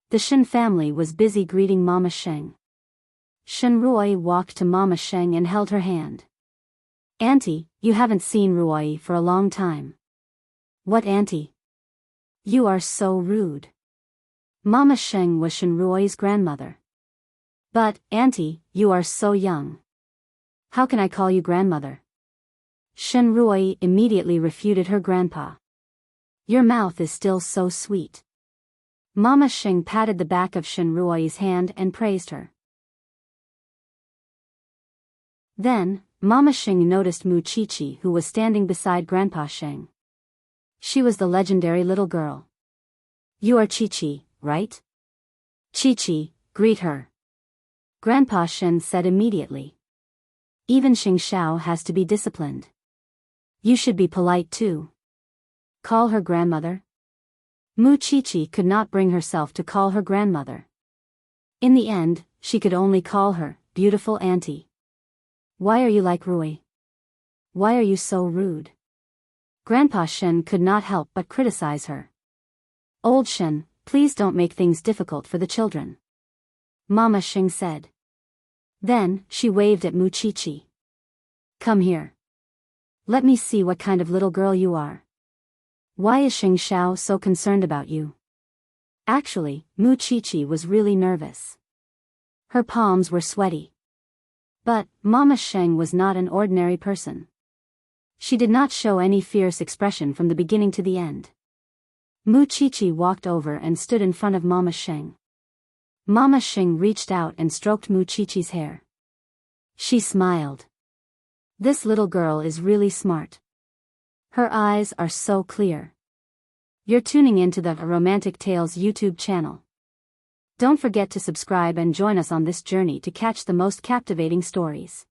The Shen family was busy greeting Mama Sheng. Shen Ruoyi walked to Mama Sheng and held her hand. Auntie, you haven't seen Ruoyi for a long time. What auntie? You are so rude. Mama Sheng was Shen Ruoyi's grandmother. But, auntie, you are so young. How can I call you grandmother? Shen Ruoyi immediately refuted her grandpa. Your mouth is still so sweet. Mama Sheng patted the back of Shen Ruoyi's hand and praised her. Then, Mama Sheng noticed Mu Qiqi, who was standing beside Grandpa Sheng. She was the legendary little girl. You are Qiqi, right? Qiqi, greet her. Grandpa Shen said immediately. Even Xing Xiao has to be disciplined. You should be polite too. Call her grandmother. Mu Qiqi could not bring herself to call her grandmother. In the end, she could only call her, beautiful auntie. Why are you like Rui? Why are you so rude? Grandpa Shen could not help but criticize her. Old Shen, please don't make things difficult for the children. Mama Sheng said. Then, she waved at Mu Qiqi. Come here. Let me see what kind of little girl you are. Why is Xing Xiao so concerned about you? Actually, Mu Qiqi was really nervous. Her palms were sweaty. But, Mama Sheng was not an ordinary person. She did not show any fierce expression from the beginning to the end. Mu Qiqi walked over and stood in front of Mama Sheng. Mama Sheng reached out and stroked Mu Qiqi's hair. She smiled. This little girl is really smart. Her eyes are so clear. You're tuning into the Romantic Tales YouTube channel. Don't forget to subscribe and join us on this journey to catch the most captivating stories.